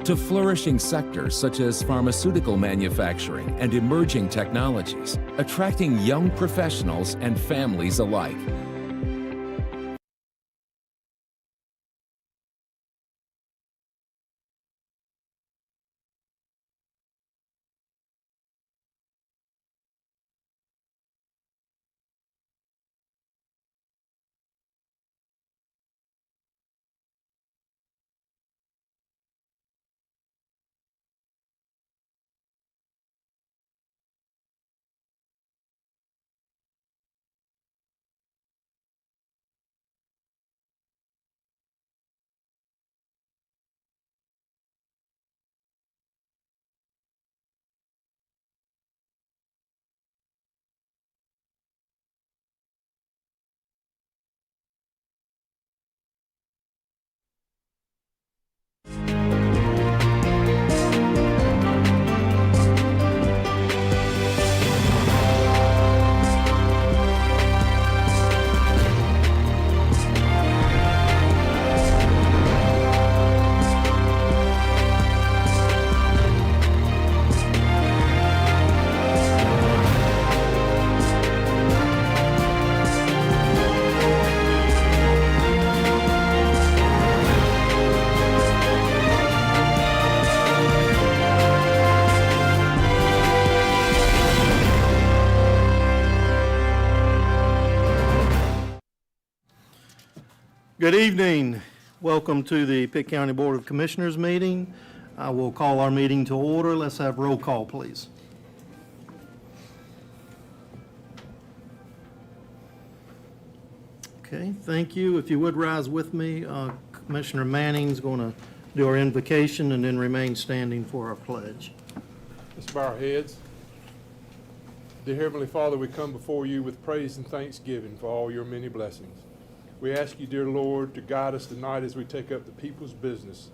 to flourishing sectors such as pharmaceutical manufacturing and emerging technologies, attracting young professionals and families alike. Good evening. Welcome to the Pitt County Board of Commissioners meeting. I will call our meeting to order. Let's have roll call, please. Okay, thank you. If you would rise with me, Commissioner Manning's going to do our invocation and then remain standing for our pledge. Let's bow our heads. Dear Heavenly Father, we come before you with praise and thanksgiving for all your many blessings. We ask you, dear Lord, to guide us tonight as we take up the people's business.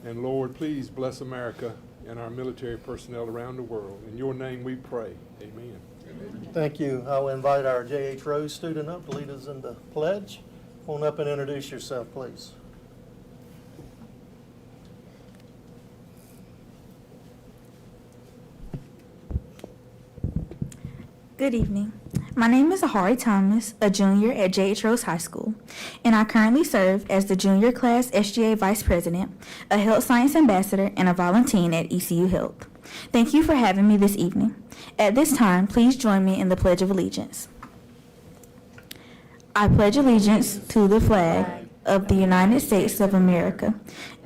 And Lord, please bless America and our military personnel around the world. In your name we pray. Amen. Thank you. I'll invite our J.H. Rose student up to lead us in the pledge. Come on up and introduce yourself, please. Good evening. My name is Ahari Thomas, a junior at J.H. Rose High School, and I currently serve as the Junior Class SGA Vice President, a Health Science Ambassador, and a volunteer at ECU Health. Thank you for having me this evening. At this time, please join me in the Pledge of Allegiance. I pledge allegiance to the flag of the United States of America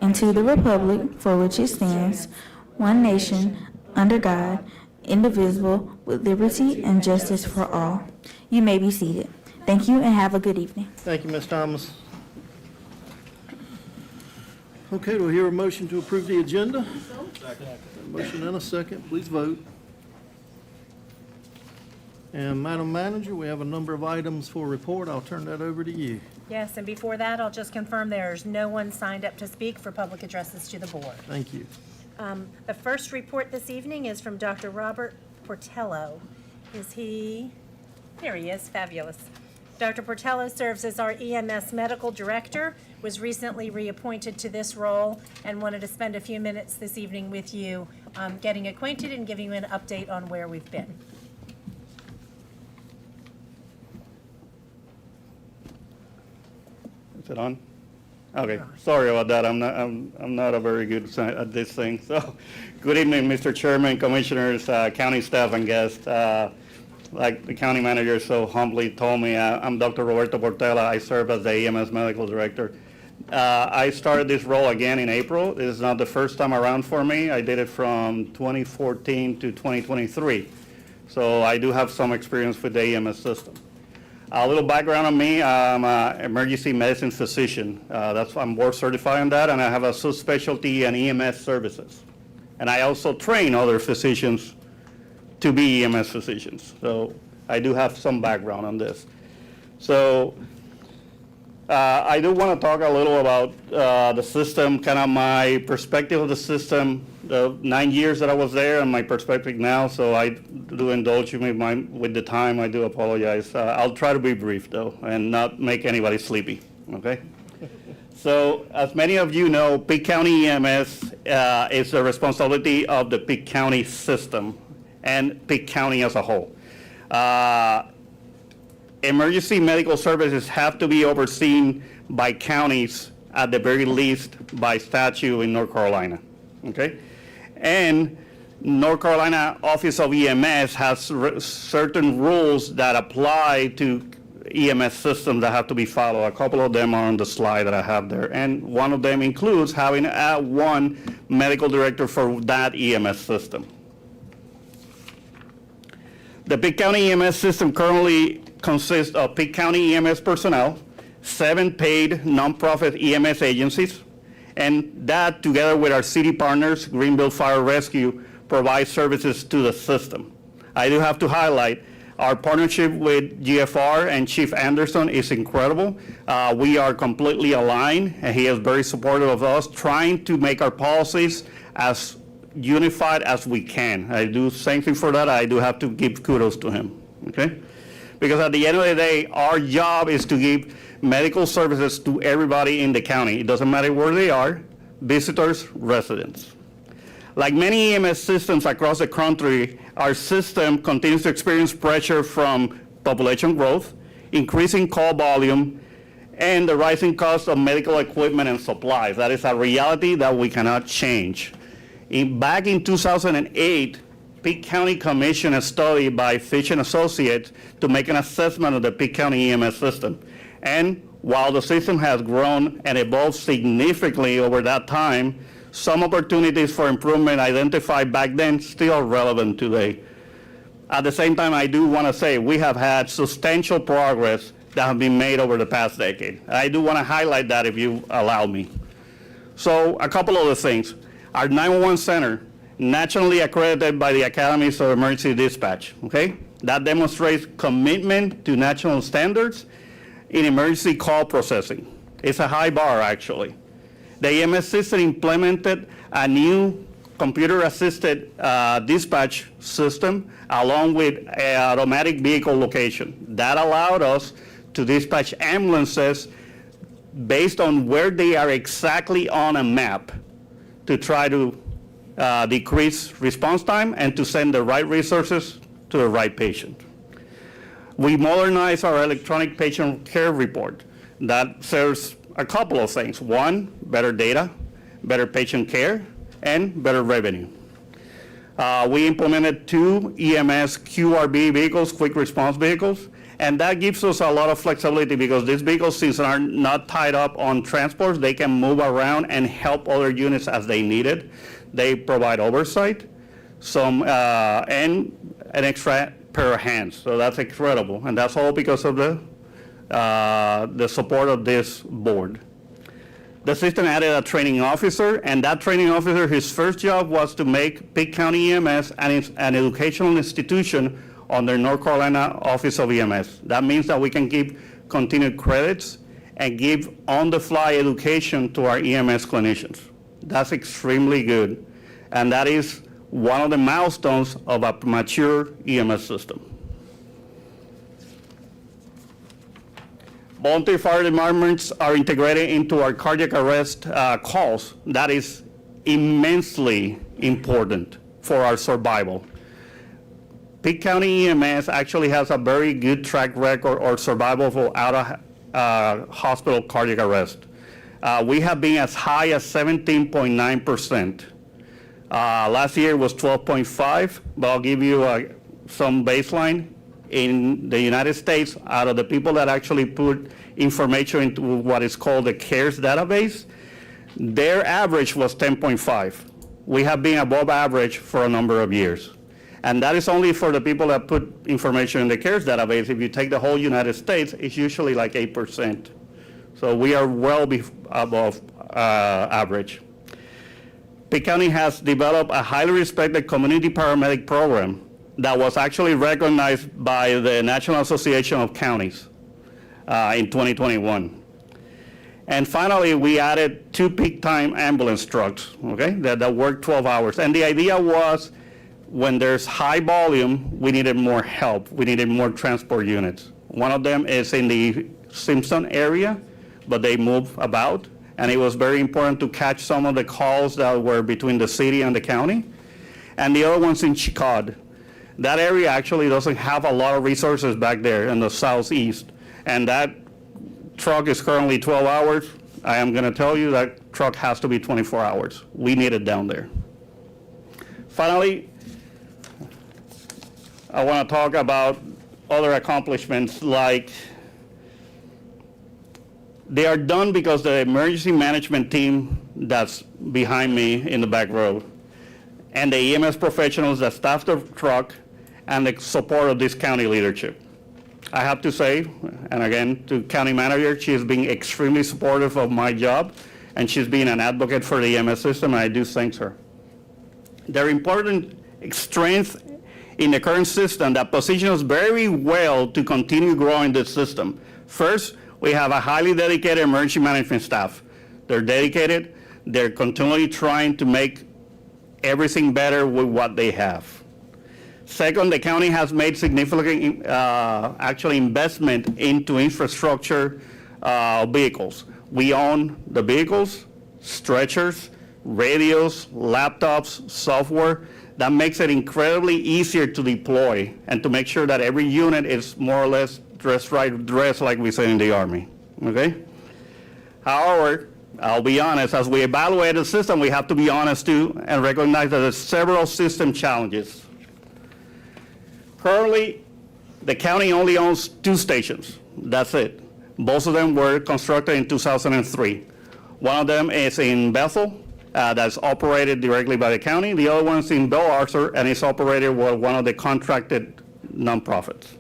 and to the republic for which it stands, one nation, under God, indivisible, with liberty and justice for all. You may be seated. Thank you and have a good evening. Thank you, Ms. Thomas. Okay, do we hear a motion to approve the agenda? Second. Motion and a second. Please vote. And Madam Manager, we have a number of items for report. I'll turn that over to you. Yes, and before that, I'll just confirm there's no one signed up to speak for public addresses to the board. Thank you. The first report this evening is from Dr. Robert Portello. Is he? There he is. Fabulous. Dr. Portello serves as our EMS Medical Director, was recently reappointed to this role, and wanted to spend a few minutes this evening with you getting acquainted and giving you an update on where we've been. Is it on? Okay, sorry about that. I'm not a very good at this thing. So, good evening, Mr. Chairman, Commissioners, county staff, and guests. Like the county manager so humbly told me, I'm Dr. Roberto Portela. I serve as the EMS Medical Director. I started this role again in April. This is not the first time around for me. I did it from 2014 to 2023. So I do have some experience with the EMS system. A little background on me, I'm an emergency medicine physician. I'm board certified on that, and I have a subspecialty in EMS services. And I also train other physicians to be EMS physicians. So I do have some background on this. So I do want to talk a little about the system, kind of my perspective of the system, the 9 years that I was there and my perspective now. So I do indulge me with the time. I do apologize. I'll try to be brief though and not make anybody sleepy, okay? So as many of you know, Pitt County EMS is the responsibility of the Pitt County system and Pitt County as a whole. Emergency medical services have to be overseen by counties, at the very least by statute in North Carolina, okay? And North Carolina Office of EMS has certain rules that apply to EMS systems that have to be followed. A couple of them are on the slide that I have there. And one of them includes having one medical director for that EMS system. The Pitt County EMS system currently consists of Pitt County EMS personnel, 7 paid nonprofit EMS agencies, and that, together with our city partners, Greenville Fire Rescue, provides services to the system. I do have to highlight our partnership with GFR and Chief Anderson is incredible. We are completely aligned, and he is very supportive of us, trying to make our policies as unified as we can. I do thank him for that. I do have to give kudos to him, okay? Because at the end of the day, our job is to give medical services to everybody in the county. It doesn't matter where they are, visitors, residents. Like many EMS systems across the country, our system continues to experience pressure from population growth, increasing call volume, and the rising cost of medical equipment and supplies. That is a reality that we cannot change. Back in 2008, Pitt County commissioned a study by Fitch and Associates to make an assessment of the Pitt County EMS system. And while the system has grown and evolved significantly over that time, some opportunities for improvement identified back then still are relevant today. At the same time, I do want to say we have had substantial progress that have been made over the past decade. I do want to highlight that if you allow me. So a couple of the things. Our 911 center, nationally accredited by the Academies of Emergency Dispatch, okay? That demonstrates commitment to national standards in emergency call processing. It's a high bar, actually. The EMS system implemented a new computer-assisted dispatch system along with automatic vehicle location. That allowed us to dispatch ambulances based on where they are exactly on a map to try to decrease response time and to send the right resources to the right patient. We modernized our electronic patient care report. That serves a couple of things. One, better data, better patient care, and better revenue. We implemented 2 EMS QRV vehicles, quick response vehicles, and that gives us a lot of flexibility because these vehicles, since are not tied up on transports, they can move around and help other units as they need it. They provide oversight, and an extra pair of hands. So that's incredible, and that's all because of the support of this board. The system added a training officer, and that training officer, his first job was to make Pitt County EMS an educational institution under North Carolina Office of EMS. That means that we can give continued credits and give on-the-fly education to our EMS clinicians. That's extremely good, and that is one of the milestones of a mature EMS system. Volunteer fire departments are integrated into our cardiac arrest calls. That is immensely important for our survival. Pitt County EMS actually has a very good track record or survival for out-of-hospital cardiac arrest. We have been as high as 17.9%. Last year was 12.5, but I'll give you some baseline. In the United States, out of the people that actually put information into what is called the CARES database, their average was 10.5. We have been above average for a number of years. And that is only for the people that put information in the CARES database. If you take the whole United States, it's usually like 8%. So we are well above average. Pitt County has developed a highly respected community paramedic program that was actually recognized by the National Association of Counties in 2021. And finally, we added 2 peak time ambulance trucks, okay, that work 12 hours. And the idea was when there's high volume, we needed more help. We needed more transport units. One of them is in the Simpson area, but they move about. and it was very important to catch some of the calls that were between the city and the county. And the other one's in Chicod. That area actually doesn't have a lot of resources back there in the southeast, and that truck is currently 12 hours. I am going to tell you that truck has to be 24 hours. We need it down there. Finally, I want to talk about other accomplishments, like they are done because the emergency management team that's behind me in the back row and the EMS professionals that staff the truck and the support of this county leadership. I have to say, and again, to county manager, she has been extremely supportive of my job, and she's been an advocate for the EMS system, and I do thank her. There are important strengths in the current system that position us very well to continue growing this system. First, we have a highly dedicated emergency management staff. They're dedicated, they're continually trying to make everything better with what they have. Second, the county has made significant actually investment into infrastructure vehicles. We own the vehicles, stretchers, radios, laptops, software. That makes it incredibly easier to deploy and to make sure that every unit is more or less dressed like we say in the Army, okay? However, I'll be honest, as we evaluate the system, we have to be honest too and recognize that there's several system challenges. Currently, the county only owns 2 stations. That's it. Both of them were constructed in 2003. One of them is in Bethel, that's operated directly by the county. The other one's in Bell Arthur, and it's operated by one of the contracted nonprofits.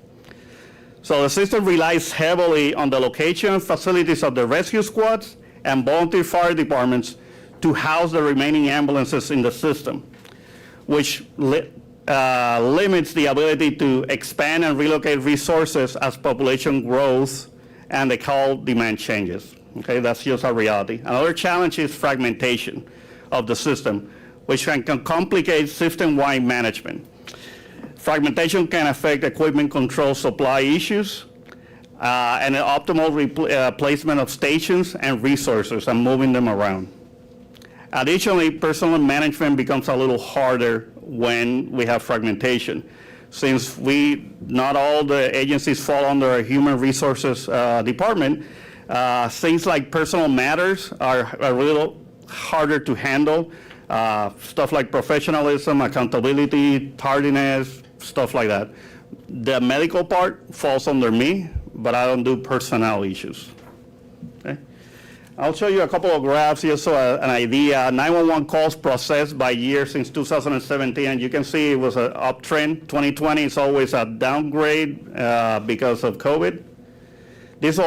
So the system relies heavily on the location and facilities of the rescue squads and volunteer fire departments to house the remaining ambulances in the system, which limits the ability to expand and relocate resources as population grows and the call demand changes. Okay, that's just a reality. Another challenge is fragmentation of the system, which can complicate system-wide management. Fragmentation can affect equipment control supply issues and the optimal placement of stations and resources and moving them around. Additionally, personnel management becomes a little harder when we have fragmentation. Since not all the agencies fall under a human resources department, things like personal matters are a little harder to handle. Stuff like professionalism, accountability, tardiness, stuff like that. The medical part falls under me, but I don't do personnel issues. Okay? I'll show you a couple of graphs here so an idea. 911 calls processed by year since 2017, and you can see it was an uptrend. 2020 is always a downgrade because of COVID. These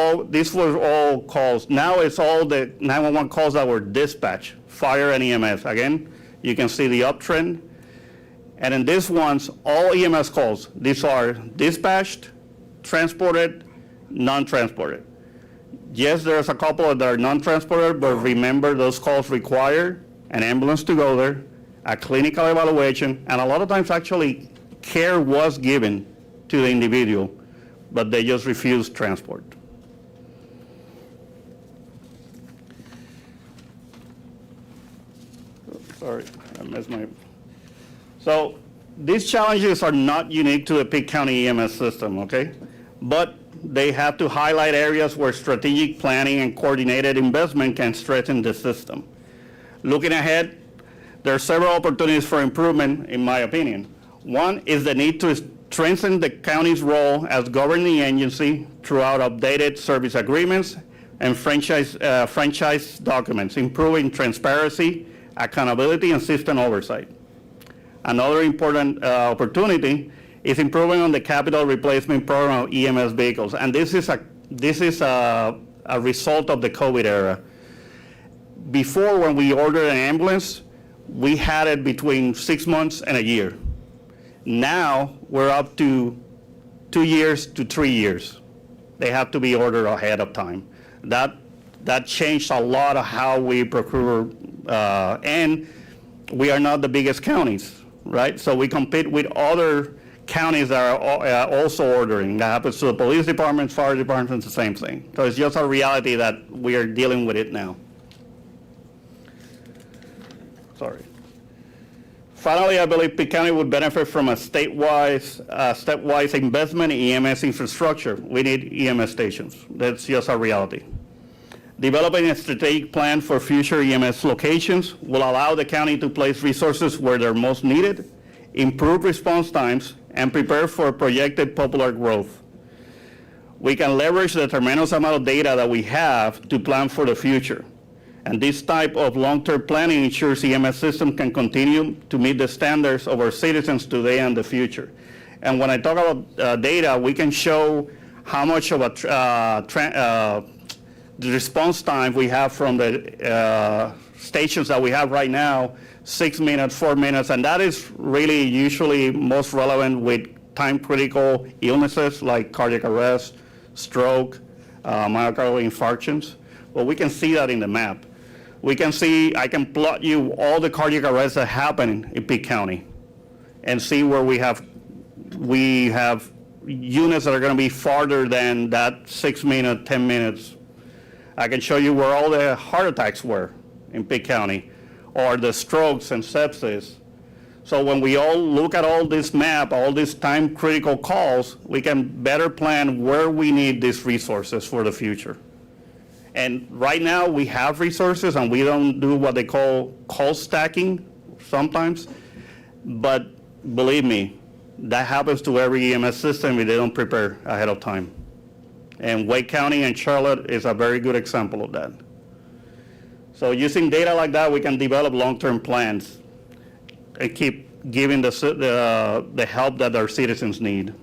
were all calls. Now it's all the 911 calls that were dispatched, fire and EMS. Again, you can see the uptrend. And in these ones, all EMS calls, these are dispatched, transported, non-transported. Yes, there's a couple that are non-transported, but remember those calls require an ambulance to go there, a clinical evaluation, and a lot of times actually care was given to the individual, but they just refused transport. Sorry, I missed my... So these challenges are not unique to the Pitt County EMS system, okay? But they have to highlight areas where strategic planning and coordinated investment can strengthen the system. Looking ahead, there are several opportunities for improvement, in my opinion. One is the need to strengthen the county's role as governing agency throughout updated service agreements and franchise documents, improving transparency, accountability, and system oversight. Another important opportunity is improving on the capital replacement program of EMS vehicles, and this is a result of the COVID era. Before, when we ordered an ambulance, we had it between 6 months and a year. Now we're up to 2 years to 3 years. They have to be ordered ahead of time. That changed a lot of how we procure, and we are not the biggest counties, right? So we compete with other counties that are also ordering. That happens to the police departments, fire departments, the same thing. So it's just a reality that we are dealing with it now. Sorry. Finally, I believe Pitt County would benefit from a stepwise investment in EMS infrastructure. We need EMS stations. That's just a reality. Developing a strategic plan for future EMS locations will allow the county to place resources where they're most needed, improve response times, and prepare for projected popular growth. We can leverage the tremendous amount of data that we have to plan for the future. And this type of long-term planning ensures EMS system can continue to meet the standards of our citizens today and the future. And when I talk about data, we can show how much of the response time we have from the stations that we have right now, 6 minutes, 4 minutes, and that is really usually most relevant with time-critical illnesses like cardiac arrest, stroke, myocardial infarctions. Well, we can see that in the map. We can see, I can plot you all the cardiac arrests that happen in Pitt County and see where we have units that are going to be farther than that 6 minutes, 10 minutes. I can show you where all the heart attacks were in Pitt County, or the strokes and sepsis. So when we all look at all this map, all these time-critical calls, we can better plan where we need these resources for the future. And right now, we have resources, and we don't do what they call call stacking sometimes. But believe me, that happens to every EMS system if they don't prepare ahead of time. And Wake County and Charlotte is a very good example of that. So using data like that, we can develop long-term plans and keep giving the help that our citizens need.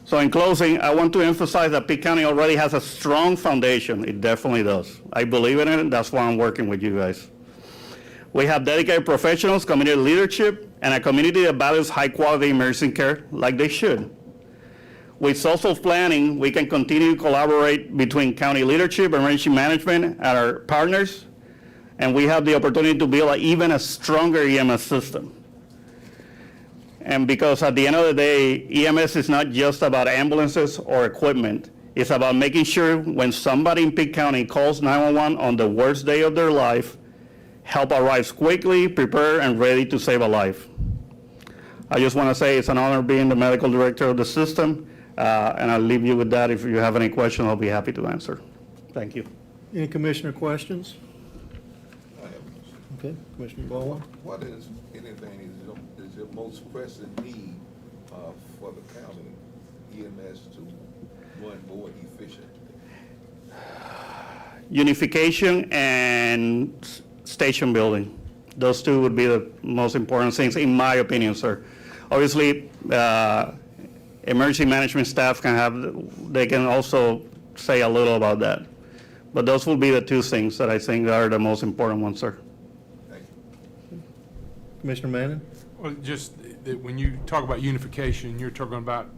So in closing, I want to emphasize that Pitt County already has a strong foundation. It definitely does. I believe in it, that's why I'm working with you guys. We have dedicated professionals, committed leadership, and a community that values high-quality emergency care like they should. With social planning, we can continue to collaborate between county leadership, emergency management, and our partners, and we have the opportunity to build even a stronger EMS system. And because at the end of the day, EMS is not just about ambulances or equipment. It's about making sure when somebody in Pitt County calls 911 on the worst day of their life, help arrives quickly, prepared, and ready to save a life. I just want to say it's an honor being the medical director of the system, and I'll leave you with that. If you have any questions, I'll be happy to answer. Thank you. Any commissioner questions? Okay, Commissioner Baldwin. What is, anything, is your most pressing need for the county EMS to run more efficiently? Unification and station building. Those two would be the most important things, in my opinion, sir. Obviously, emergency management staff they can also say a little about that. But those will be the two things that I think are the most important ones, sir. Commissioner Manning? Well, just that when you talk about unification, you're talking about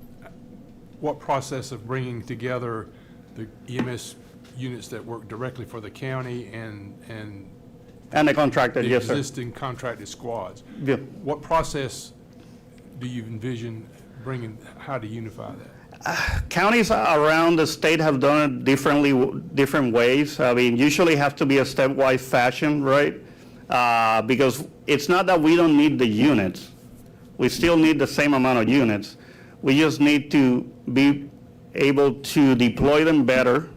what process of bringing together the EMS units that work directly for the county and the contracted, the yes, sir. existing contracted squads. Yeah. What process do you envision bringing, how to unify that? Counties around the state have done it different ways. I mean, usually have to be a stepwise fashion, right? Because it's not that we don't need the units. We still need the same amount of units. We just need to be able to deploy them better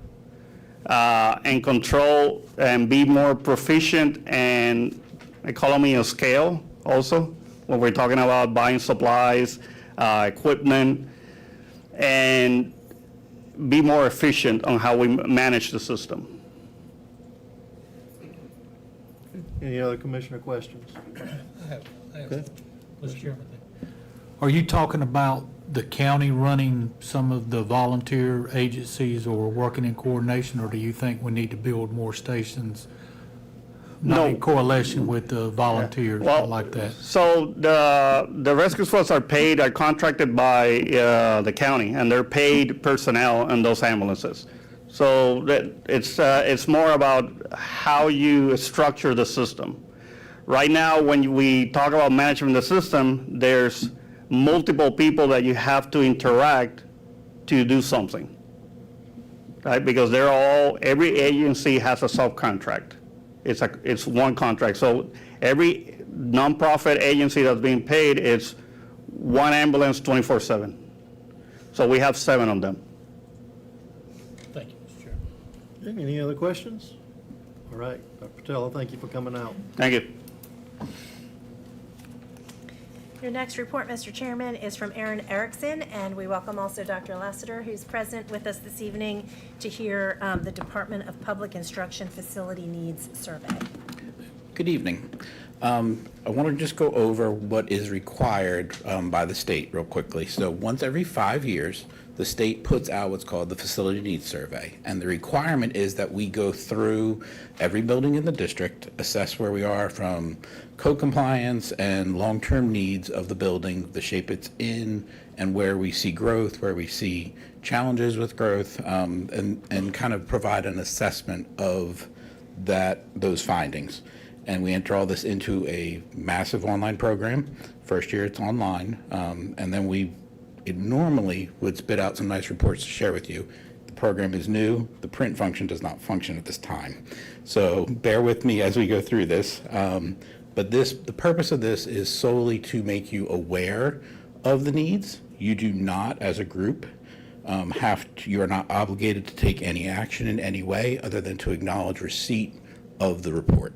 and control and be more proficient in economy of scale also, when we're talking about buying supplies, equipment, and be more efficient on how we manage the system. Any other commissioner questions? I have, Okay. Mr. Chairman. Are you talking about the county running some of the volunteer agencies or working in coordination, or do you think we need to build more stations? Not in correlation with the volunteers like that? So the rescue squads are contracted by the county, and they're paid personnel in those ambulances. So that it's more about how you structure the system. Right now, when we talk about managing the system, there's multiple people that you have to interact to do something, right? Because every agency has a subcontract. It's one contract. So every nonprofit agency that's being paid, it's one ambulance 24/7. So we have 7 of them. Thank you, Mr. Chairman. Any other questions? All right, Dr. Patello, thank you for coming out. Thank you. Your next report, Mr. Chairman, is from Aaron Erickson, and we welcome also Dr. Lassiter, who's present with us this evening to hear the Department of Public Instruction Facility Needs Survey. Good evening. I want to just go over what is required by the state real quickly. So once every 5 years, the state puts out what's called the Facility Needs Survey. And the requirement is that we go through every building in the district, assess where we are from code compliance and long-term needs of the building, the shape it's in, and where we see growth, where we see challenges with growth, and kind of provide an assessment of those findings. And we enter all this into a massive online program. First year it's online, and then it normally would spit out some nice reports to share with you. The program is new. The print function does not function at this time. So bear with me as we go through this. But the purpose of this is solely to make you aware of the needs. You do not, as a group, you are not obligated to take any action in any way other than to acknowledge receipt of the report.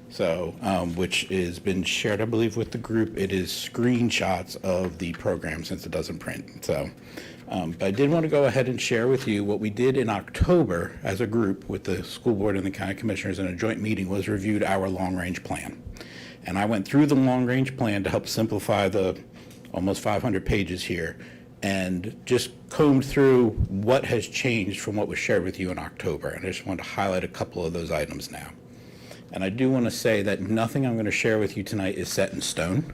So, which has been shared, I believe, with the group. It is screenshots of the program since it doesn't print. So, but I did want to go ahead and share with you what we did in October as a group with the school board and the county commissioners in a joint meeting was reviewed our long-range plan. And I went through the long-range plan to help simplify the almost 500 pages here and just combed through what has changed from what was shared with you in October. And I just wanted to highlight a couple of those items now. And I do want to say that nothing I'm going to share with you tonight is set in stone.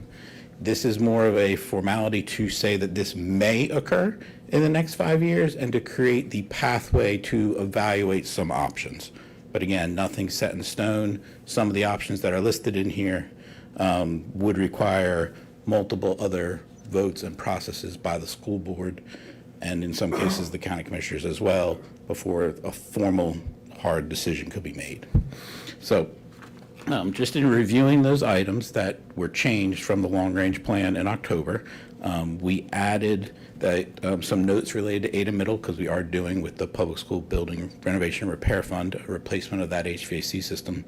This is more of a formality to say that this may occur in the next 5 years and to create the pathway to evaluate some options. But again, nothing set in stone. Some of the options that are listed in here would require multiple other votes and processes by the school board, and in some cases the county commissioners as well, before a formal hard decision could be made. So just in reviewing those items that were changed from the long-range plan in October, we added some notes related to Ada Middle, because we are doing with the public school building renovation repair fund a replacement of that HVAC system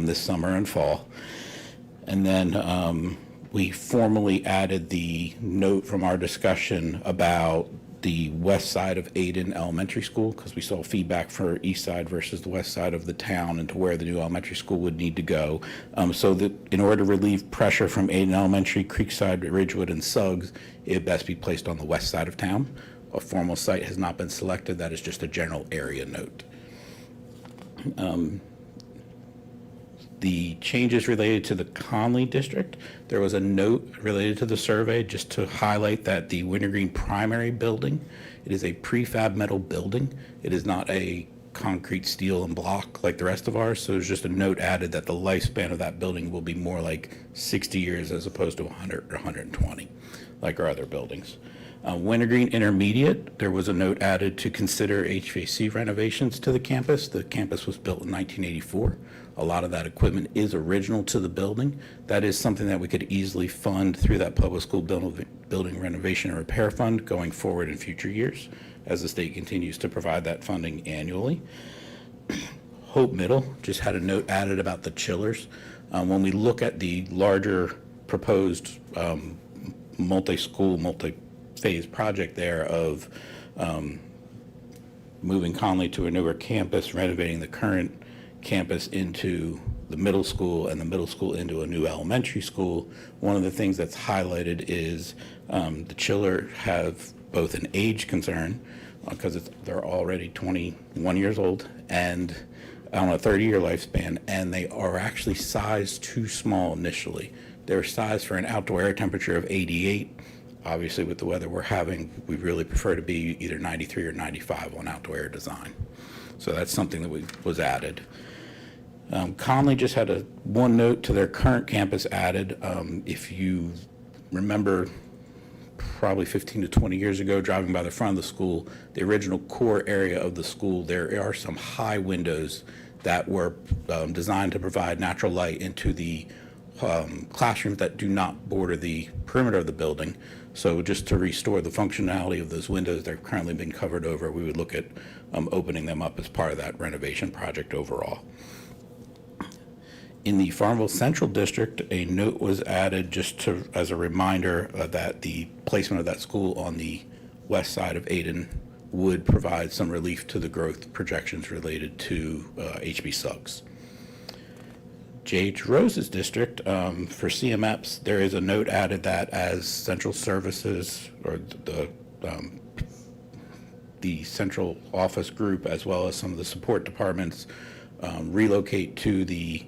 this summer and fall. And then we formally added the note from our discussion about the west side of Aden Elementary School, because we saw feedback for east side versus the west side of the town and to where the new elementary school would need to go. So that in order to relieve pressure from Aden Elementary, Creekside, Ridgewood, and Suggs, it would best be placed on the west side of town. A formal site has not been selected. That is just a general area note. The changes related to the Conley district, there was a note related to the survey just to highlight that the Wintergreen primary building, it is a prefab metal building. It is not a concrete, steel, and block like the rest of ours. So there's just a note added that the lifespan of that building will be more like 60 years as opposed to 100 or 120 like our other buildings. Wintergreen Intermediate, there was a note added to consider HVAC renovations to the campus. The campus was built in 1984. A lot of that equipment is original to the building. That is something that we could easily fund through that public school building renovation and repair fund going forward in future years as the state continues to provide that funding annually. Hope Middle just had a note added about the chillers. When we look at the larger proposed multi-school, multi-phase project there of moving Conley to a newer campus, renovating the current campus into the middle school and the middle school into a new elementary school, one of the things that's highlighted is the chiller have both an age concern because they're already 21 years old and on a 30-year lifespan, and they are actually sized too small initially. They're sized for an outdoor air temperature of 88. Obviously, with the weather we're having, we really prefer to be either 93 or 95 on outdoor air design. So that's something that was added. Conley just had one note to their current campus added. If you remember, probably 15 to 20 years ago, driving by the front of the school, the original core area of the school, there are some high windows that were designed to provide natural light into the classrooms that do not border the perimeter of the building. So just to restore the functionality of those windows that have currently been covered over, we would look at opening them up as part of that renovation project overall. In the Farmville Central District, a note was added just as a reminder that the placement of that school on the west side of Ayden would provide some relief to the growth projections related to HB Suggs. J.H. Rose's district, for CMEPs, there is a note added that as central services or the central office group, as well as some of the support departments, relocate to the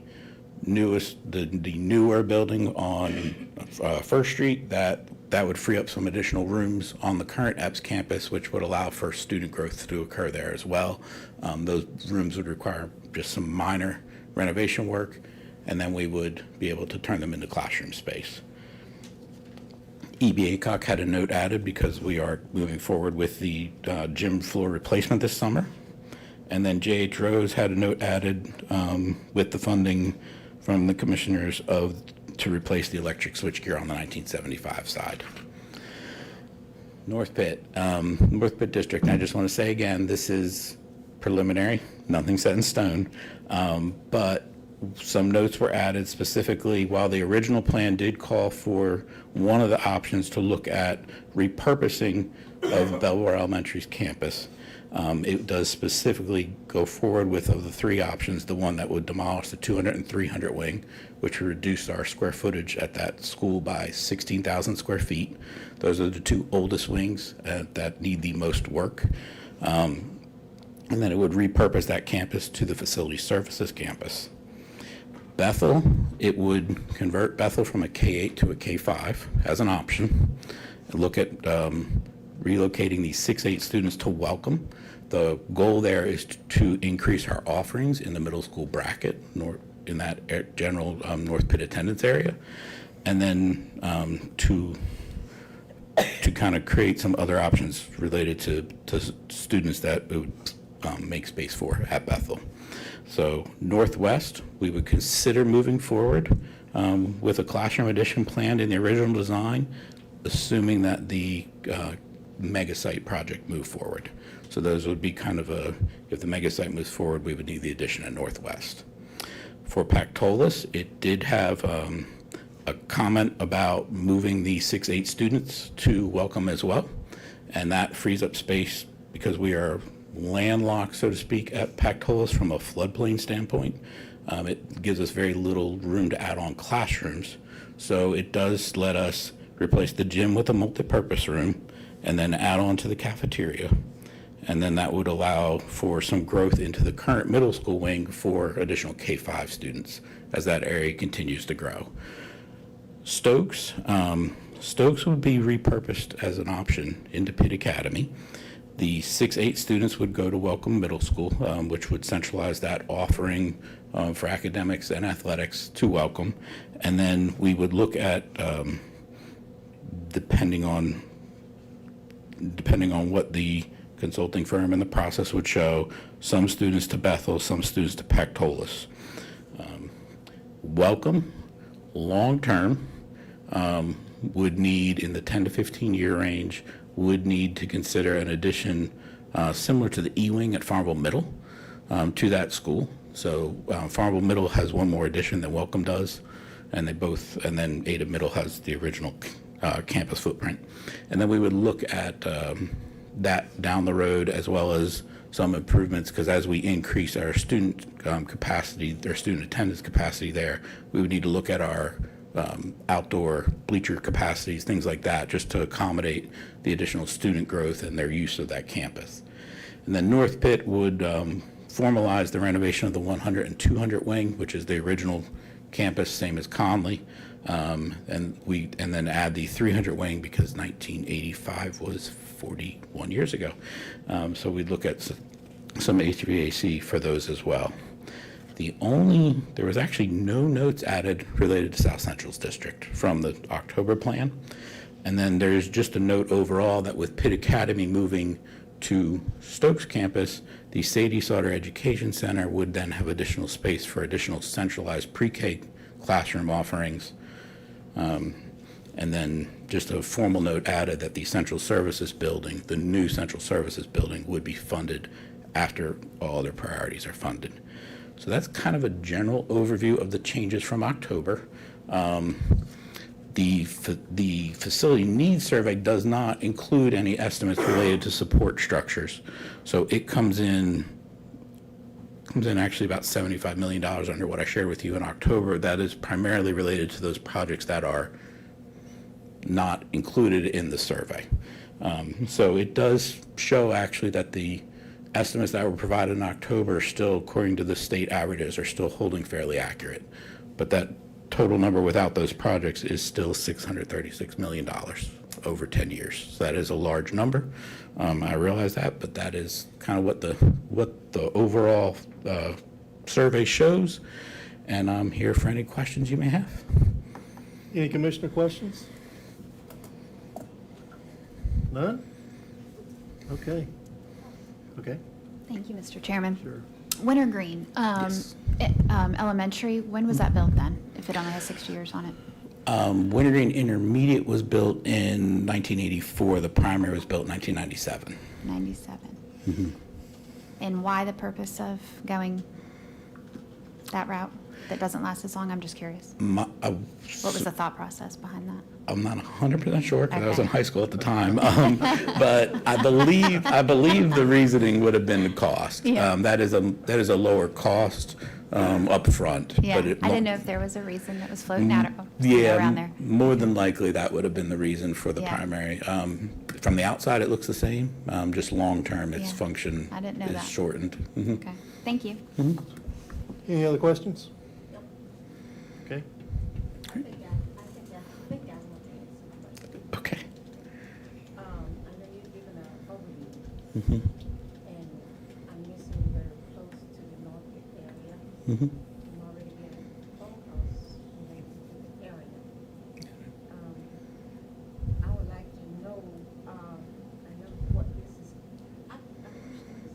newer building on First Street, that would free up some additional rooms on the current EPS campus, which would allow for student growth to occur there as well. Those rooms would require just some minor renovation work, and then we would be able to turn them into classroom space. EB Aycock had a note added because we are moving forward with the gym floor replacement this summer. And then J.H. Rose had a note added with the funding from the commissioners to replace the electric switchgear on the 1975 side. North Pitt District, and I just want to say again, this is preliminary, nothing set in stone, but some notes were added specifically. While the original plan did call for one of the options to look at repurposing of Belvoir Elementary's campus, it does specifically go forward with, of the three options, the one that would demolish the 200 and 300 wing, which would reduce our square footage at that school by 16,000 square feet. Those are the two oldest wings that need the most work. And then it would repurpose that campus to the facility services campus. Bethel, it would convert Bethel from a K-8 to a K-5 as an option. Look at relocating these 6-8 students to Welcome. The goal there is to increase our offerings in the middle school bracket, in that general North Pitt attendance area, and then to kind of create some other options related to students that it would make space for at Bethel. So Northwest, we would consider moving forward with a classroom addition planned in the original design, assuming that the mega site project moved forward. So those would be kind of if the mega site moves forward, we would need the addition at Northwest. For Pactolus, it did have a comment about moving the 6-8 students to Welcome as well, and that frees up space because we are landlocked, so to speak, at Pactolus from a floodplain standpoint. It gives us very little room to add on classrooms, so it does let us replace the gym with a multipurpose room and then add on to the cafeteria. And then that would allow for some growth into the current middle school wing for additional K-5 students as that area continues to grow. Stokes would be repurposed as an option into Pitt Academy. The 6-8 students would go to Welcome Middle School, which would centralize that offering for academics and athletics to Welcome. And then we would look at, depending on what the consulting firm and the process would show, some students to Bethel, some students to Pactolus. Welcome, long-term, would need, in the 10 to 15 year range, would need to consider an addition similar to the E-wing at Farmville Middle to that school. So Farmville Middle has one more addition than Welcome does, and then Ada Middle has the original campus footprint. And then we would look at that down the road, as well as some improvements, because as we increase our student capacity, their student attendance capacity there, we would need to look at our outdoor bleacher capacities, things like that, just to accommodate the additional student growth and their use of that campus. And then North Pitt would formalize the renovation of the 100 and 200 wing, which is the original campus, same as Conley, and then add the 300 wing because 1985 was 41 years ago. So we'd look at some HVAC for those as well. There was actually no notes added related to South Central's district from the October plan. And then there's just a note overall that with Pitt Academy moving to Stokes campus, the Sadie Sauter Education Center would then have additional space for additional centralized pre-K classroom offerings. And then just a formal note added that the central services building, the new central services building, would be funded after all other priorities are funded. So that's kind of a general overview of the changes from October. The facility needs survey does not include any estimates related to support structures. So it comes in actually about $75 million under what I shared with you in October. That is primarily related to those projects that are not included in the survey. So it does show actually that the estimates that were provided in October are still, according to the state averages, are still holding fairly accurate. But that total number without those projects is still $636 million over 10 years. So that is a large number. I realize that, but that is kind of what the overall survey shows. And I'm here for any questions you may have. Any commissioner questions? None? Okay. Okay. Thank you, Mr. Chairman. Sure. Wintergreen, Yes. elementary, when was that built then, if it only has 60 years on it? Wintergreen Intermediate was built in 1984. The primary was built in 1997. 97. And why the purpose of going that route that doesn't last as long? I'm just curious. What was the thought process behind that? I'm not 100% sure because I was Okay. in high school at the time, but I believe the reasoning would have been the cost. Yeah. That is a lower cost up front. Yeah, but I didn't know if there was a reason that was floating out around there. More than likely that would have been the reason for the Yeah. primary. From the outside, it looks the same. Just long term, its Yeah. function I didn't know is that. shortened. Okay, thank you. Any other questions? Okay. Okay. I know you've given an overview, Mhm. and I'm guessing you're close to the North Pitt area. Mhm. I'm already getting phone calls related to the area. I would like to know, I know what this is, I wish this.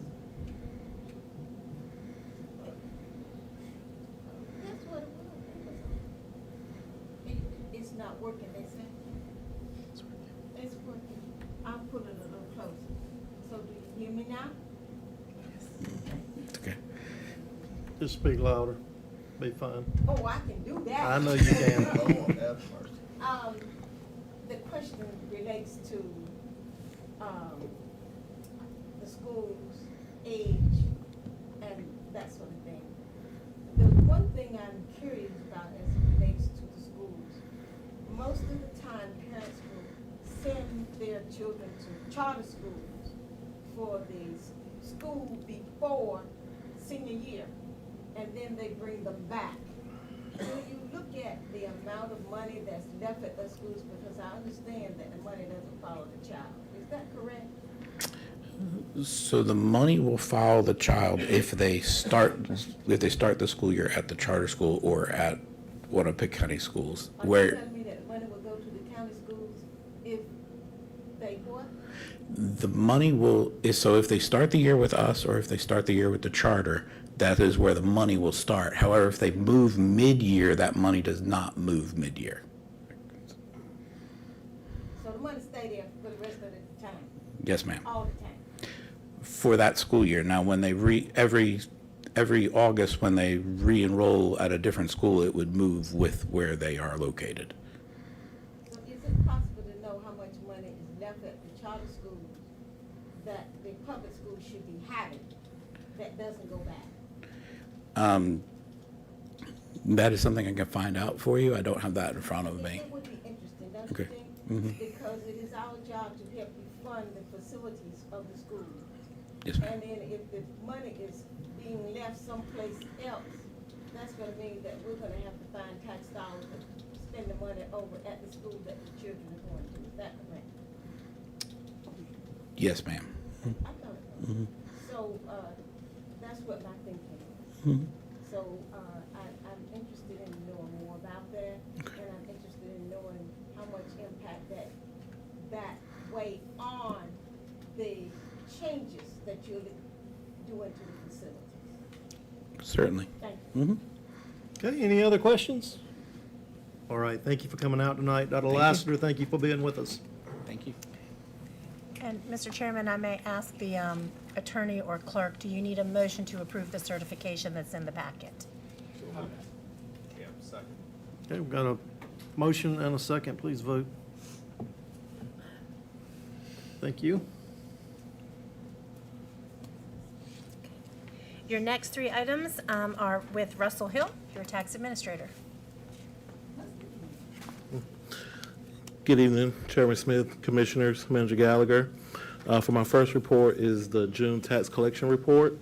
That's what it was. It's not working, they said. It's working. I'll pull it a little closer. So do you hear me now? It's okay. Just speak louder. Be fine. Oh, I can do that. I know you can. The question relates to, the school's age and that sort of thing. The one thing I'm curious about as it relates to the schools, most of the time parents will send their children to charter schools for the school before senior year, and then they bring them back. Do you look at the amount of money that's left at the schools, because I understand that the money doesn't follow the child, is that correct? So the money will follow the child if they start the school year at the charter school or at one of Pitt County schools. Are you Where telling me that money will go to the county schools if they what? the money so if they start the year with us or if they start the year with the charter, that is where the money will start. However, if they move mid-year, that money does not move mid-year. So the money stay there for the rest of the time, Yes, ma'am. all the time? For that school year. Now, when they every August, when they re-enroll at a different school, it would move with where they are located. So is it possible to know how much money is left at the charter schools that the public schools should be having that doesn't go back? That is something I can find out for you. I don't have that in front of me. It would be interesting, don't Okay. you think? Mhm. Because it is our job to help you fund the facilities of the school. Yes, ma'am. And then if the money is being left someplace else, that's gonna mean that we're gonna have to find tax dollars to spend the money over at the school that the children are going to. Is that correct? Yes, ma'am. I thought it was. Mhm. So, that's what my thinking is. Mhm. So, I'm interested in knowing more about that, and I'm interested in knowing how much impact that weigh on the changes that you're doing to the facilities. Certainly. Thank you. Okay, any other questions? All right, thank you for coming out tonight. Dr. Lassiter, thank you for being with us. Thank you. And Mr. Chairman, I may ask the attorney or clerk, do you need a motion to approve the certification that's in the packet? Okay, we've got a motion and a second. Please vote. Thank you. Your next three items are with Russell Hill, your tax administrator. Good evening, Chairman Smith, Commissioners, Manager Gallagher. For my first report is the June tax collection report.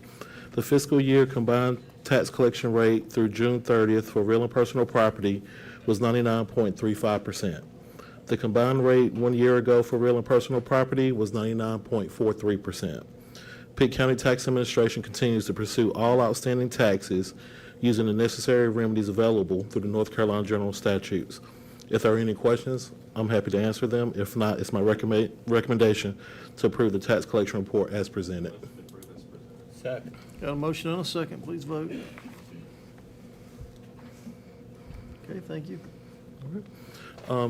The fiscal year combined tax collection rate through June 30th for real and personal property was 99.35%. The combined rate 1 year ago for real and personal property was 99.43%. Pitt County Tax Administration continues to pursue all outstanding taxes using the necessary remedies available through the North Carolina General Statutes. If there are any questions, I'm happy to answer them. If not, it's my recommendation to approve the tax collection report as presented. Second. Got a motion and a second. Please vote. Okay, thank you.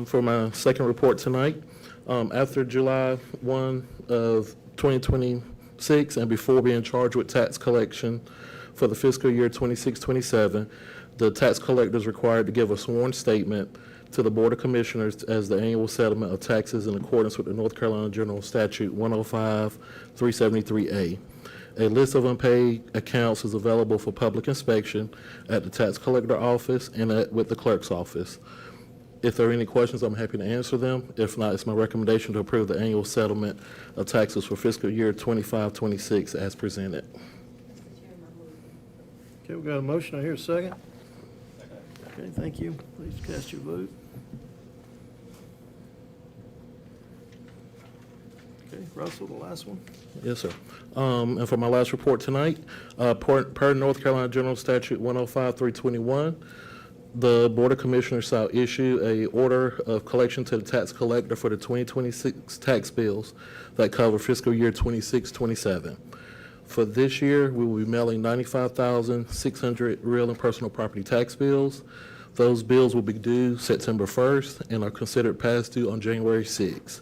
For my second report tonight, after July 1 of 2026 and before being charged with tax collection for the fiscal year 26-27, the tax collector is required to give a sworn statement to the Board of Commissioners as the annual settlement of taxes in accordance with the North Carolina General Statute 105-373A. A list of unpaid accounts is available for public inspection at the tax collector office and with the clerk's office. If there are any questions, I'm happy to answer them. If not, it's my recommendation to approve the annual settlement of taxes for fiscal year 25-26 as presented. Okay, we've got a motion. I hear a second. Okay, thank you. Please cast your vote. Okay, Russell, the last one. Yes, sir. And for my last report tonight, per North Carolina General Statute 105-321, the Board of Commissioners shall issue a order of collection to the tax collector for the 2026 tax bills that cover fiscal year 26-27. For this year, we will be mailing 95,600 real and personal property tax bills. Those bills will be due September 1st and are considered past due on January 6th.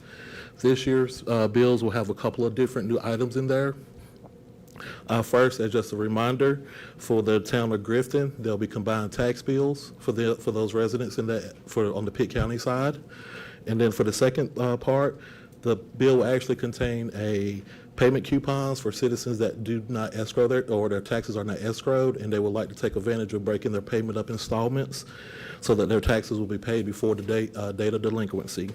This year's bills will have a couple of different new items in there. First, as just a reminder, for the town of Grifton, there'll be combined tax bills for those residents on the Pitt County side. And then for the second part, the bill will actually contain a payment coupons for citizens that do not escrow their taxes are not escrowed, and they would like to take advantage of breaking their payment up installments so that their taxes will be paid before the date of delinquency.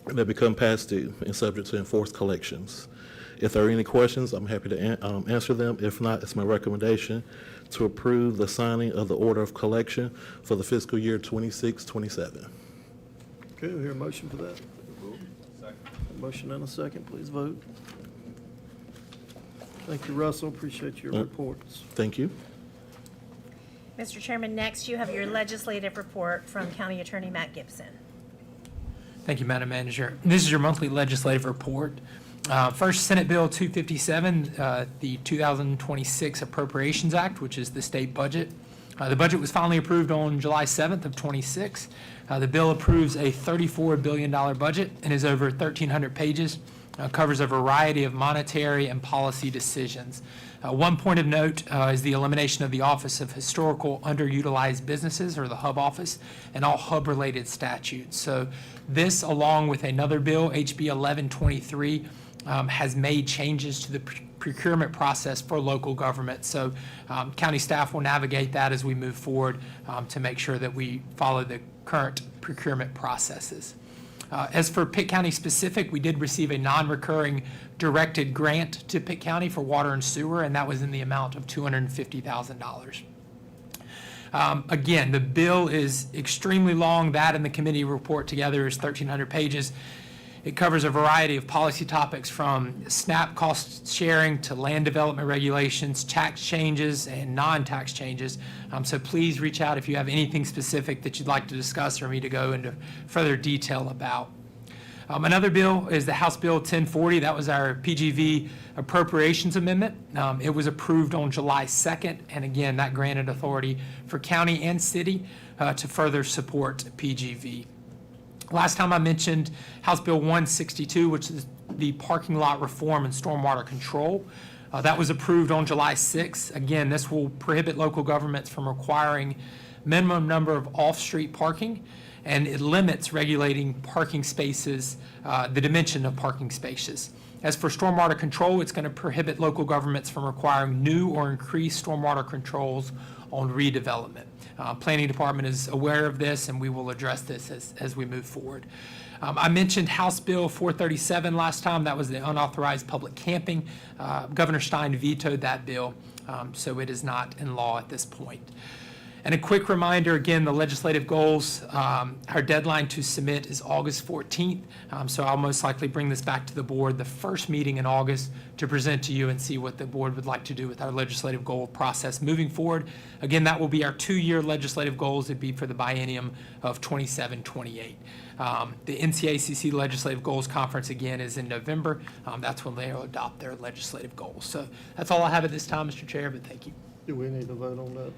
And they become past due and subject to enforced collections. If there are any questions, I'm happy to answer them. If not, it's my recommendation to approve the signing of the order of collection for the fiscal year 26-27. Okay, we hear a motion for that. Motion and a second. Please vote. Thank you, Russell. Appreciate your reports. Thank you. Mr. Chairman, next you have your legislative report from County Attorney Matt Gibson. Thank you, Madam Manager. This is your monthly legislative report. First, Senate Bill 257, the 2026 Appropriations Act, which is the state budget. The budget was finally approved on July 7th of 26. The bill approves a $34 billion budget and is over 1,300 pages, covers a variety of monetary and policy decisions. One point of note is the elimination of the Office of Historical Underutilized Businesses, or the HUB office, and all HUB-related statutes. So this, along with another bill, HB 1123, has made changes to the procurement process for local government. So county staff will navigate that as we move forward to make sure that we follow the current procurement processes. As for Pitt County specific, we did receive a non-recurring directed grant to Pitt County for water and sewer, and that was in the amount of $250,000. Again, the bill is extremely long. That and the committee report together is 1,300 pages. It covers a variety of policy topics from SNAP cost sharing to land development regulations, tax changes, and non-tax changes. So please reach out if you have anything specific that you'd like to discuss or me to go into further detail about. Another bill is the House Bill 1040. That was our PGV appropriations amendment. It was approved on July 2nd, and again, that granted authority for county and city to further support PGV. Last time I mentioned House Bill 162, which is the parking lot reform and stormwater control. That was approved on July 6th. Again, this will prohibit local governments from requiring minimum number of off-street parking, and it limits regulating parking spaces, the dimension of parking spaces. As for stormwater control, it's going to prohibit local governments from requiring new or increased stormwater controls on redevelopment. Planning Department is aware of this, and we will address this as we move forward. I mentioned House Bill 437 last time. That was the unauthorized public camping. Governor Stein vetoed that bill, so it is not in law at this point. And a quick reminder, again, the legislative goals, our deadline to submit is August 14th, so I'll most likely bring this back to the board the first meeting in August to present to you and see what the board would like to do with our legislative goal process moving forward. Again, that will be our 2-year legislative goals. It'd be for the biennium of 27-28. The NCACC Legislative Goals Conference, again, is in November. That's when they'll adopt their legislative goals. So that's all I have at this time, Mr. Chair, but thank you. Do we need to vote on that?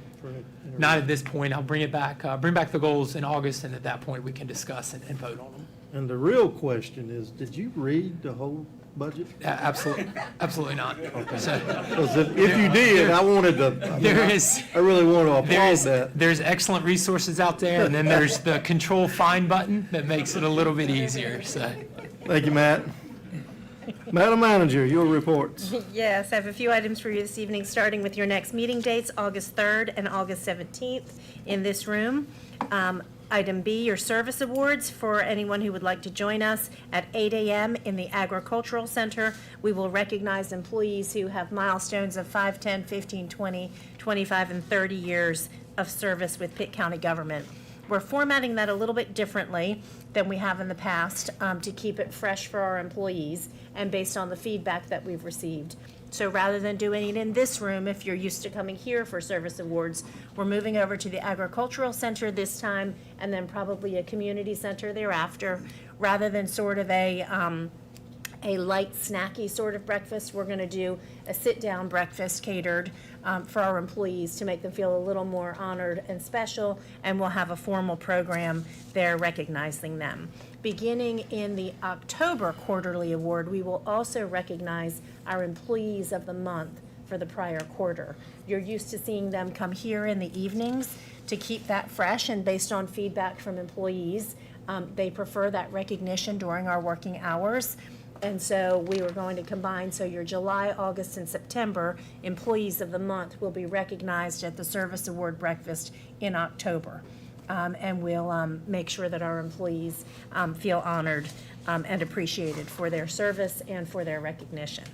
Not at this point. I'll bring it back, bring back the goals in August, and at that point, we can discuss and vote on them. And the real question is, did you read the whole budget? Absolutely not. Okay. So, Because if you did, I wanted to, I really want to applaud that. there's excellent resources out there, and then there's the control find button that makes it a little bit easier, so. Thank you, Matt. Madam Manager, your reports. Yes, I have a few items for you this evening, starting with your next meeting dates, August 3rd and August 17th in this room. Item B, your service awards for anyone who would like to join us at 8 a.m. in the Agricultural Center. We will recognize employees who have milestones of 5, 10, 15, 20, 25, and 30 years of service with Pitt County government. We're formatting that a little bit differently than we have in the past to keep it fresh for our employees and based on the feedback that we've received. So rather than doing it in this room, if you're used to coming here for service awards, we're moving over to the Agricultural Center this time and then probably a community center thereafter. Rather than sort of a light snacky sort of breakfast, we're going to do a sit-down breakfast catered for our employees to make them feel a little more honored and special, and we'll have a formal program there recognizing them. Beginning in the October quarterly award, we will also recognize our employees of the month for the prior quarter. You're used to seeing them come here in the evenings to keep that fresh, and based on feedback from employees, they prefer that recognition during our working hours. And so we were going to combine, so your July, August, and September employees of the month will be recognized at the Service Award Breakfast in October. And we'll make sure that our employees feel honored and appreciated for their service and for their recognition.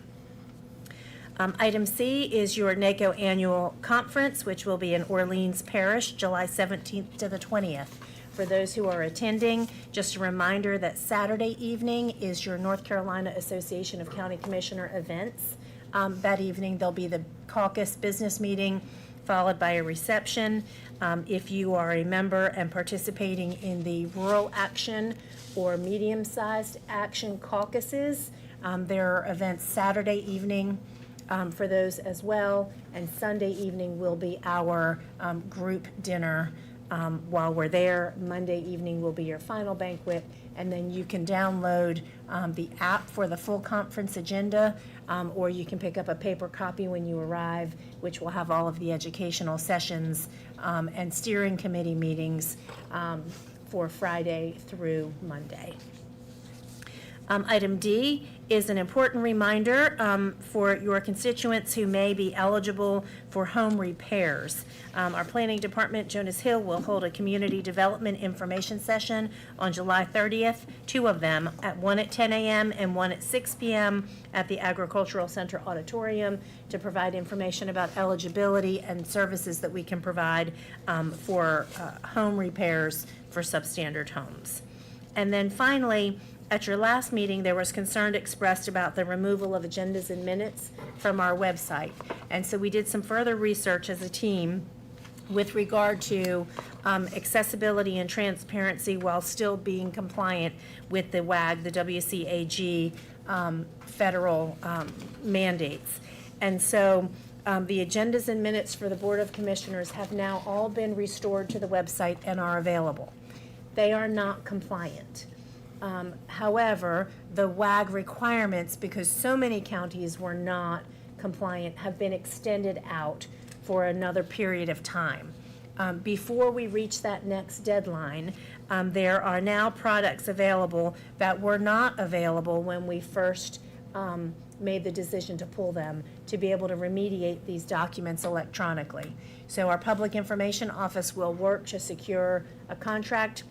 Item C is your NACO Annual Conference, which will be in Orleans Parish, July 17th to the 20th. For those who are attending, just a reminder that Saturday evening is your North Carolina Association of County Commissioner events. That evening, there'll be the caucus business meeting, followed by a reception. If you are a member and participating in the Rural Action or medium-sized action caucuses, there are events Saturday evening for those as well, and Sunday evening will be our group dinner. While we're there, Monday evening will be your final banquet, and then you can download the app for the full conference agenda, or you can pick up a paper copy when you arrive, which will have all of the educational sessions and steering committee meetings for Friday through Monday. Item D is an important reminder for your constituents who may be eligible for home repairs. Our planning department, Jonas Hill, will hold a community development information session on July 30th, 2 of them, one at 10 a.m. and one at 6 p.m. at the Agricultural Center Auditorium to provide information about eligibility and services that we can provide for home repairs for substandard homes. And then finally, at your last meeting, there was concern expressed about the removal of agendas and minutes from our website. And so we did some further research as a team with regard to accessibility and transparency while still being compliant with the WAG, the WCAG federal mandates. And so the agendas and minutes for the Board of Commissioners have now all been restored to the website and are available. They are not compliant. However, the WAG requirements, because so many counties were not compliant, have been extended out for another period of time. Before we reach that next deadline, there are now products available that were not available when we first made the decision to pull them, to be able to remediate these documents electronically. So our Public Information Office will work to secure a contract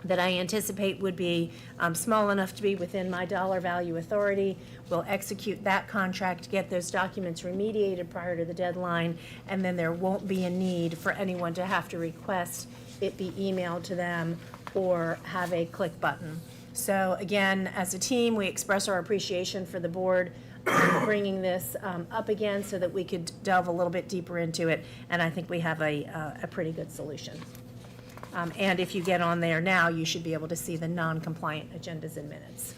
that I anticipate would be small enough to be within my dollar value authority. We'll execute that contract, get those documents remediated prior to the deadline, and then there won't be a need for anyone to have to request it be emailed to them or have a click button. So again, as a team, we express our appreciation for the board bringing this up again so that we could delve a little bit deeper into it, and I think we have a pretty good solution. And if you get on there now, you should be able to see the non-compliant agendas and minutes.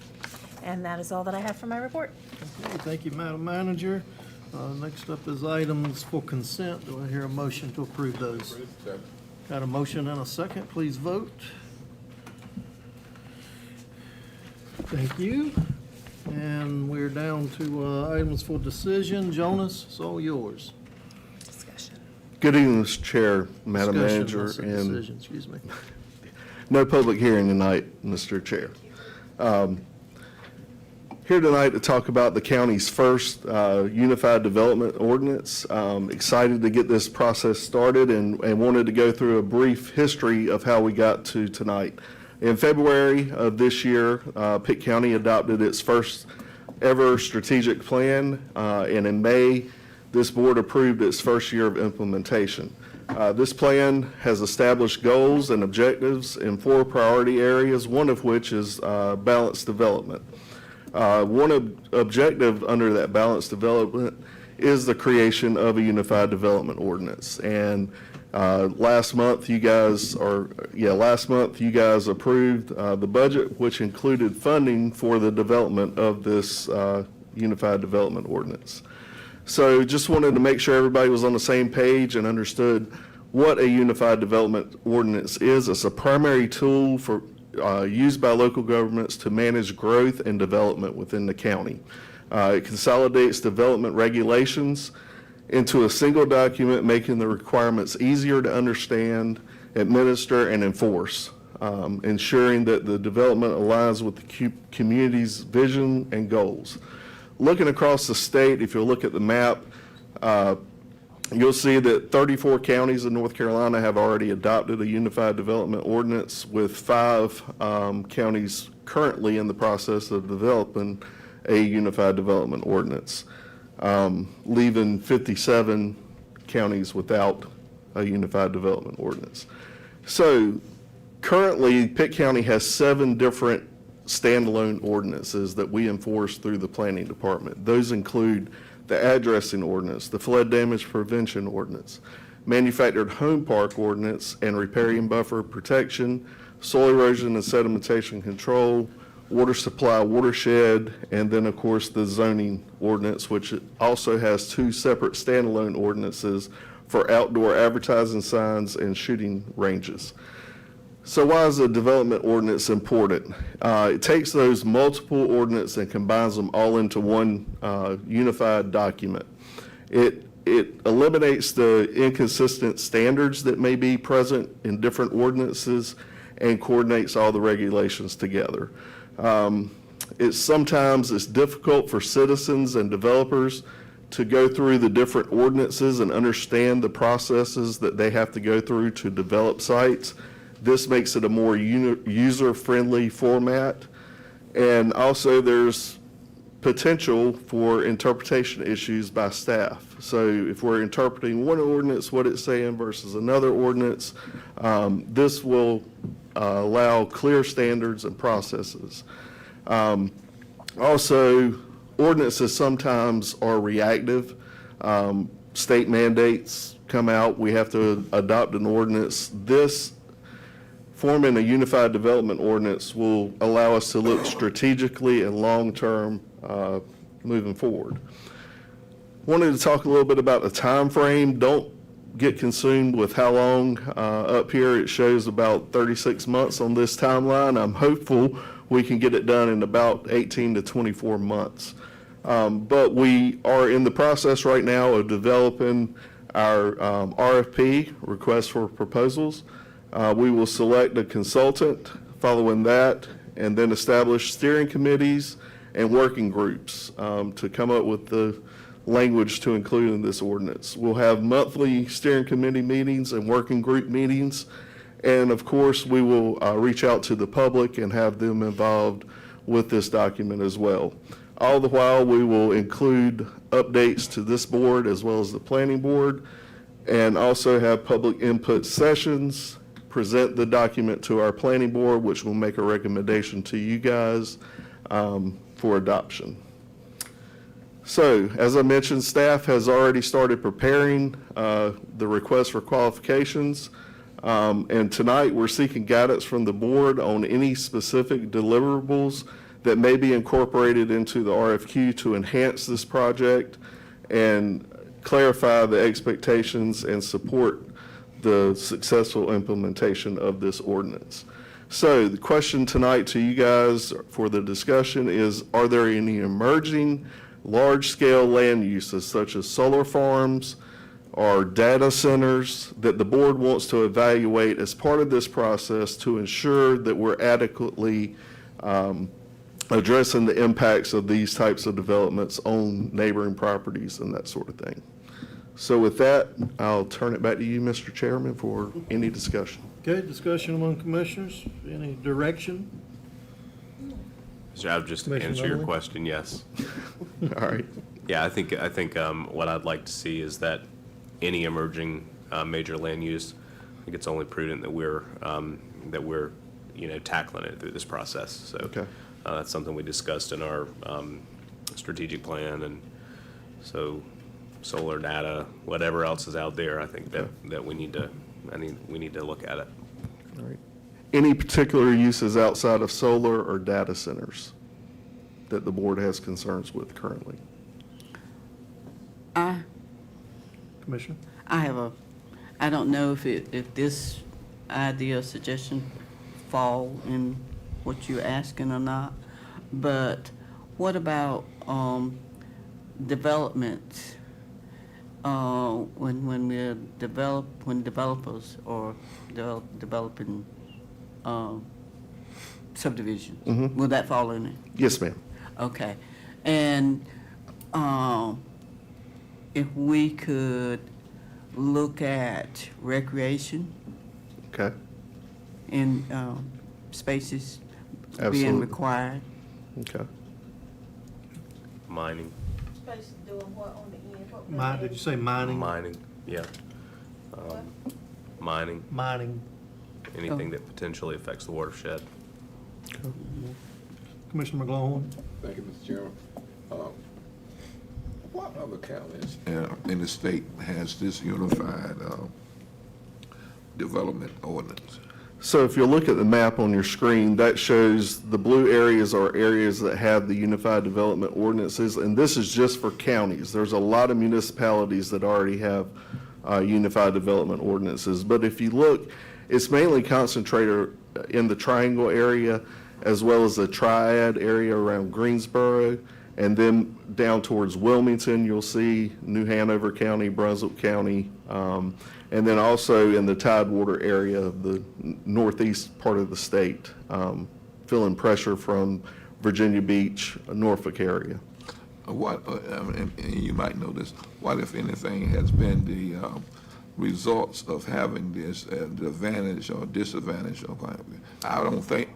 And that is all that I have for my report. Okay, thank you, Madam Manager. Next up is items for consent. Do I hear a motion to approve those? Got a motion and a second. Please vote. Thank you. And we're down to items for decision. Jonas, it's all yours. Discussion. Good evening, Mr. Chair, Madam Discussion, Manager, not said and decision, excuse me. no public hearing tonight, Mr. Chair. Here tonight to talk about the county's first Unified Development Ordinance. Excited to get this process started and wanted to go through a brief history of how we got to tonight. In February of this year, Pitt County adopted its first ever strategic plan, and in May, this board approved its first year of implementation. This plan has established goals and objectives in 4 priority areas, one of which is balanced development. One objective under that balanced development is the creation of a Unified Development Ordinance. And last month you guys approved the budget, which included funding for the development of this Unified Development Ordinance. So just wanted to make sure everybody was on the same page and understood what a Unified Development Ordinance is. It's a primary tool for used by local governments to manage growth and development within the county. It consolidates development regulations into a single document, making the requirements easier to understand, administer, and enforce, ensuring that the development aligns with the community's vision and goals. Looking across the state, if you look at the map, you'll see that 34 counties in North Carolina have already adopted a Unified Development Ordinance, with 5 counties currently in the process of developing a Unified Development Ordinance, leaving 57 counties without a Unified Development Ordinance. So currently, Pitt County has 7 different standalone ordinances that we enforce through the Planning Department. Those include the Addressing Ordinance, the Flood Damage Prevention Ordinance, Manufactured Home Park Ordinance and Riparian Buffer Protection, Soil Erosion and Sedimentation Control, Water Supply Watershed, and then, of course, the Zoning Ordinance, which also has 2 separate standalone ordinances for outdoor advertising signs and shooting ranges. So why is a development ordinance important? It takes those multiple ordinances and combines them all into one unified document. It eliminates the inconsistent standards that may be present in different ordinances and coordinates all the regulations together. Sometimes it's difficult for citizens and developers to go through the different ordinances and understand the processes that they have to go through to develop sites. This makes it a more user-friendly format. And also there's potential for interpretation issues by staff. So if we're interpreting one ordinance, what it's saying versus another ordinance, this will allow clear standards and processes. Also, ordinances sometimes are reactive. State mandates come out, we have to adopt an ordinance. This forming a unified development ordinance will allow us to look strategically and long-term moving forward. Wanted to talk a little bit about the time frame. Don't get consumed with how long. Up here it shows about 36 months on this timeline. I'm hopeful we can get it done in about 18 to 24 months. But we are in the process right now of developing our RFP, request for proposals. We will select a consultant following that, and then establish steering committees and working groups to come up with the language to include in this ordinance. We'll have monthly steering committee meetings and working group meetings. And of course, we will reach out to the public and have them involved with this document as well. All the while, we will include updates to this board as well as the planning board, and also have public input sessions, present the document to our planning board, which will make a recommendation to you guys for adoption. So, as I mentioned, staff has already started preparing the request for qualifications. And tonight, we're seeking guidance from the board on any specific deliverables that may be incorporated into the RFQ to enhance this project and clarify the expectations and support the successful implementation of this ordinance. So the question tonight to you guys for the discussion is, are there any emerging large-scale land uses such as solar farms or data centers that the board wants to evaluate as part of this process to ensure that we're adequately addressing the impacts of these types of developments on neighboring properties and that sort of thing? So with that, I'll turn it back to you, Mr. Chairman, for any discussion. Okay, discussion among commissioners, any direction? So I'll just Commissioner answer your Nunley? question, yes. All right. Yeah, I think what I'd like to see is that any emerging major land use, I think it's only prudent that we're tackling it through this process. So Okay. that's something we discussed in our strategic plan, and so solar data, whatever else is out there, I think that we need to look at it. All right. Any particular uses outside of solar or data centers that the board has concerns with currently? Commissioner? I don't know if this idea or suggestion fall in what you're asking or not, but what about development? When developers are developing subdivisions, Mhm. will that fall in it? Yes, ma'am. Okay, and if we could look at recreation Okay. in spaces Absolutely. being required. Okay. Mining, Space doing what on the end? What was Mine, that? did you say mining? yeah. Mining, Mining. anything that potentially affects the watershed. Commissioner McGlowan? Thank you, Mr. Chairman. What other counties in the state has this unified development ordinance? So if you look at the map on your screen, that shows the blue areas are areas that have the unified development ordinances, and this is just for counties. There's a lot of municipalities that already have unified development ordinances. But if you look, it's mainly concentrated in the Triangle area as well as the Triad area around Greensboro. And then down towards Wilmington, you'll see New Hanover County, Brunswick County, and then also in the Tidewater area of the northeast part of the state, feeling pressure from Virginia Beach, Norfolk area. And you might know this, what, if anything, has been the results of having this the advantage or disadvantage of? I don't think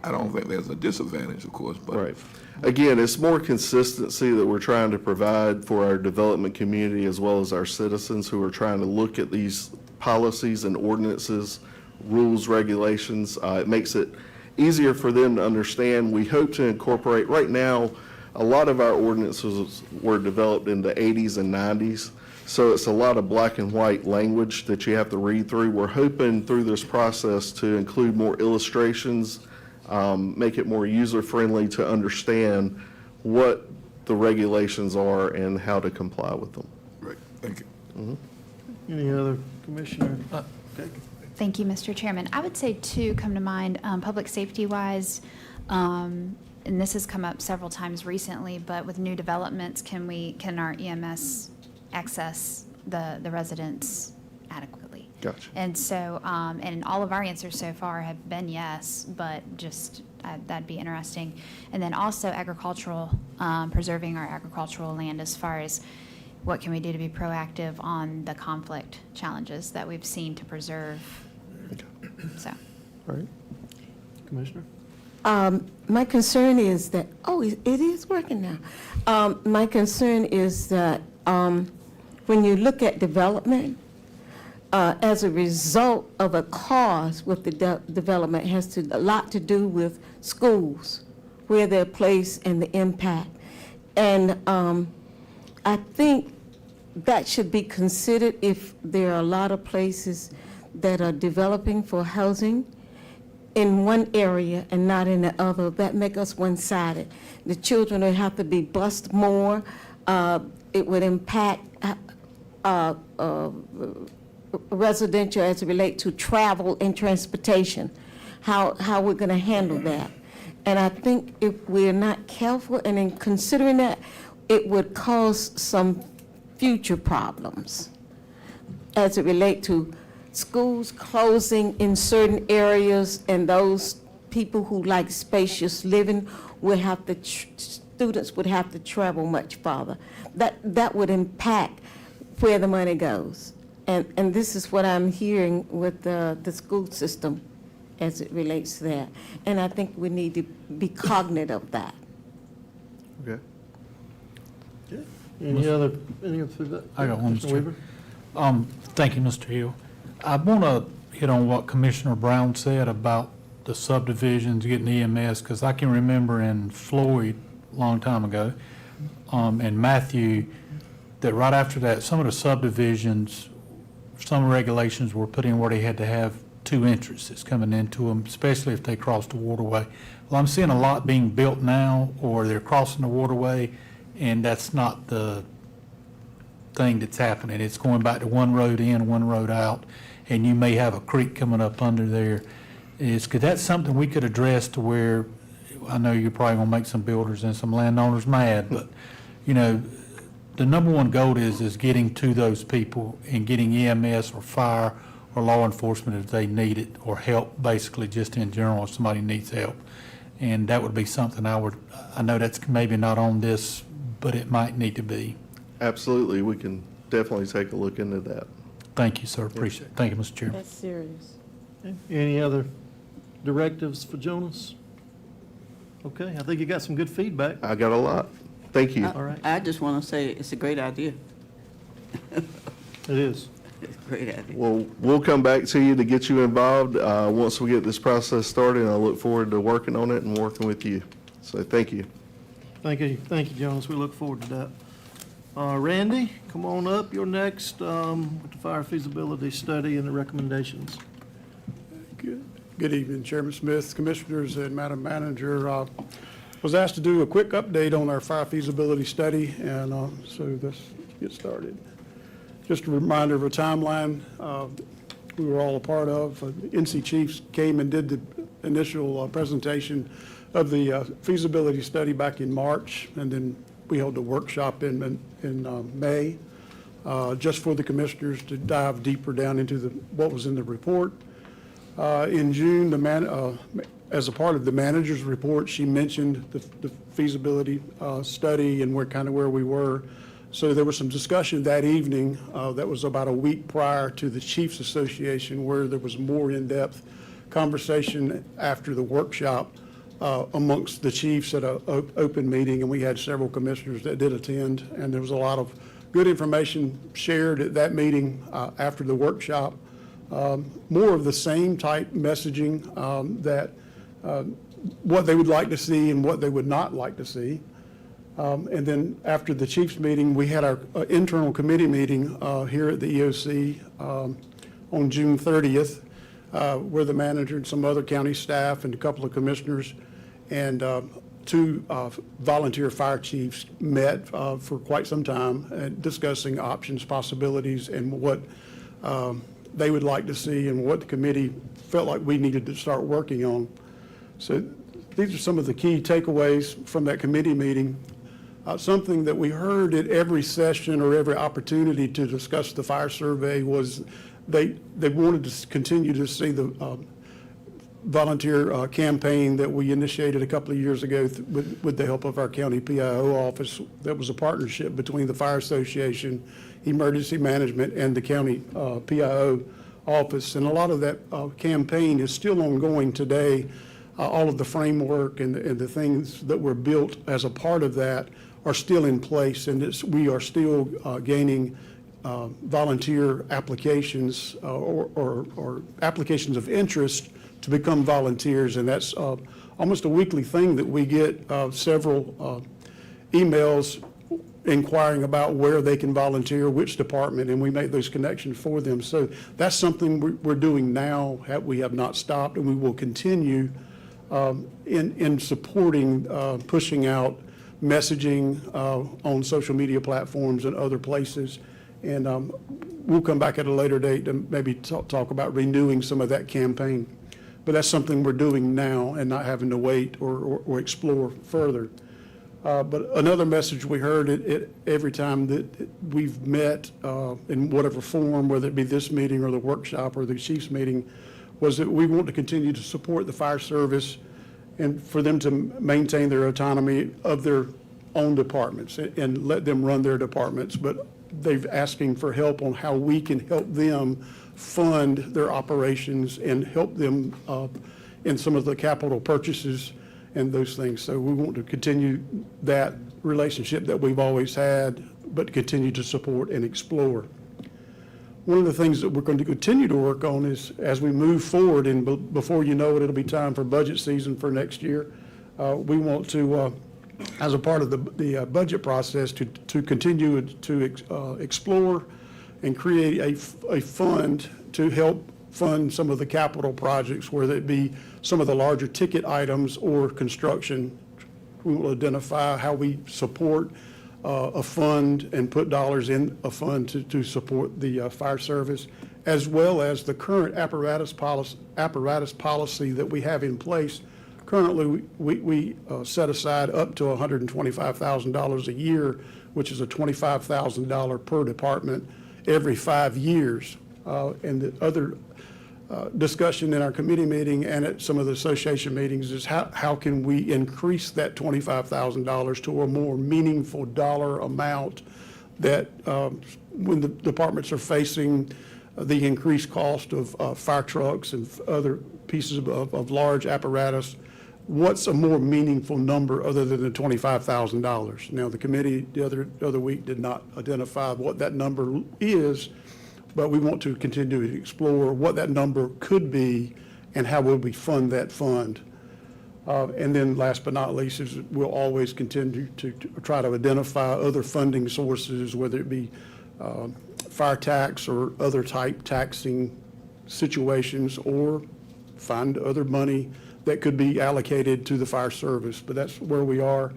there's a disadvantage, of course, but Right. Again, it's more consistency that we're trying to provide for our development community as well as our citizens who are trying to look at these policies and ordinances, rules, regulations. It makes it easier for them to understand. We hope to incorporate, right now, a lot of our ordinances were developed in the 80s and 90s. So it's a lot of black and white language that you have to read through. We're hoping through this process to include more illustrations, make it more user-friendly to understand what the regulations are and how to comply with them. Great, thank you. Any other commissioner? Okay. Thank you, Mr. Chairman. I would say two come to mind, public safety-wise, and this has come up several times recently, but with new developments, can our EMS access the residents adequately? Gotcha. And so, and all of our answers so far have been yes, but just, that'd be interesting. And then also agricultural, preserving our agricultural land as far as what can we do to be proactive on the conflict challenges that we've seen to preserve. So. All right. Commissioner? My concern is that, it is working now. My concern is that when you look at development, as a result of a cause with the development has a lot to do with schools, where they're placed and the impact. And I think that should be considered if there are a lot of places that are developing for housing in one area and not in the other. That make us one-sided. The children would have to be bused more. It would impact residential as it relates to travel and transportation, how we're going to handle that. And I think if we're not careful and in considering that, it would cause some future problems as it relates to schools closing in certain areas, and those people who like spacious living would have to, students would have to travel much farther. That would impact where the money goes. And this is what I'm hearing with the school system as it relates to that. And I think we need to be cognizant of that. Okay. Any other I got one, Mr. Weaver? Thank you, Mr. Hill. I want to hit on what Commissioner Brown said about the subdivisions getting EMS, because I can remember in Floyd, a long time ago, and Matthew, that right after that, some of the subdivisions, some regulations were put in where they had to have two entrances coming into them, especially if they crossed the waterway. Well, I'm seeing a lot being built now, or they're crossing the waterway, and that's not the thing that's happening. It's going back to one road in, one road out, and you may have a creek coming up under there. Could that something we could address to where, I know you're probably gonna make some builders and some landowners mad, but, you know, the number one goal is getting to those people and getting EMS or fire or law enforcement if they need it, or help basically just in general if somebody needs help. And that would be something I know that's maybe not on this, but it might need to be. Absolutely, we can definitely take a look into that. Thank you, sir. Appreciate it. Thank you, Mr. Chairman. That's serious. Okay. Any other directives for Jonas? Okay, I think you got some good feedback. I got a lot. Thank you. All right. I just want to say it's a great idea. It is. It's a great idea. Well, we'll come back to you to get you involved once we get this process started, and I look forward to working on it and working with you. So thank you. Thank you, Jonas. We look forward to that. Randy, come on up. You're next with the fire feasibility study and the recommendations. Good evening, Chairman Smith, Commissioners, and Madam Manager. Was asked to do a quick update on our fire feasibility study, and so let's get started. Just a reminder of a timeline we were all a part of. NC Chiefs came and did the initial presentation of the feasibility study back in March, and then we held a workshop in May, just for the commissioners to dive deeper down into what was in the report. In June, as a part of the manager's report, she mentioned the feasibility study and where we were. So there was some discussion that evening that was about a week prior to the Chiefs Association, where there was more in-depth conversation after the workshop amongst the chiefs at an open meeting, and we had several commissioners that did attend, and there was a lot of good information shared at that meeting after the workshop. More of the same type messaging that what they would like to see and what they would not like to see. And then after the chiefs meeting, we had our internal committee meeting here at the EOC on June 30th, where the manager and some other county staff and a couple of commissioners and two volunteer fire chiefs met for quite some time discussing options, possibilities, and what they would like to see and what the committee felt like we needed to start working on. So these are some of the key takeaways from that committee meeting. Something that we heard at every session or every opportunity to discuss the fire survey was they wanted to continue to see the volunteer campaign that we initiated a couple of years ago with the help of our county PIO office. That was a partnership between the Fire Association, Emergency Management, and the county PIO office. And a lot of that campaign is still ongoing today. All of the framework and the things that were built as a part of that are still in place, and we are still gaining volunteer applications or applications of interest to become volunteers, and that's almost a weekly thing that we get several emails inquiring about where they can volunteer, which department, and we make those connections for them. So that's something we're doing now. We have not stopped, and we will continue in supporting pushing out messaging on social media platforms and other places. And we'll come back at a later date and maybe talk about renewing some of that campaign. But that's something we're doing now and not having to wait or explore further. But another message we heard every time that we've met in whatever form, whether it be this meeting or the workshop or the chiefs meeting, was that we want to continue to support the fire service and for them to maintain their autonomy of their own departments and let them run their departments. But they've asking for help on how we can help them fund their operations and help them in some of the capital purchases and those things. So we want to continue that relationship that we've always had, but continue to support and explore. One of the things that we're going to continue to work on is as we move forward, and before you know it, it'll be time for budget season for next year. We want to, as a part of the budget process, to continue to explore and create a fund to help fund some of the capital projects, whether it be some of the larger ticket items or construction. We will identify how we support a fund and put dollars in a fund to support the fire service, as well as the current apparatus policy that we have in place. Currently, we set aside up to $125,000 a year, which is a $25,000 per department every 5 years. And the other discussion in our committee meeting and at some of the association meetings is how can we increase that $25,000 to a more meaningful dollar amount that when the departments are facing the increased cost of fire trucks and other pieces of large apparatus, what's a more meaningful number other than the $25,000? Now, the committee the other week did not identify what that number is, but we want to continue to explore what that number could be and how will we fund that fund. And then last but not least is we'll always continue to try to identify other funding sources, whether it be fire tax or other type taxing situations, or find other money that could be allocated to the fire service. But that's where we are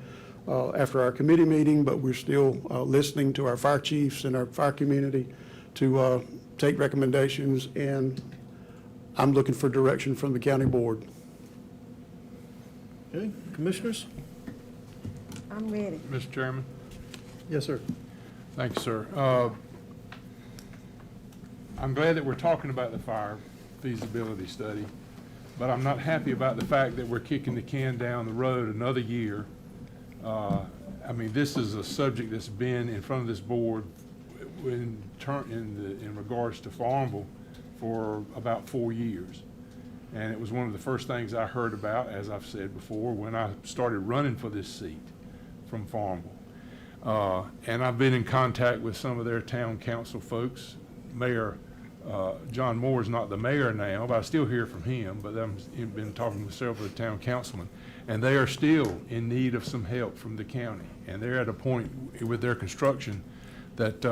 after our committee meeting, but we're still listening to our fire chiefs and our fire community to take recommendations, and I'm looking for direction from the county board. Okay, commissioners? I'm ready. Mr. Chairman? Yes, sir. Thank you, sir. I'm glad that we're talking about the fire feasibility study, but I'm not happy about the fact that we're kicking the can down the road another year. I mean, this is a subject that's been in front of this board in regards to Farmville for about 4 years. And it was one of the first things I heard about, as I've said before, when I started running for this seat from Farmville. And I've been in contact with some of their town council folks, Mayor John Moore is not the mayor now, but I still hear from him, but I've been talking with several of the town councilmen, and they are still in need of some help from the county. And they're at a point with their construction that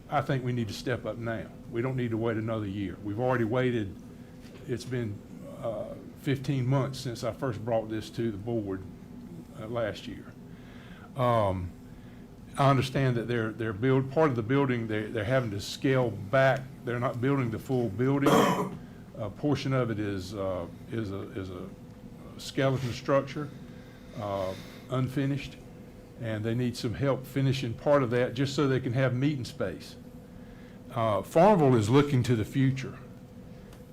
I think we need to step up now. We don't need to wait another year. We've already waited, it's been 15 months since I first brought this to the board last year. I understand that they're part of the building, they're having to scale back. They're not building the full building. A portion of it is a skeleton structure, unfinished, and they need some help finishing part of that just so they can have meeting space. Farmville is looking to the future.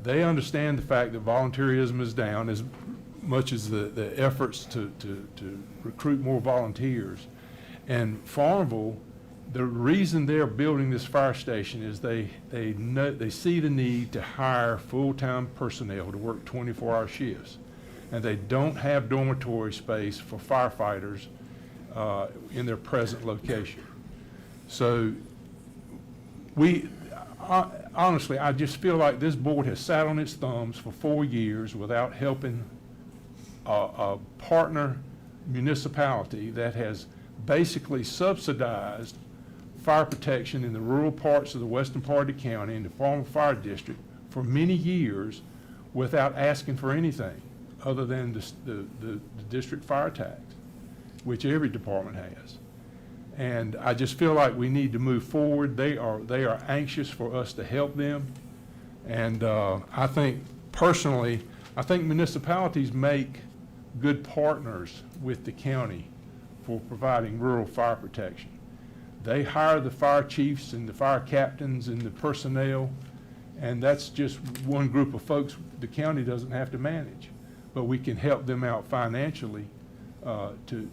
They understand the fact that volunteerism is down as much as the efforts to recruit more volunteers. And Farmville, the reason they're building this fire station is they see the need to hire full-time personnel to work 24-hour shifts. And they don't have dormitory space for firefighters in their present location. So honestly, I just feel like this board has sat on its thumbs for 4 years without helping a partner municipality that has basically subsidized fire protection in the rural parts of the western part of the county in the Farmville Fire District for many years without asking for anything other than the district fire tax, which every department has. And I just feel like we need to move forward. They are anxious for us to help them. And I think personally, I think municipalities make good partners with the county for providing rural fire protection. They hire the fire chiefs and the fire captains and the personnel, and that's just one group of folks the county doesn't have to manage. But we can help them out financially to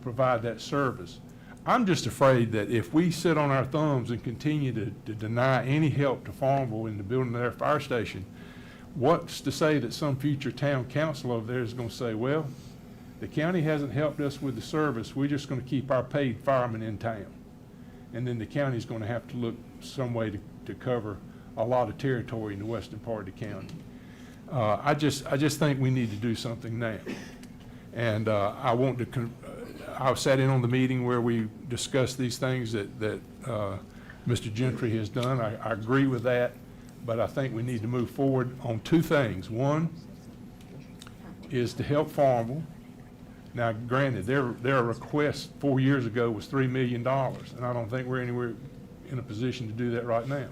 provide that service. I'm just afraid that if we sit on our thumbs and continue to deny any help to Farmville in the building of their fire station, what's to say that some future town council over there is going to say, well, the county hasn't helped us with the service, we're just going to keep our paid firemen in town. And then the county's going to have to look some way to cover a lot of territory in the western part of the county. I just think we need to do something now. And I sat in on the meeting where we discussed these things that Mr. Gentry has done. I agree with that, but I think we need to move forward on two things. One is to help Farmville. Now, granted, their request 4 years ago was $3 million, and I don't think we're anywhere in a position to do that right now.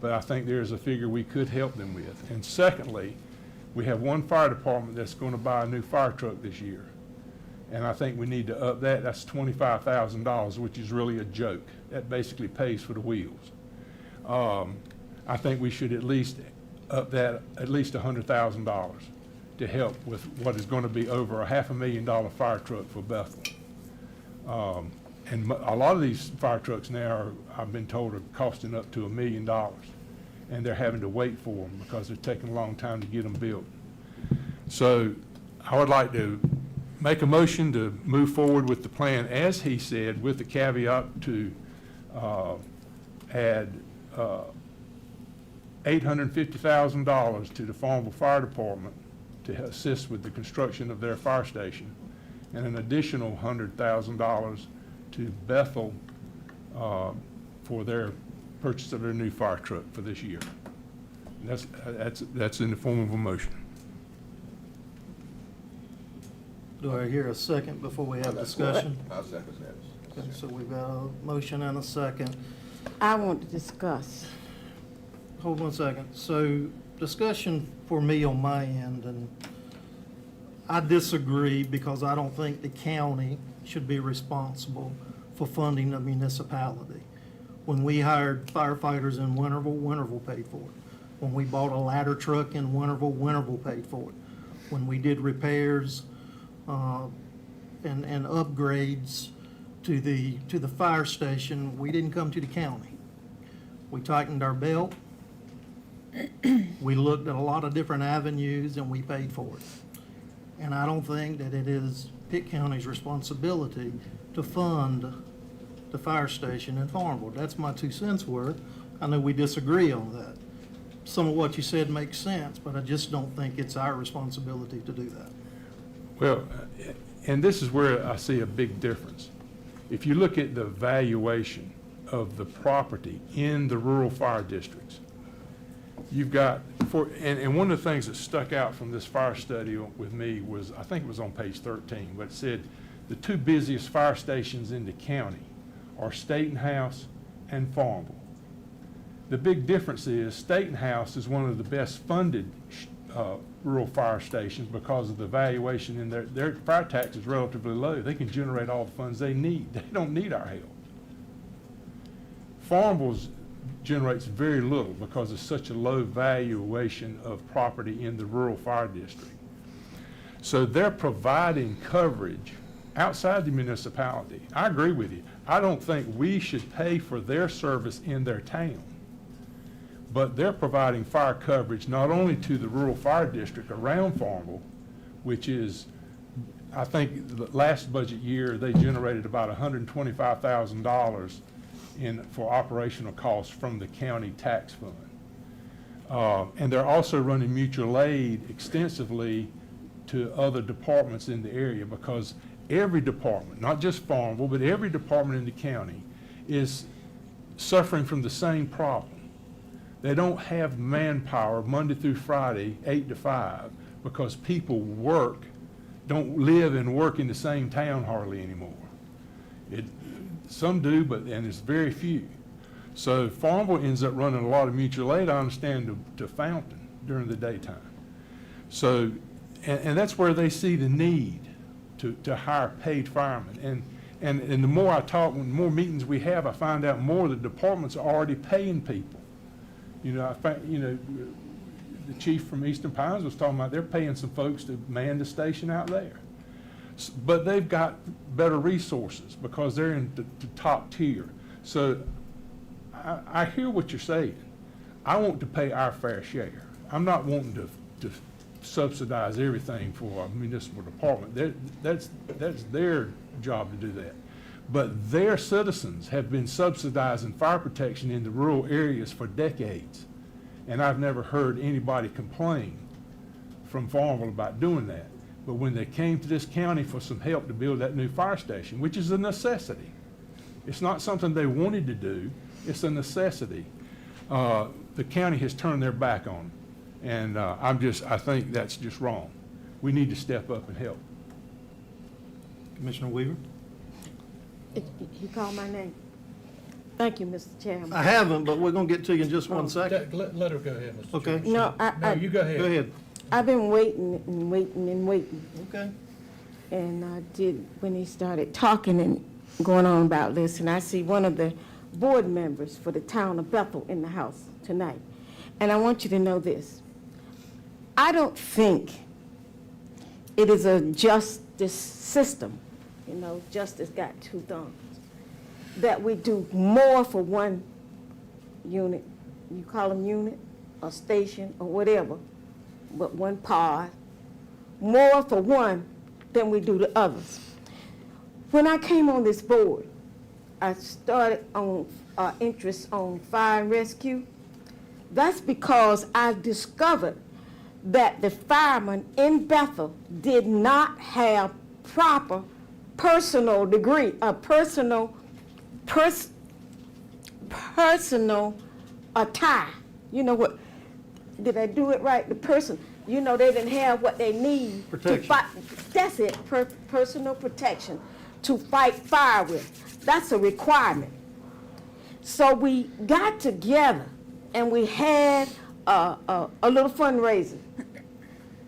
But I think there's a figure we could help them with. And secondly, we have one fire department that's going to buy a new fire truck this year. And I think we need to up that. That's $25,000, which is really a joke. That basically pays for the wheels. I think we should at least up that at least $100,000 to help with what is going to be over a $500,000 fire truck for Bethel. And a lot of these fire trucks now are, I've been told, are costing up to $1 million. And they're having to wait for them because they're taking a long time to get them built. So I would like to make a motion to move forward with the plan, as he said, with the caveat to add $850,000 to the Farmville Fire Department to assist with the construction of their fire station, and an additional $100,000 to Bethel for their purchase of their new fire truck for this year. That's in the form of a motion. Do I hear a second before we have discussion? I'll second that. Okay, so we've got a motion and a second. I want to discuss. Hold 1 second. So discussion for me on my end, and I disagree because I don't think the county should be responsible for funding the municipality. When we hired firefighters in Winterville, Winterville paid for it. When we bought a ladder truck in Winterville, Winterville paid for it. When we did repairs and upgrades to the fire station, we didn't come to the county. We tightened our belt. We looked at a lot of different avenues and we paid for it. And I don't think that it is Pitt County's responsibility to fund the fire station in Farmville. That's my 2 cents worth. I know we disagree on that. Some of what you said makes sense, but I just don't think it's our responsibility to do that. Well, and this is where I see a big difference. If you look at the valuation of the property in the rural fire districts, you've got, and one of the things that stuck out from this fire study with me was, I think it was on page 13, but it said the 2 busiest fire stations in the county are Staten House and Farmville. The big difference is Staten House is one of the best funded rural fire stations because of the valuation in their fire tax is relatively low. They can generate all the funds they need. They don't need our help. Farmville generates very little because of such a low valuation of property in the rural fire district. So they're providing coverage outside the municipality. I agree with you. I don't think we should pay for their service in their town. But they're providing fire coverage not only to the rural fire district around Farmville, which is, I think the last budget year, they generated about $125,000 for operational costs from the county tax fund. And they're also running mutual aid extensively to other departments in the area, because every department, not just Farmville, but every department in the county is suffering from the same problem. They don't have manpower Monday through Friday, 8 to 5, because people don't live and work in the same town hardly anymore. Some do, and it's very few. So Farmville ends up running a lot of mutual aid, I understand, to Fountain during the daytime. So, and that's where they see the need to hire paid firemen. And the more I talk, the more meetings we have, I find out more the departments are already paying people. The chief from Eastern Pines was talking about they're paying some folks to man the station out there. But they've got better resources because they're in the top tier. So I hear what you're saying. I want to pay our fair share. I'm not wanting to subsidize everything for a municipal department. That's their job to do that. But their citizens have been subsidizing fire protection in the rural areas for decades. And I've never heard anybody complain from Farmville about doing that. But when they came to this county for some help to build that new fire station, which is a necessity, it's not something they wanted to do, it's a necessity, the county has turned their back on it. And I think that's just wrong. We need to step up and help. Commissioner Weaver? You called my name. Thank you, Mr. Chairman. I haven't, but we're going to get to you in just 1 second. Let her go ahead, Mr. Okay. Chairman. No, You go ahead. Go ahead. I've been waiting and waiting and waiting. Okay. And I did, when he started talking and going on about this, and I see one of the board members for the town of Bethel in the house tonight. And I want you to know this. I don't think it is a justice system, justice got 2 thumbs, that we do more for one unit, you call them unit, or station, or whatever, but one pod, more for one than we do the others. When I came on this board, I started on interest on fire and rescue. That's because I discovered that the firemen in Bethel did not have proper personal attire. You know what? Did I do it right? The person, they didn't have what they need to fight. That's it, personal protection to fight fire with. That's a requirement. So we got together and we had a little fundraiser.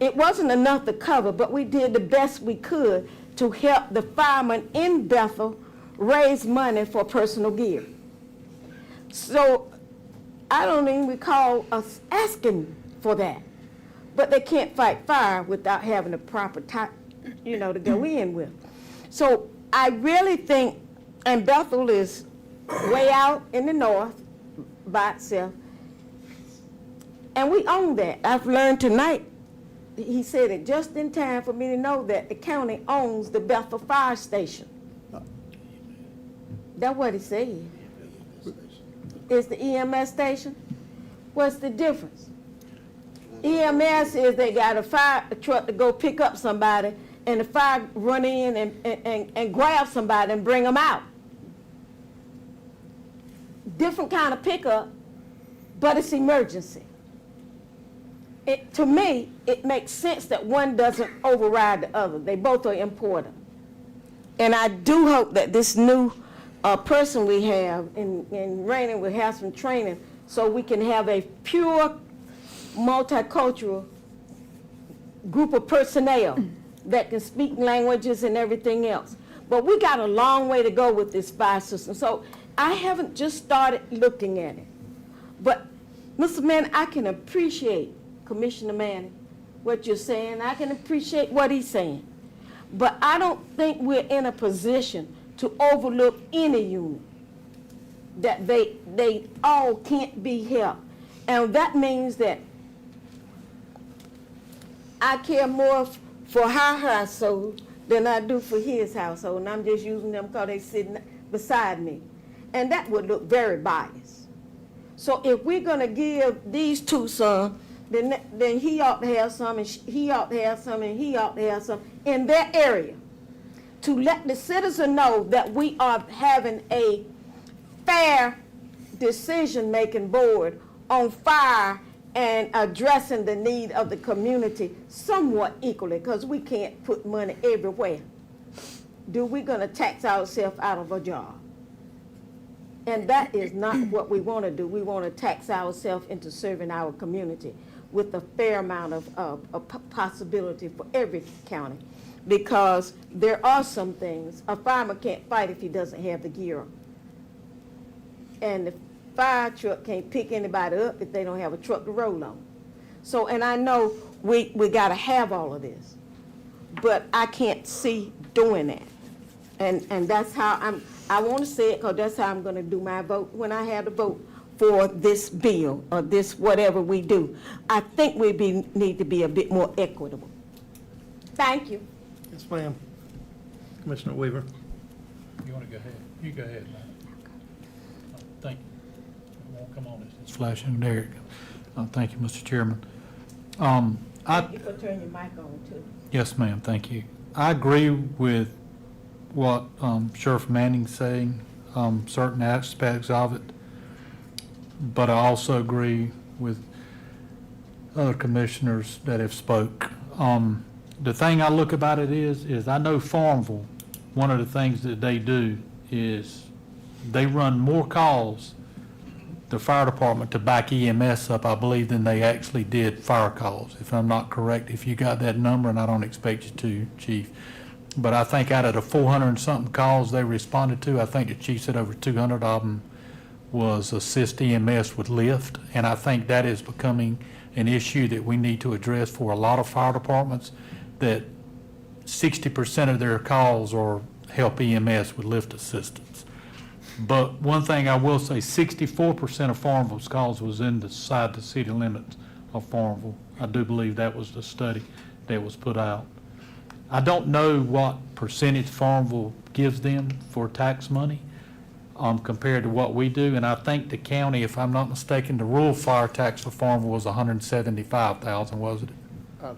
It wasn't enough to cover, but we did the best we could to help the firemen in Bethel raise money for personal gear. So I don't even recall us asking for that, but they can't fight fire without having the proper type, to go in with. So I really think, and Bethel is way out in the north by itself, and we own that. I've learned tonight, he said it just in time for me to know that the county owns the Bethel Fire Station. That's what he said. It's the EMS station? What's the difference? EMS is they got a fire truck to go pick up somebody, and the fire run in and grab somebody and bring them out. Different kind of pickup, but it's emergency. To me, it makes sense that one doesn't override the other. They both are important. And I do hope that this new person we have in Rainey will have some training so we can have a pure multicultural group of personnel that can speak languages and everything else. But we got a long way to go with this fire system. So I haven't just started looking at it. But, Mr. Manning, I can appreciate, Commissioner Manning, what you're saying. I can appreciate what he's saying. But I don't think we're in a position to overlook any unit, that they all can't be helped. And that means that I care more for her household than I do for his household. And I'm just using them because they're sitting beside me. And that would look very biased. So if we're going to give these two some, then he ought to have some, and he ought to have some, and he ought to have some in their area, to let the citizen know that we are having a fair decision-making board on fire and addressing the need of the community somewhat equally, because we can't put money everywhere. Do we going to tax ourselves out of a job? And that is not what we want to do. We want to tax ourselves into serving our community with a fair amount of possibility for every county. Because there are some things, a fireman can't fight if he doesn't have the gear. And the fire truck can't pick anybody up if they don't have a truck to roll on. So, and I know we got to have all of this, but I can't see doing that. And that's how I want to say it, because that's how I'm going to do my vote when I have to vote for this bill or this whatever we do. I think we need to be a bit more equitable. Thank you. Yes, ma'am. Commissioner Weaver. You want to go ahead? You go ahead, man. Thank you. It won't come on. It's flashing. There it goes. Thank you, Mr. Chairman. Thank you for turning your mic on, too. Yes, ma'am. Thank you. I agree with what Sheriff Manning's saying, certain aspects of it, but I also agree with other commissioners that have spoke. The thing I look about it is I know Farmville, one of the things that they do is they run more calls, the fire department, to back EMS up, I believe, than they actually did fire calls, if I'm not correct. If you got that number, and I don't expect you to, Chief. But I think out of the 400 and something calls they responded to, I think the chief said over 200 of them was assist EMS with lift. And I think that is becoming an issue that we need to address for a lot of fire departments, that 60% of their calls are help EMS with lift assistance. But one thing I will say, 64% of Farmville's calls was inside the city limits of Farmville. I do believe that was the study that was put out. I don't know what percentage Farmville gives them for tax money compared to what we do, and I think the county, if I'm not mistaken, the rural fire tax for Farmville was $175,000, wasn't it? I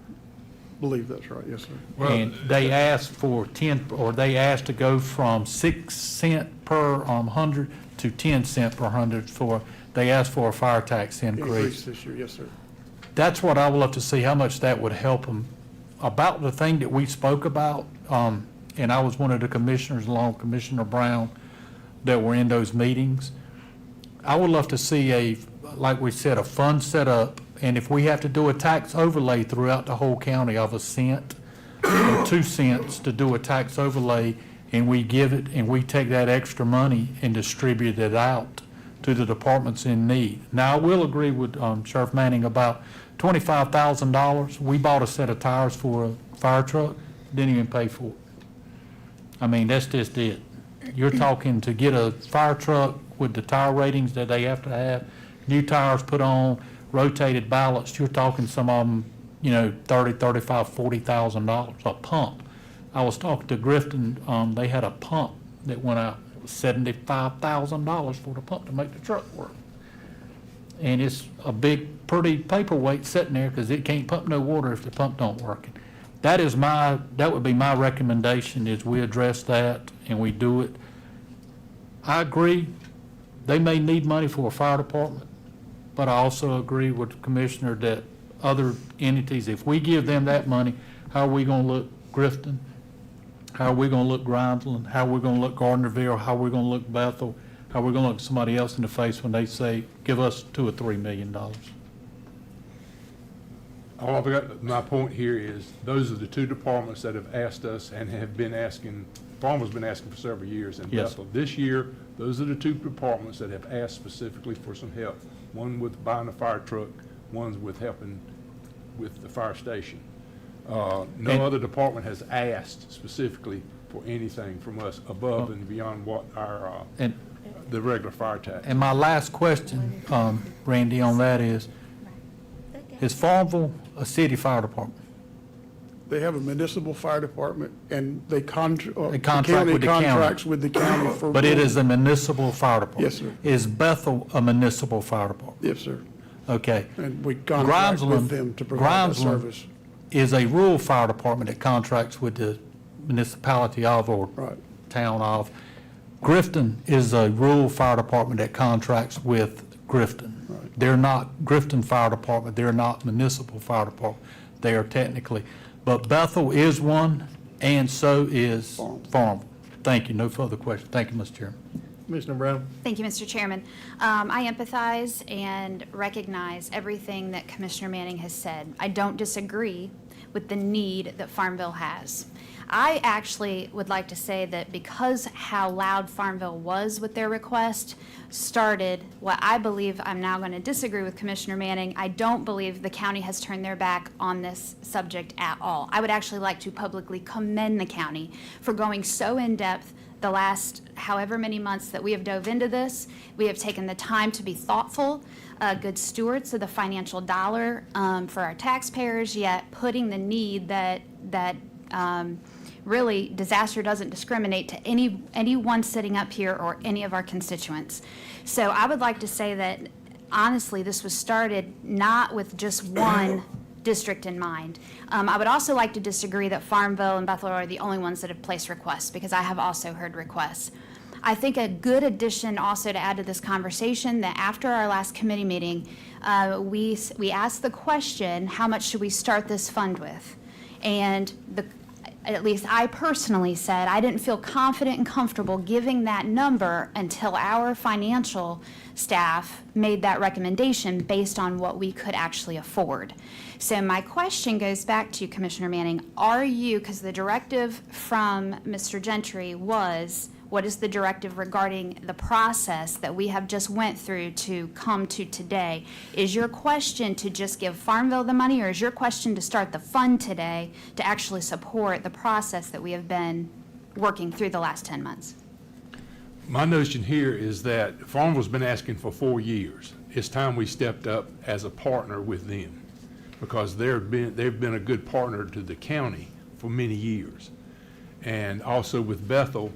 believe that's right, yes, sir. And they asked for 10, or they asked to go from 6 cents per 100 to 10 cents per 100 for, they asked for a fire tax Increase this year, yes, sir. That's what I would love to see, how much that would help them. About the thing that we spoke about, and I was one of the commissioners along with Commissioner Brown that were in those meetings, I would love to see like we said, a fund set up, and if we have to do a tax overlay throughout the whole county of 1 cent or 2 cents to do a tax overlay, and we give it, and we take that extra money and distribute it out to the departments in need. Now, I will agree with Sheriff Manning about $25,000. We bought a set of tires for a fire truck, didn't even pay for it. I mean, that's just it. You're talking to get a fire truck with the tire ratings that they have to have, new tires put on, rotated ballasts, you're talking some of them, $30,000, $35,000, $40,000 a pump. I was talking to Grifton, they had a pump that went out, $75,000 for the pump to make the truck work. And it's a big, pretty paperweight sitting there because it can't pump no water if the pump don't work. That would be my recommendation, is we address that and we do it. I agree, they may need money for a fire department, but I also agree with the commissioner that other entities, if we give them that money, how are we gonna look Grifton? How are we gonna look Grindsland? How are we gonna look Gardnerville? How are we gonna look Bethel? How are we gonna look somebody else in the face when they say, give us $2 or $3 million? All I've got, my point here is, those are the two departments that have asked us and have been asking, Farmer's been asking for several years in Yes. Bethel. This year, those are the two departments that have asked specifically for some help. One with buying a fire truck, one's with helping with the fire station. No other department has asked specifically for anything from us above and beyond what our, the regular fire tax. And my last question, Randy, on that is Farmville a city fire department? They have a municipal fire department, and they They contract with the county. contracts with the county for. But it is a municipal fire department? Yes, sir. Is Bethel a municipal fire department? Yes, sir. Okay. And we contract with them to provide that service. Is a rural fire department that contracts with the municipality of or Right. town of. Grifton is a rural fire department that contracts with Grifton. Right. They're not Grifton Fire Department, they're not municipal fire department. They are technically, but Bethel is one, and so is Farmville. Thank you, no further questions. Thank you, Mr. Chairman. Commissioner Brown? Thank you, Mr. Chairman. I empathize and recognize everything that Commissioner Manning has said. I don't disagree with the need that Farmville has. I actually would like to say that because how loud Farmville was with their request started what I believe, I'm now going to disagree with Commissioner Manning. I don't believe the county has turned their back on this subject at all. I would actually like to publicly commend the county for going so in-depth the last however many months that we have dove into this. We have taken the time to be thoughtful, good stewards of the financial dollar for our taxpayers, yet putting the need that really disaster doesn't discriminate to anyone sitting up here or any of our constituents. So I would like to say that honestly, this was started not with just one district in mind. I would also like to disagree that Farmville and Bethel are the only ones that have placed requests, because I have also heard requests. I think a good addition also to add to this conversation, that after our last committee meeting, we asked the question, how much should we start this fund with? And at least I personally said I didn't feel confident and comfortable giving that number until our financial staff made that recommendation based on what we could actually afford. So my question goes back to you, Commissioner Manning. Are you, because the directive from Mr. Gentry was, what is the directive regarding the process that we have just went through to come to today? Is your question to just give Farmville the money, or is your question to start the fund today to actually support the process that we have been working through the last 10 months? My notion here is that Farmville's been asking for 4 years. It's time we stepped up as a partner with them, because they've been a good partner to the county for many years. And also with Bethel,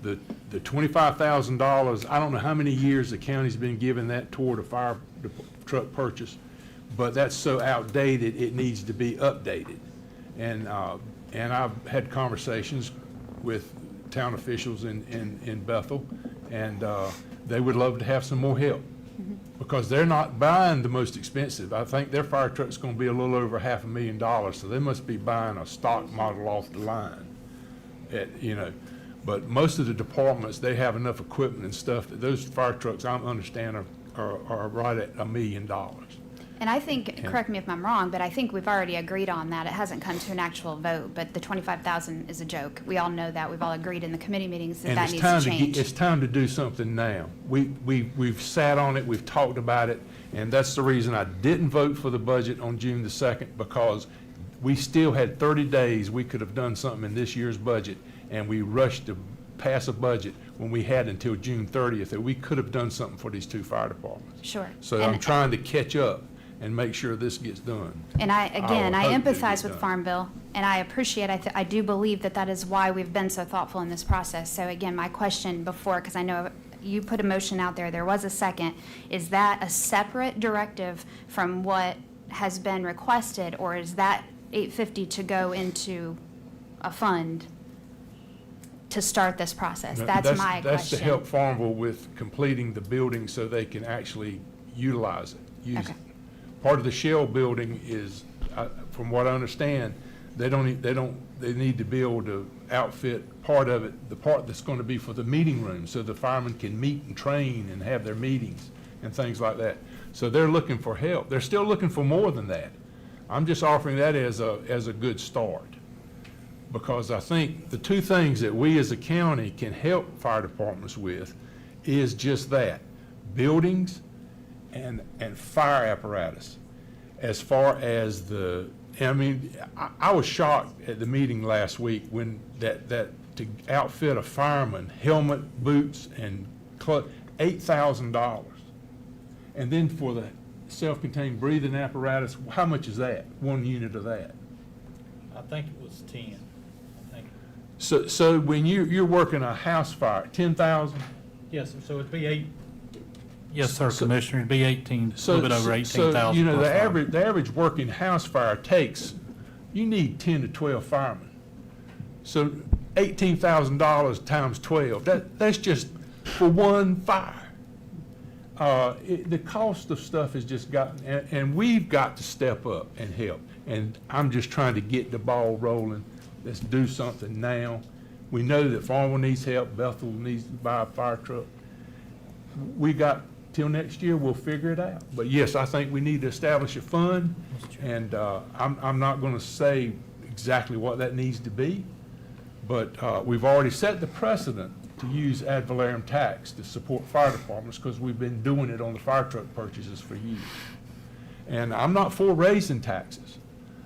the $25,000, I don't know how many years the county's been giving that toward a fire truck purchase, but that's so outdated, it needs to be updated. And I've had conversations with town officials in Bethel, and they would love to have some more help, because they're not buying the most expensive. I think their fire truck's going to be a little over $500,000, so they must be buying a stock model off the line. But most of the departments, they have enough equipment and stuff that those fire trucks, I understand, are right at $1 million. And I think, correct me if I'm wrong, but I think we've already agreed on that. It hasn't come to an actual vote, but the $25,000 is a joke. We all know that. We've all agreed in the committee meetings that needs to change. It's time to do something now. We've sat on it, we've talked about it, and that's the reason I didn't vote for the budget on June the 2nd, because we still had 30 days we could have done something in this year's budget, and we rushed to pass a budget when we had until June 30th that we could have done something for these two fire departments. Sure. So I'm trying to catch up and make sure this gets done. And I hope that it empathize gets with done. Farmville. And I appreciate, I do believe that that is why we've been so thoughtful in this process. So again, my question before, because I know you put a motion out there was a second, is that a separate directive from what has been requested, or is that $850 to go into a fund to start this process? That's my question. That's to help Farmville with completing the building so they can actually utilize it. Okay. Part of the shell building is, from what I understand, they need to be able to outfit part of it, the part that's going to be for the meeting room, so the firemen can meet and train and have their meetings and things like that. So they're looking for help. They're still looking for more than that. I'm just offering that as a good start, because I think the two things that we as a county can help fire departments with is just that, buildings and fire apparatus. As far as I was shocked at the meeting last week when that to outfit a fireman, helmet, boots, and $8,000. And then for the self-contained breathing apparatus, how much is that? One unit of that? I think it was 10. So when you're working a house fire, 10,000? Yes, so it'd be 8. Yes, sir, Commissioner, it'd be 18, a little bit over 18,000. So, you know, the average working house fire you need 10 to 12 firemen. So $18,000 times 12, that's just for one fire. The cost of stuff has just gotten, and we've got to step up and help. And I'm just trying to get the ball rolling. Let's do something now. We know that Farmville needs help, Bethel needs to buy a fire truck. We got till next year, we'll figure it out. But yes, I think we need to establish a fund, and I'm not going to say exactly what that needs to be, but we've already set the precedent to use ad valorem tax to support fire departments, because we've been doing it on the fire truck purchases for years. And I'm not for raising taxes.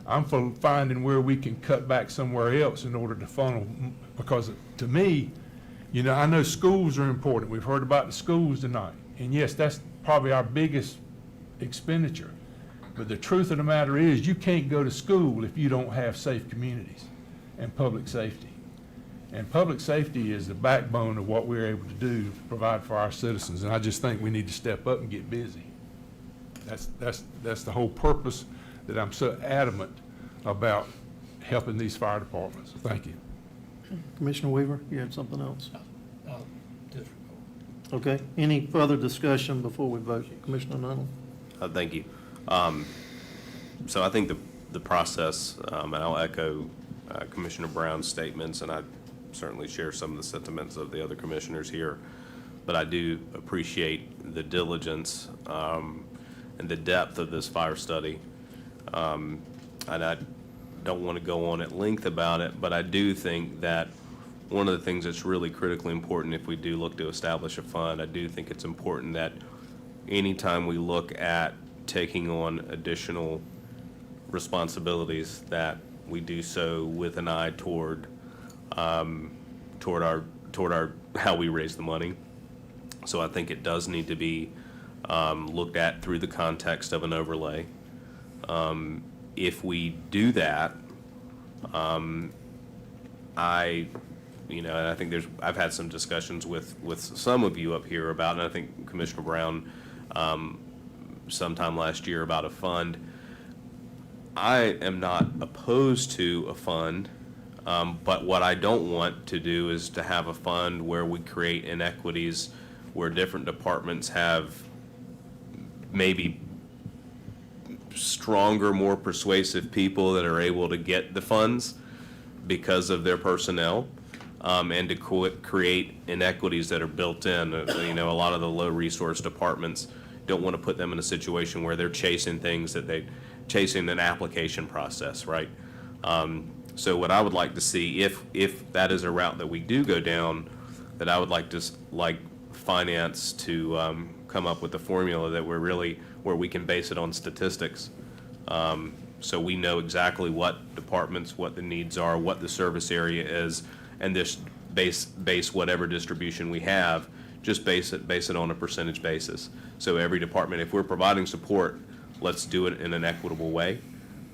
I'm for finding where we can cut back somewhere else in order to funnel, because to me, you know, I know schools are important. We've heard about the schools tonight. And yes, that's probably our biggest expenditure. But the truth of the matter is, you can't go to school if you don't have safe communities and public safety. And public safety is the backbone of what we're able to do to provide for our citizens. And I just think we need to step up and get busy. That's the whole purpose that I'm so adamant about helping these fire departments. Thank you. Commissioner Weaver, you had something else? Okay, any further discussion before we vote? Commissioner Nunnally? Thank you. So I think the process, and I'll echo Commissioner Brown's statements, and I certainly share some of the sentiments of the other commissioners here, but I do appreciate the diligence and the depth of this fire study. And I don't want to go on at length about it, but I do think that one of the things that's really critically important if we do look to establish a fund, I do think it's important that anytime we look at taking on additional responsibilities, that we do so with an eye toward our how we raise the money. So I think it does need to be looked at through the context of an overlay. If we do that, and I think I've had some discussions with some of you up here about, and I think Commissioner Brown sometime last year, about a fund. I am not opposed to a fund, but what I don't want to do is to have a fund where we create inequities, where different departments have maybe stronger, more persuasive people that are able to get the funds because of their personnel, and to create inequities that are built in. A lot of the low resource departments don't want to put them in a situation where they're chasing things chasing an application process, right? So what I would like to see, if that is a route that we do go down, that I would like finance to come up with a formula that where we can base it on statistics. So we know exactly what departments, what the needs are, what the service area is, and this base whatever distribution we have, just base it on a percentage basis. So every department, if we're providing support, let's do it in an equitable way.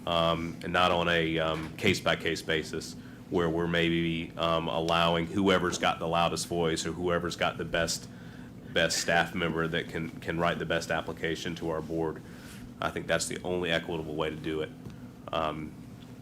and not on a case-by-case basis, where we're maybe allowing whoever's got the loudest voice or whoever's got the best staff member that can write the best application to our board. I think that's the only equitable way to do it.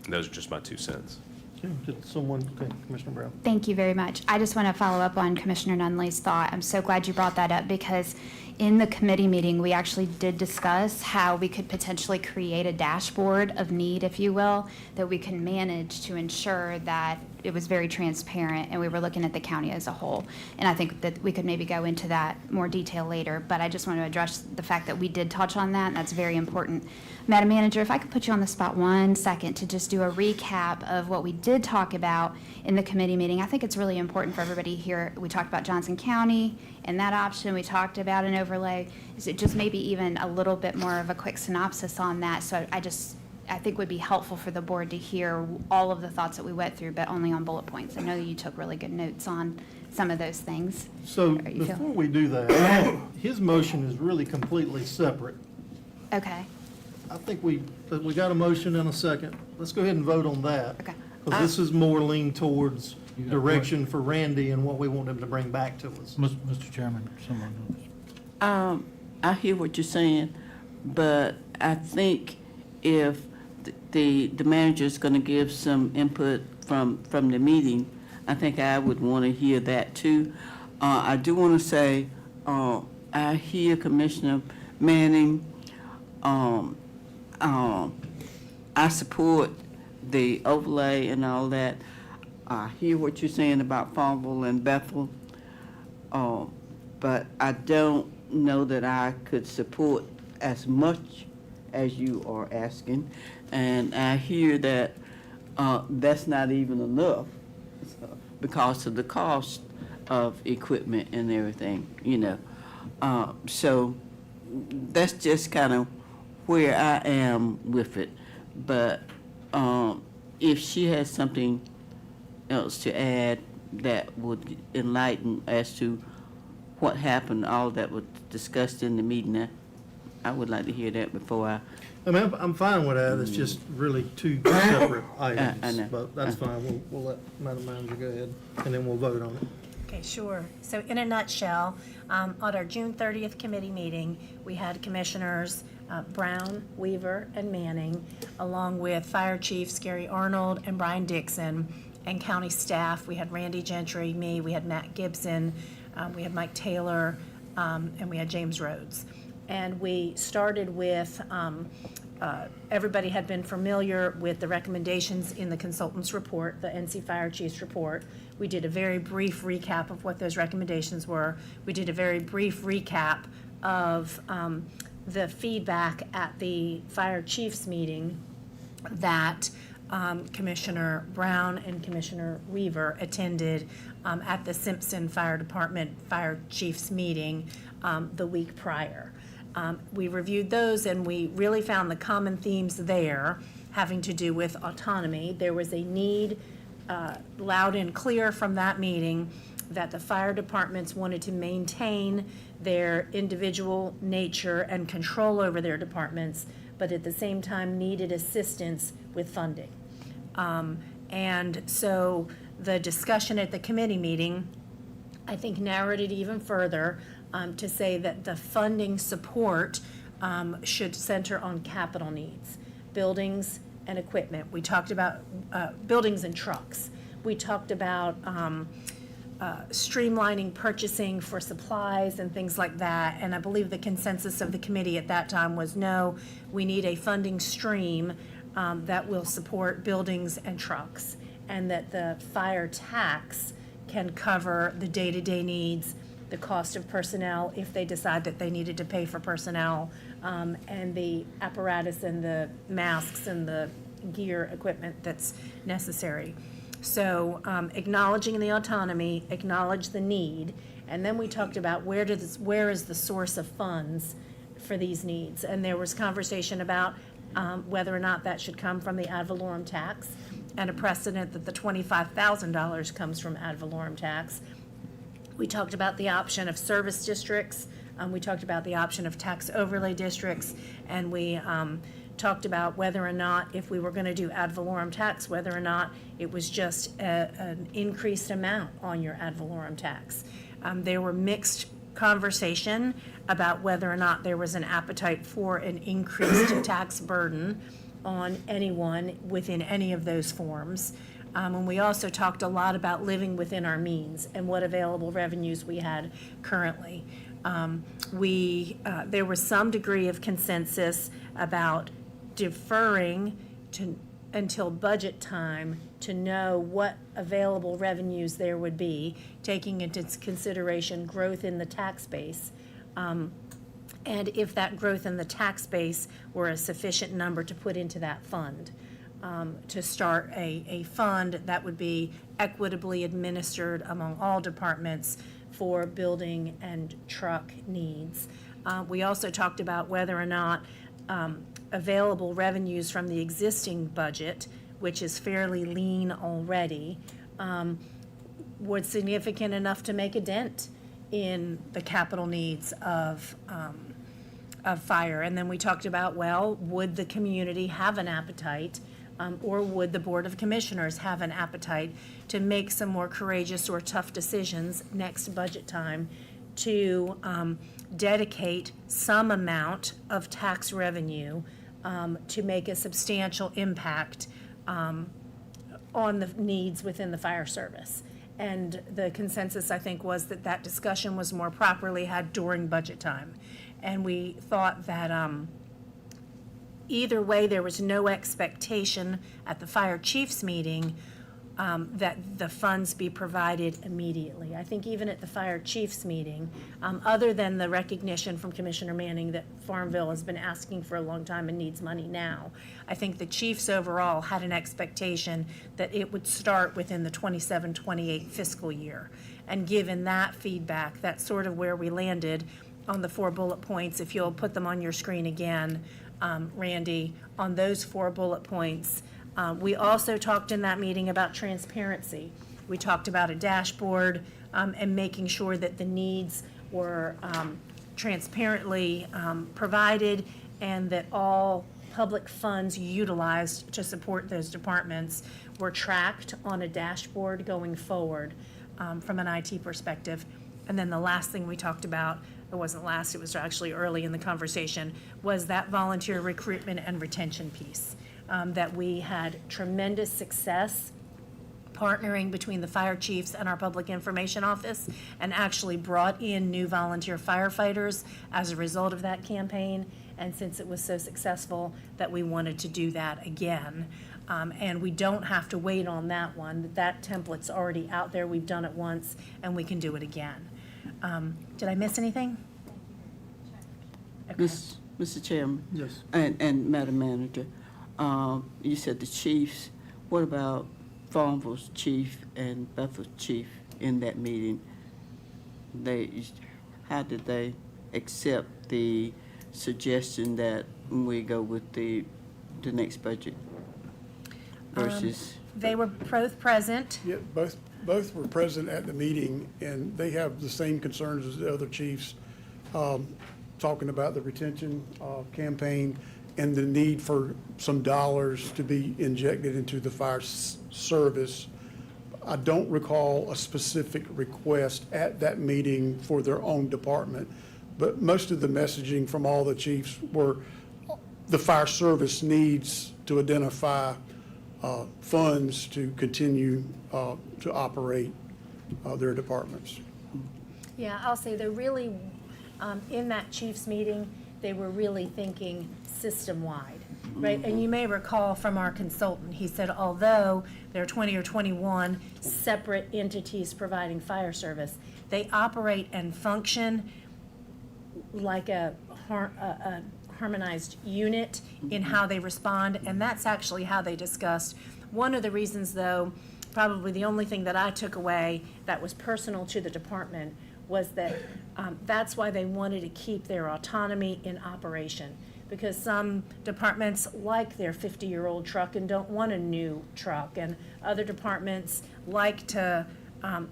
Those are just my 2 cents. Okay, did someone, okay, Commissioner Brown. Thank you very much. I just want to follow up on Commissioner Nunley's thought. I'm so glad you brought that up because in the committee meeting, we actually did discuss how we could potentially create a dashboard of need, if you will, that we can manage to ensure that it was very transparent and we were looking at the county as a whole. And I think that we could maybe go into that more detail later, but I just want to address the fact that we did touch on that, and that's very important. Madam Manager, if I could put you on the spot 1 second to just do a recap of what we did talk about in the committee meeting. I think it's really important for everybody here. We talked about Johnson County and that option. We talked about an overlay. Is it just maybe even a little bit more of a quick synopsis on that? So I think would be helpful for the board to hear all of the thoughts that we went through, but only on bullet points. I know you took really good notes on some of those things. So before we do that, his motion is really completely separate. Okay. I think we got a motion and a second. Let's go ahead and vote on that. Okay. Because this is more lean towards direction for Randy and what we want him to bring back to us. Mr. Chairman, someone. I hear what you're saying, but I think if the manager is going to give some input from the meeting, I think I would want to hear that too. I do want to say, I hear Commissioner Manning. I support the overlay and all that. I hear what you're saying about Farmville and Bethel, but I don't know that I could support as much as you are asking, and I hear that that's not even enough because of the cost of equipment and everything, you know. So that's just kind of where I am with it. But if she has something else to add that would enlighten as to what happened, all that was discussed in the meeting, I would like to hear that before I... I mean, I'm fine with that. It's just really 2 separate items. I know. But that's fine. We'll let Madam Manager go ahead, and then we'll vote on it. Okay, sure. So in a nutshell, on our June 30th committee meeting, we had Commissioners Brown, Weaver, and Manning, along with Fire Chiefs Gary Arnold and Brian Dixon, and county staff. We had Randy Gentry, me, we had Matt Gibson, we had Mike Taylor, and we had James Rhodes. And we started with, everybody had been familiar with the recommendations in the consultant's report, the NC Fire Chief's report. We did a very brief recap of what those recommendations were. We did a very brief recap of the feedback at the Fire Chiefs meeting that Commissioner Brown and Commissioner Weaver attended at the Simpson Fire Department Fire Chiefs meeting the week prior. We reviewed those and we really found the common themes there having to do with autonomy. There was a need, loud and clear from that meeting, that the fire departments wanted to maintain their individual nature and control over their departments, but at the same time needed assistance with funding. And so the discussion at the committee meeting, I think, narrowed it even further to say that the funding support should center on capital needs, buildings and equipment. We talked about buildings and trucks. We talked about streamlining purchasing for supplies and things like that. And I believe the consensus of the committee at that time was, no, we need a funding stream that will support buildings and trucks, and that the fire tax can cover the day-to-day needs, the cost of personnel if they decide that they needed to pay for personnel, and the apparatus and the masks and the gear equipment that's necessary. So acknowledging the autonomy, acknowledge the need, and then we talked about where is the source of funds for these needs. And there was conversation about whether or not that should come from the ad valorem tax, and a precedent that the $25,000 comes from ad valorem tax. We talked about the option of service districts. We talked about the option of tax overlay districts, and we talked about whether or not, if we were going to do ad valorem tax, whether or not it was just an increased amount on your ad valorem tax. There were mixed conversation about whether or not there was an appetite for an increased tax burden on anyone within any of those forms. And we also talked a lot about living within our means and what available revenues we had currently. There was some degree of consensus about deferring until budget time to know what available revenues there would be, taking into consideration growth in the tax base. And if that growth in the tax base were a sufficient number to put into that fund, to start a fund that would be equitably administered among all departments for building and truck needs. We also talked about whether or not available revenues from the existing budget, which is fairly lean already, was significant enough to make a dent in the capital needs of fire. And then we talked about, well, would the community have an appetite, or would the Board of Commissioners have an appetite to make some more courageous or tough decisions next budget time to dedicate some amount of tax revenue to make a substantial impact on the needs within the fire service. And the consensus, I think, was that that discussion was more properly had during budget time. And we thought that either way, there was no expectation at the fire chiefs meeting that the funds be provided immediately. I think even at the fire chiefs meeting, other than the recognition from Commissioner Manning that Farmville has been asking for a long time and needs money now, I think the chiefs overall had an expectation that it would start within the 27-28 fiscal year. And given that feedback, that's sort of where we landed on the 4 bullet points. If you'll put them on your screen again, Randy, on those 4 bullet points. We also talked in that meeting about transparency. We talked about a dashboard and making sure that the needs were transparently provided and that all public funds utilized to support those departments were tracked on a dashboard going forward from an IT perspective. And then the last thing we talked about, it wasn't last, it was actually early in the conversation, was that volunteer recruitment and retention piece. That we had tremendous success partnering between the fire chiefs and our public information office and actually brought in new volunteer firefighters as a result of that campaign. And since it was so successful, that we wanted to do that again. And we don't have to wait on that one. That template's already out there. We've done it once and we can do it again. Did I miss anything? Okay. Mr. Chairman? Yes. And Madam Manager, you said the chiefs. What about Farmville's chief and Bethel's chief in that meeting? How did they accept the suggestion that we go with the next budget versus? They were both present. Yeah, both were present at the meeting, and they have the same concerns as the other chiefs, talking about the retention campaign and the need for some dollars to be injected into the fire service. I don't recall a specific request at that meeting for their own department, but most of the messaging from all the chiefs were the fire service needs to identify funds to continue to operate their departments. Yeah, I'll say they're really, in that chiefs meeting, they were really thinking system-wide, right? And you may recall from our consultant, he said although there are 20 or 21 separate entities providing fire service, they operate and function like a harmonized unit in how they respond, and that's actually how they discussed. One of the reasons, though, probably the only thing that I took away that was personal to the department was that that's why they wanted to keep their autonomy in operation, because some departments like their 50-year-old truck and don't want a new truck, and other departments like to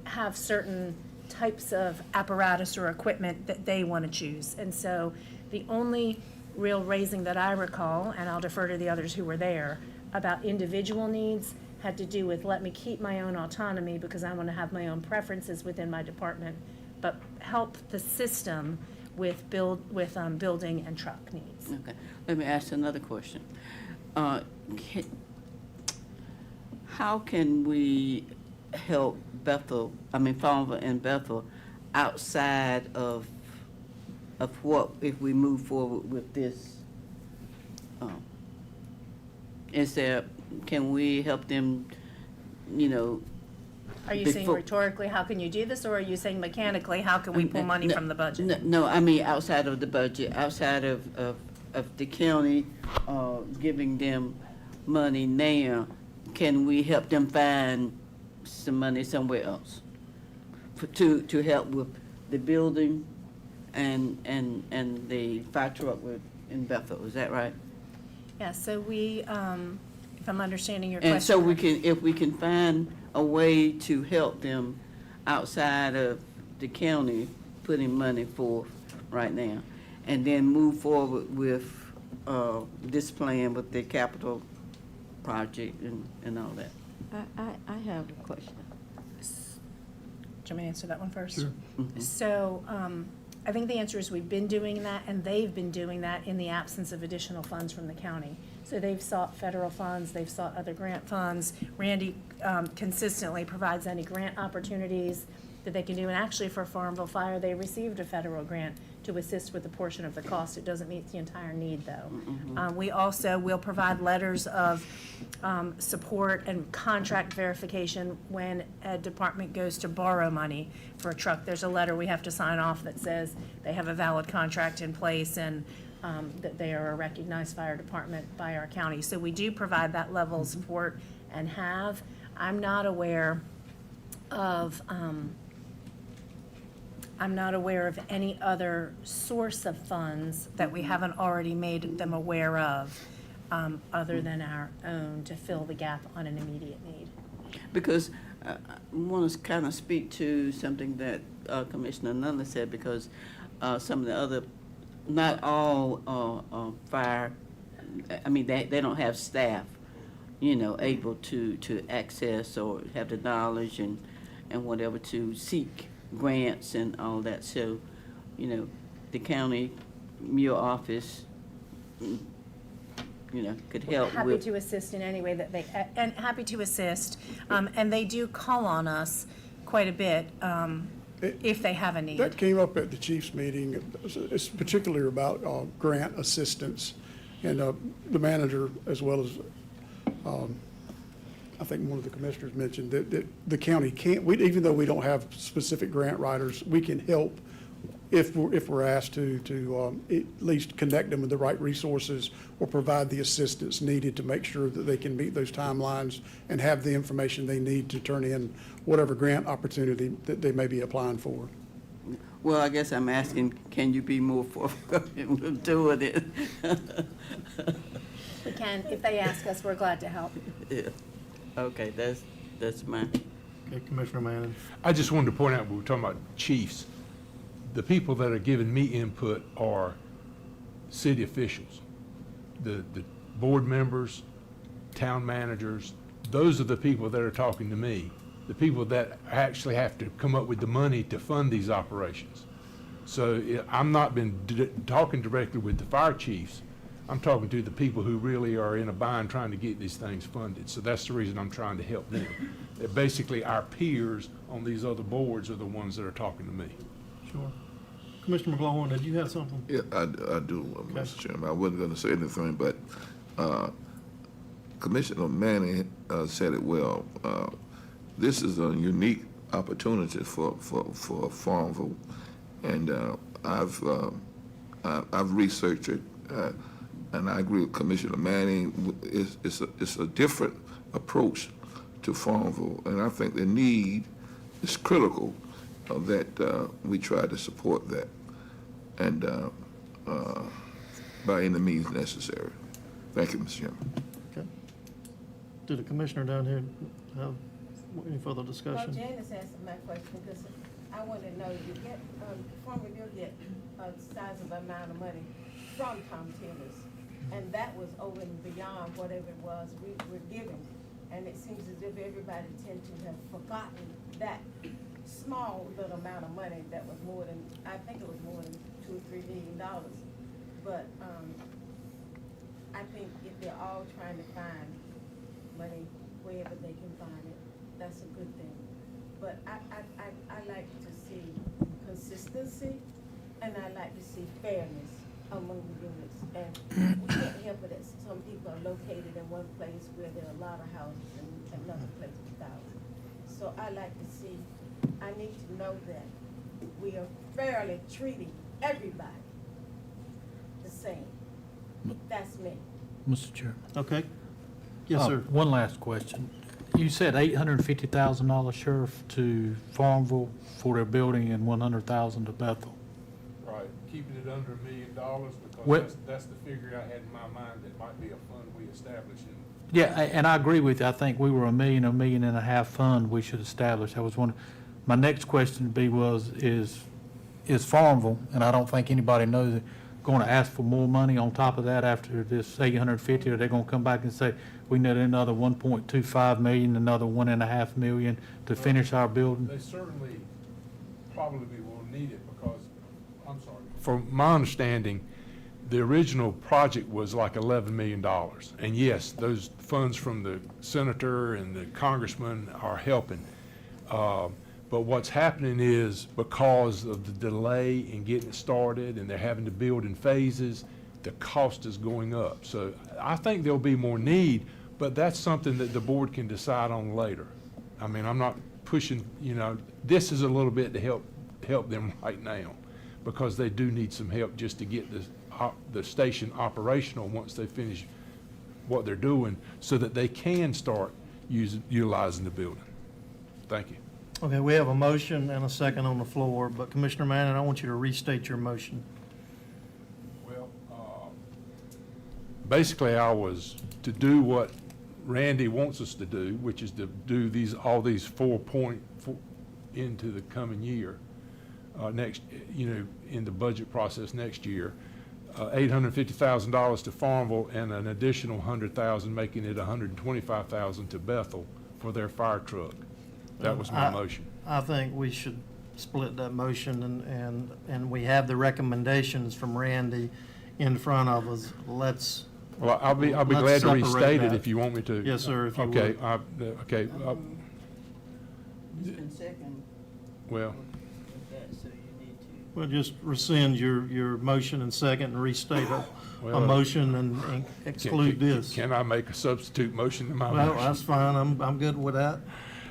have certain types of apparatus or equipment that they want to choose. And so the only real raising that I recall, and I'll defer to the others who were there, about individual needs had to do with, let me keep my own autonomy because I want to have my own preferences within my department, but help the system with building and truck needs. Okay, let me ask another question. How can we help Farmville and Bethel outside of what, if we move forward with this? Can we help them, Are you saying before- rhetorically, how can you do this, or are you saying mechanically, how can we pull money from the budget? No, I mean, outside of the budget, outside of the county, giving them money now, can we help them find some money somewhere else? To help with the building and the fire truck in Bethel, is that right? Yeah, so we, if I'm understanding your And so question. if we can find a way to help them outside of the county putting money forth right now, and then move forward with this plan with the capital project and all that. I have a question. Do you want me to answer that one first? Sure. So, I think the answer is we've been doing that, and they've been doing that in the absence of additional funds from the county. So they've sought federal funds, they've sought other grant funds. Randy consistently provides any grant opportunities that they can do. And actually for Farmville Fire, they received a federal grant to assist with a portion of the cost. It doesn't meet the entire need, though. We also will provide letters of support and contract verification when a department goes to borrow money for a truck. There's a letter we have to sign off that says they have a valid contract in place and that they are a recognized fire department by our county. So we do provide that level of support and have. I'm not aware of any other source of funds that we haven't already made them aware of, other than our own, to fill the gap on an immediate need. Because I want to kind of speak to something that Commissioner Nunley said, because some of the other, not all fire, they don't have staff, able to access or have the knowledge and whatever to seek grants and all that. So, the county, your office, could help Happy with. to assist in any way that they, and happy to assist. And they do call on us quite a bit if they have a need. That came up at the chief's meeting. It's particularly about grant assistance. And the manager, as well as, I think one of the commissioners mentioned that the county can't, even though we don't have specific grant writers, we can help if we're asked to at least connect them with the right resources or provide the assistance needed to make sure that they can meet those timelines and have the information they need to turn in whatever grant opportunity that they may be applying for. Well, I guess I'm asking, can you be more forthcoming with doing it? We can, if they ask us, we're glad to help. Yeah. Okay, that's mine. Okay, Commissioner Manning. I just wanted to point out, we were talking about chiefs. The people that are giving me input are city officials, the board members, town managers. Those are the people that are talking to me, the people that actually have to come up with the money to fund these operations. So I'm not been talking directly with the fire chiefs. I'm talking to the people who really are in a bind trying to get these things funded. So that's the reason I'm trying to help them. Basically, our peers on these other boards are the ones that are talking to me. Sure. Commissioner McGlowan, did you have something? Yeah, I do, Mr. Chairman. I wasn't going to say anything, but Commissioner Manning said it well. This is a unique opportunity for Farmville, and I've researched it, and I agree with Commissioner Manning. It's a different approach to Farmville, and I think the need is critical that we try to support that, and by any means necessary. Thank you, Mr. Chairman. Okay. Did the commissioner down here have any further discussion? Well, Janice answered my question, because I want to know, Farmville get a sizable amount of money from Tom Taylor's. And that was over and beyond whatever it was we were giving. And it seems as if everybody tend to have forgotten that small little amount of money that was more than, I think it was more than $2 or $3 million. But I think if they're all trying to find money wherever they can find it, that's a good thing. But I like to see consistency, and I like to see fairness among the units. And we can't help it that some people are located in one place where there are a lot of houses and another place without. So I like to see, I need to know that we are fairly treating everybody the same. That's me. Mr. Chairman. Okay. Yes, sir. One last question. You said $850,000, Sheriff, to Farmville for their building and $100,000 to Bethel. Right, keeping it under $1 million because What- that's the figure I had in my mind that might be a fund we establish in. Yeah, and I agree with you. I think we were $1 million, $1.5 million fund we should establish. I was wondering, my next question would be is Farmville, and I don't think anybody knows it, going to ask for more money on top of that after this 850, or they're going to come back and say, we need another 1.25 million, another 1.5 million to finish our building? They certainly probably will need it because, I'm sorry. From my understanding, the original project was like $11 million. And yes, those funds from the senator and the congressman are helping. But what's happening is because of the delay in getting it started and they're having to build in phases, the cost is going up. So I think there'll be more need, but that's something that the board can decide on later. I mean, I'm not pushing, this is a little bit to help them right now because they do need some help just to get the station operational once they finish what they're doing so that they can start utilizing the building. Thank you. Okay, we have a motion and a second on the floor, but Commissioner Manning, I want you to restate your motion. Well, basically, I was to do what Randy wants us to do, which is to do all these 4 point into the coming year, next, in the budget process next year. $850,000 to Farmville and an additional $100,000, making it $125,000 to Bethel for their fire truck. That was my motion. I think we should split that motion, and we have the recommendations from Randy in front of us. Well, I'll be let's glad to separate restate it that. if you want me to. Yes, sir, if you Okay, would. okay, It's been second well, with that, so you need to. Well, just rescind your motion and second and restate a Well, motion and exclude this. Can I make a substitute motion to my Well, motion? that's fine. I'm good with that.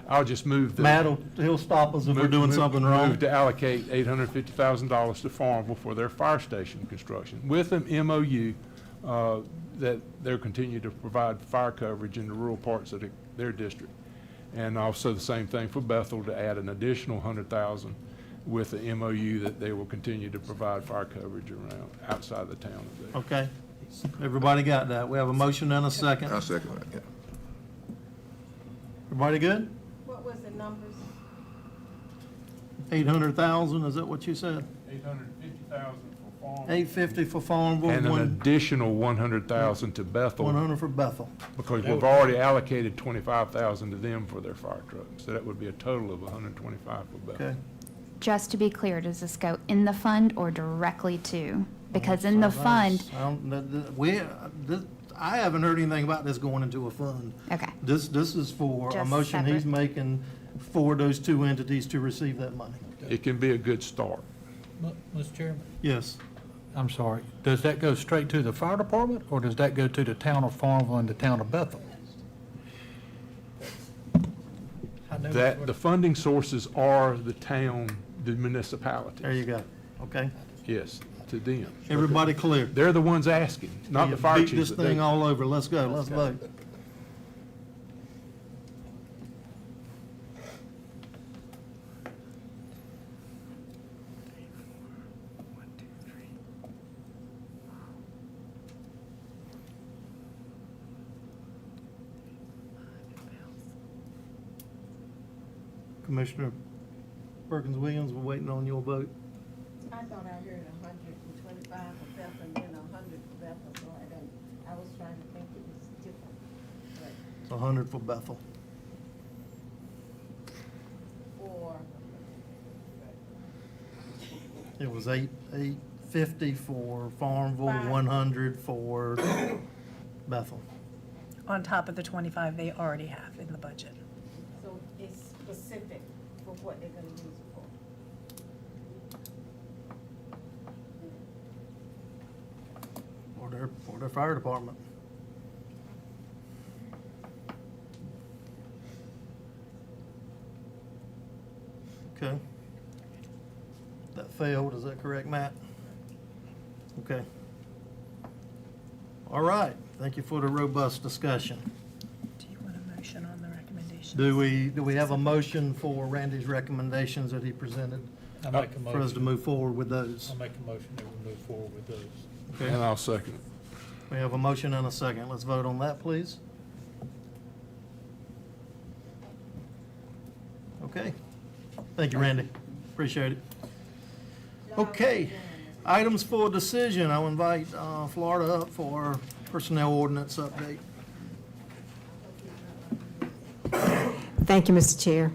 I'll just move the. Matt, he'll stop us if we're doing something wrong. Move to allocate $850,000 to Farmville for their fire station construction with an MOU that they'll continue to provide fire coverage in the rural parts of their district. And also the same thing for Bethel to add an additional $100,000 with the MOU that they will continue to provide fire coverage around outside the town of there. Okay. Everybody got that? We have a motion and a second. I second that, yeah. Everybody good? What was the numbers? 800,000, is that what you said? $850,000 for Farmville. 850 for Farmville, And an additional $100,000 to Bethel. 100 for Bethel. Because we've already allocated $25,000 to them for their fire trucks. So that would be a total of $125 for Bethel. Okay. Just to be clear, does this go in the fund or directly to? Because in the fund, I haven't heard anything about this going into a fund. okay, This is for a Just motion he's separate. making for those two entities to receive that money. It can be a good start. Mr. Chairman? Yes. I'm sorry. Does that go straight to the fire department, or does that go to the town of Farmville and the town of Bethel? That, the funding sources are the town, the municipality. There you go. Okay. Yes, to them. Everybody clear? They're the ones asking, not the fire Beat chiefs. this but they- thing all over. Let's go. Let's vote. Commissioner Perkins-Williams, we're waiting on your vote. I thought I heard 125 for Bethel and then 100 for Bethel, so I was trying to think it was different. But It's 100 for Bethel. for, It was 850 for Farmville, Right. 100 for Bethel. On top of the 25 they already have in the budget. so it's specific for what they're gonna use it for. For their fire department. Okay. That failed, is that correct, Matt? Okay. All right, thank you for the robust discussion. Do you want a motion on the recommendations? Do we have a motion for Randy's recommendations that he presented? I make a For us to motion, move forward with those? I make a motion that we move forward with those. Okay. And I'll second it. We have a motion and a second. Let's vote on that, please. Okay. Thank you, Randy. Appreciate it. Okay. Items for decision. I'll invite Florida up for personnel ordinance update. Thank you, Mr. Chair.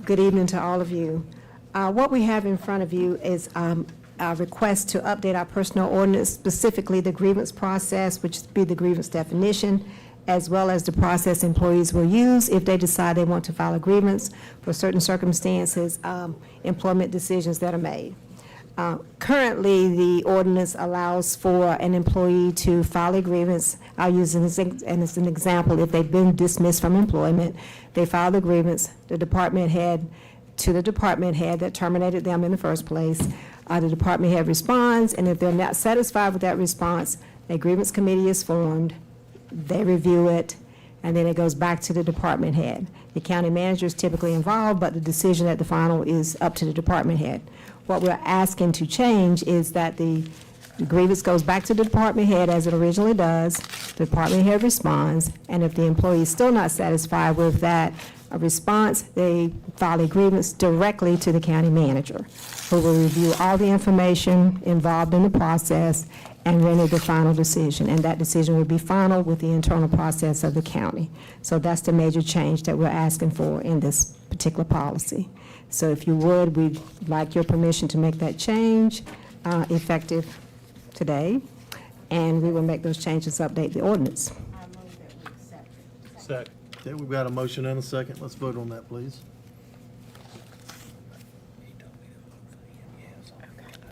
Good evening to all of you. What we have in front of you is a request to update our personnel ordinance, specifically the grievance process, which would be the grievance definition, as well as the process employees will use if they decide they want to file a grievance for certain circumstances, employment decisions that are made. Currently, the ordinance allows for an employee to file a grievance. I'll use as an example, if they've been dismissed from employment, they file the grievance, the department head that terminated them in the first place. The department head responds, and if they're not satisfied with that response, a grievance committee is formed, they review it, and then it goes back to the department head. The county manager is typically involved, but the decision at the final is up to the department head. What we're asking to change is that the grievance goes back to the department head as it originally does, the department head responds, and if the employee is still not satisfied with that response, they file a grievance directly to the county manager, who will review all the information involved in the process and render the final decision. And that decision will be final with the internal process of the county. So that's the major change that we're asking for in this particular policy. So if you would, we'd like your permission to make that change effective today, and we will make those changes, update the ordinance. I move that we accept it. Second. Okay, we've got a motion and a second. Let's vote on that, please.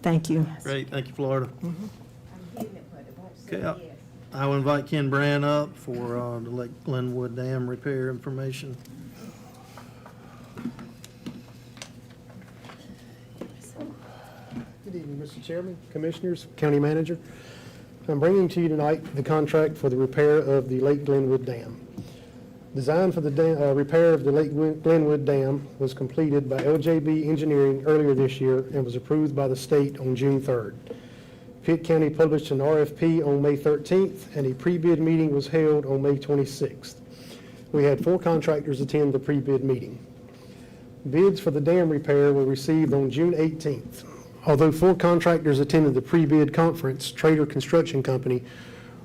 Thank you. Great, thank you, Florida. I'm hearing it, but it won't say Okay, yes. I'll invite Ken Brand up for the Lake Glenwood Dam repair information. Good evening, Mr. Chairman, Commissioners, County Manager. I'm bringing to you tonight the contract for the repair of the Lake Glenwood Dam. Design for the repair of the Lake Glenwood Dam was completed by LJB Engineering earlier this year and was approved by the state on June 3rd. Pitt County published an RFP on May 13th, and a pre-bid meeting was held on May 26th. We had 4 contractors attend the pre-bid meeting. Bids for the dam repair were received on June 18th. Although 4 contractors attended the pre-bid conference, Trader Construction Company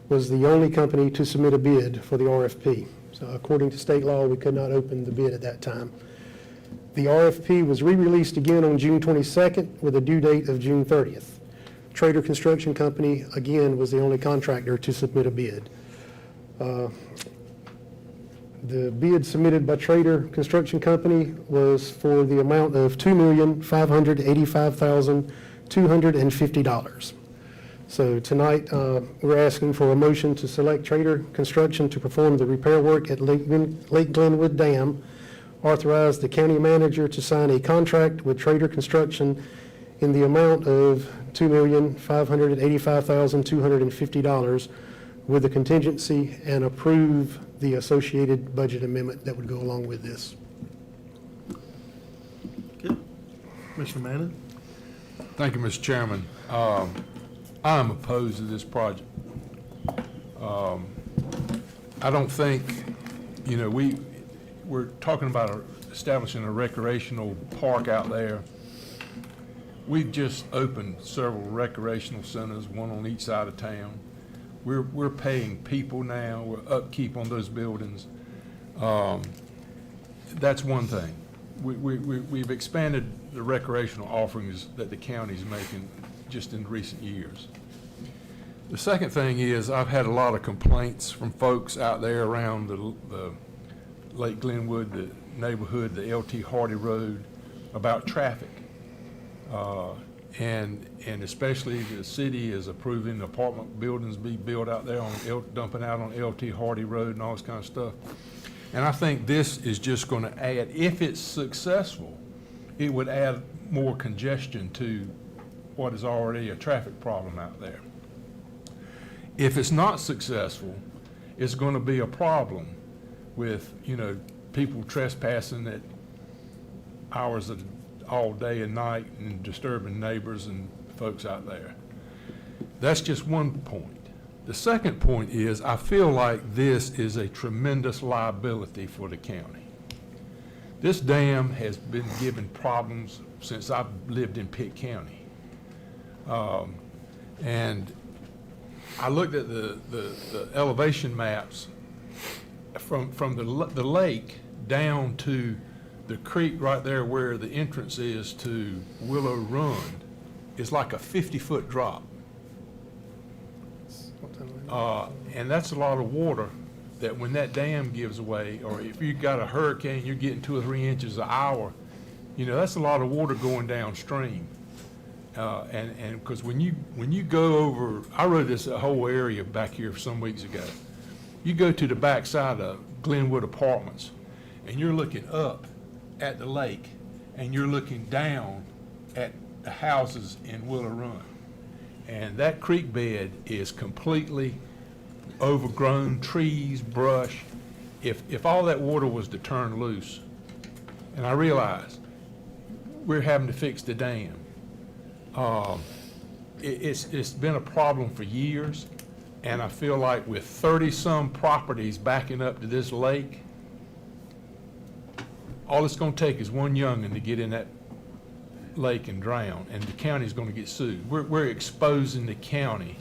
was the only company to submit a bid for the RFP. So according to state law, we could not open the bid at that time. The RFP was re-released again on June 22nd with a due date of June 30th. Trader Construction Company, again, was the only contractor to submit a bid. The bid submitted by Trader Construction Company was for the amount of $2,585,250. So tonight, we're asking for a motion to select Trader Construction to perform the repair work at Lake Glenwood Dam, authorize the county manager to sign a contract with Trader Construction in the amount of $2,585,250 with a contingency, and approve the associated budget amendment that would go along with this. Okay. Commissioner Manning? Thank you, Mr. Chairman. I'm opposed to this project. I don't think, we're talking about establishing a recreational park out there. We've just opened several recreational centers, one on each side of town. We're paying people now, we're upkeep on those buildings. That's one thing. We've expanded the recreational offerings that the county's making just in recent years. The second thing is I've had a lot of complaints from folks out there around the Lake Glenwood, the neighborhood, the LT Hardy Road, about traffic. And especially the city is approving apartment buildings be built out there on dumping out on LT Hardy Road and all this kind of stuff. And I think this is just going to add, if it's successful, it would add more congestion to what is already a traffic problem out there. If it's not successful, it's going to be a problem with, people trespassing at hours of all day and night and disturbing neighbors and folks out there. That's just one point. The second point is I feel like this is a tremendous liability for the county. This dam has been giving problems since I've lived in Pitt County. And I looked at the elevation maps from the lake down to the creek right there where the entrance is to Willow Run is like a 50-foot drop. And that's a lot of water that when that dam gives away, or if you've got a hurricane, you're getting 2 or 3 inches an hour, that's a lot of water going downstream. And because when you go over, I rode this whole area back here some weeks ago. You go to the back side of Glenwood Apartments, and you're looking up at the lake, and you're looking down at the houses in Willow Run. And that creek bed is completely overgrown, trees, brush. If all that water was to turn loose, and I realize we're having to fix the dam, it's been a problem for years, and I feel like with 30-some properties backing up to this lake, all it's going to take is one young'un to get in that lake and drown, and the county's going to get sued. We're exposing the county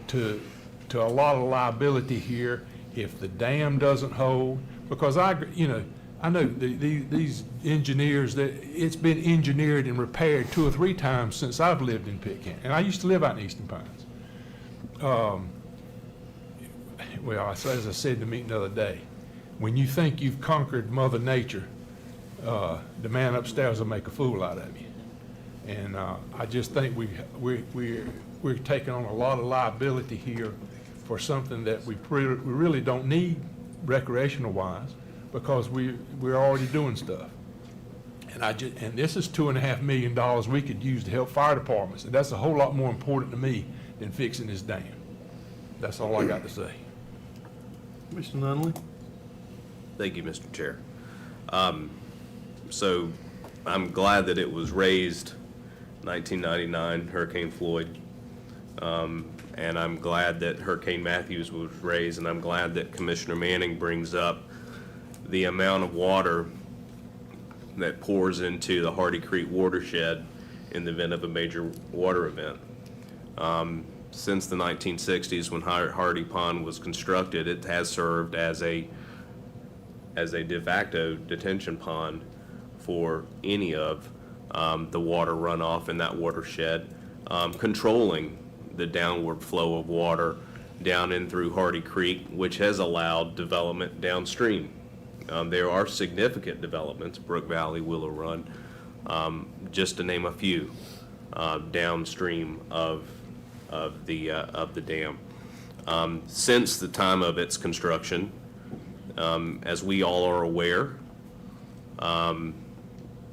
to a lot of liability here if the dam doesn't hold, because I know these engineers, that it's been engineered and repaired 2 or 3 times since I've lived in Pitt County, and I used to live out in Eastern Pines. Well, as I said in the meeting the other day, when you think you've conquered Mother Nature, the man upstairs will make a fool out of you. And I just think we're taking on a lot of liability here for something that we really don't need recreational-wise, because we're already doing stuff. And this is $2.5 million we could use to help fire departments, and that's a whole lot more important to me than fixing this dam. That's all I got to say. Mr. Nunley? Thank you, Mr. Chair. So I'm glad that it was raised 1999, Hurricane Floyd, and I'm glad that Hurricane Matthews was raised, and I'm glad that Commissioner Manning brings up the amount of water that pours into the Hardy Creek watershed in the event of a major water event. Since the 1960s, when Hardy Pond was constructed, it has served as a de facto detention pond for any of the water runoff in that watershed, controlling the downward flow of water down in through Hardy Creek, which has allowed development downstream. There are significant developments, Brook Valley, Willow Run, just to name a few, downstream of the dam. Since the time of its construction, as we all are aware,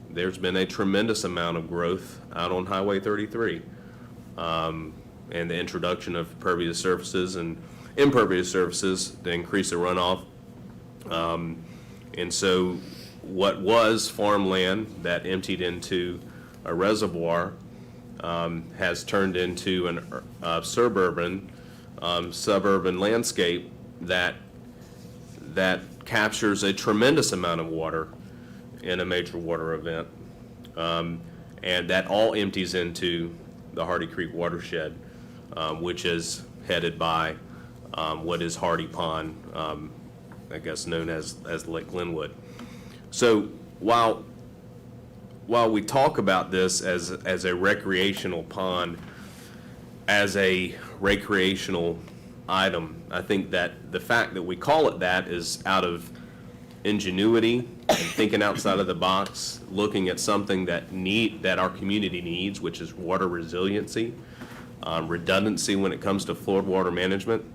there's been a tremendous amount of growth out on Highway 33, and the introduction of pervious surfaces and impervious surfaces to increase the runoff. And so what was farmland that emptied into a reservoir has turned into a suburban landscape that captures a tremendous amount of water in a major water event. and that all empties into the Hardy Creek watershed, which is headed by what is Hardy Pond, I guess known as Lake Glenwood. So while we talk about this as a recreational pond, as a recreational item, I think that the fact that we call it that is out of ingenuity and thinking outside of the box, looking at something that our community needs, which is water resiliency, redundancy when it comes to flood water management.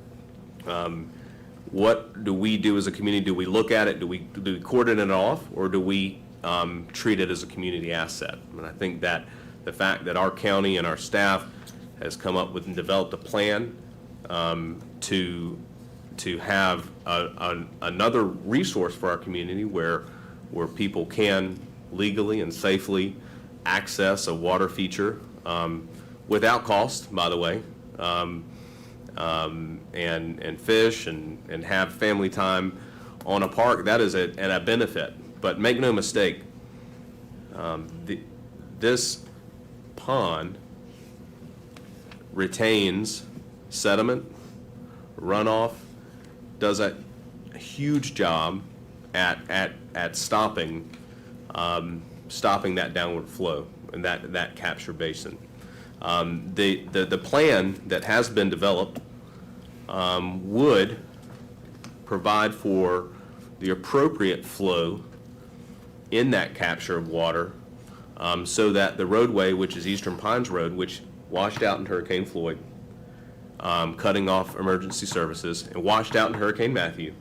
What do we do as a community? Do we look at it? Do we cordon it off, or do we treat it as a community asset? And I think that the fact that our county and our staff has come up with and developed a plan to have another resource for our community where people can legally and safely access a water feature without cost, by the way, and fish and have family time on a park. That is a benefit. But make no mistake, this pond retains sediment, runoff, does a huge job at stopping that downward flow and that capture basin. The plan that has been developed would provide for the appropriate flow in that capture of water, so that the roadway, which is Eastern Pines Road, which washed out in Hurricane Floyd, cutting off emergency services, and washed out in Hurricane Matthew,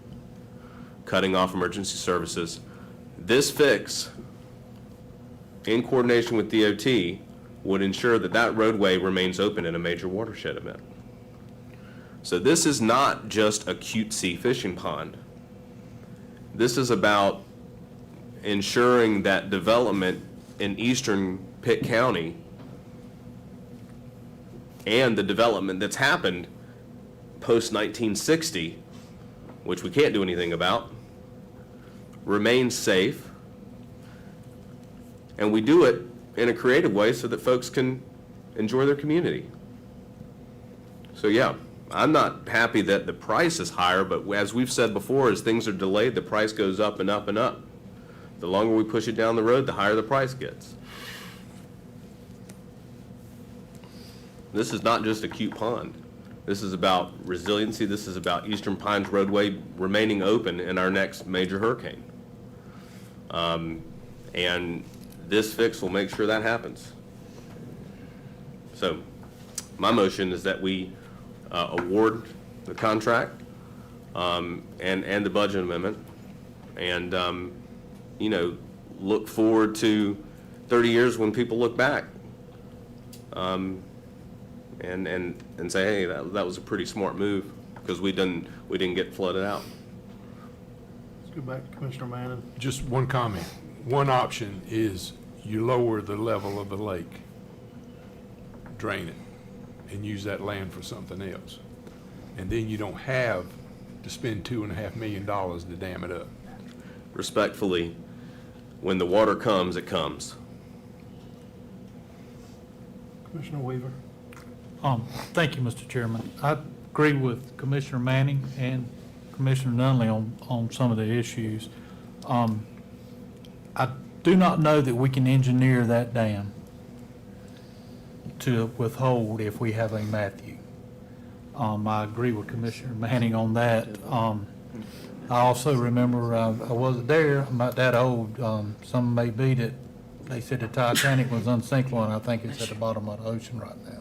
cutting off emergency services. This fix, in coordination with DOT, would ensure that that roadway remains open in a major watershed event. So this is not just a cutesy fishing pond. This is about ensuring that development in eastern Pitt County and the development that's happened post-1960, which we can't do anything about, remains safe. And we do it in a creative way so that folks can enjoy their community. So yeah, I'm not happy that the price is higher, but as we've said before, as things are delayed, the price goes up and up and up. The longer we push it down the road, the higher the price gets. This is not just a cute pond. This is about resiliency. This is about Eastern Pines roadway remaining open in our next major hurricane. And this fix will make sure that happens. So my motion is that we award the contract and the budget amendment, and look forward to 30 years when people look back and say, hey, that was a pretty smart move because we didn't get flooded out. Let's go back to Commissioner Manning. Just one comment. One option is you lower the level of the lake, drain it, and use that land for something else. And then you don't have to spend $2.5 million to dam it up. Respectfully, when the water comes, it comes. Commissioner Weaver. Thank you, Mr. Chairman. I agree with Commissioner Manning and Commissioner Nunley on some of the issues. I do not know that we can engineer that dam to withhold if we have a Matthew. I agree with Commissioner Manning on that. I also remember, I wasn't there, I'm not that old, some may beat it. They said the Titanic was unsinkable, and I think it's at the bottom of the ocean right now.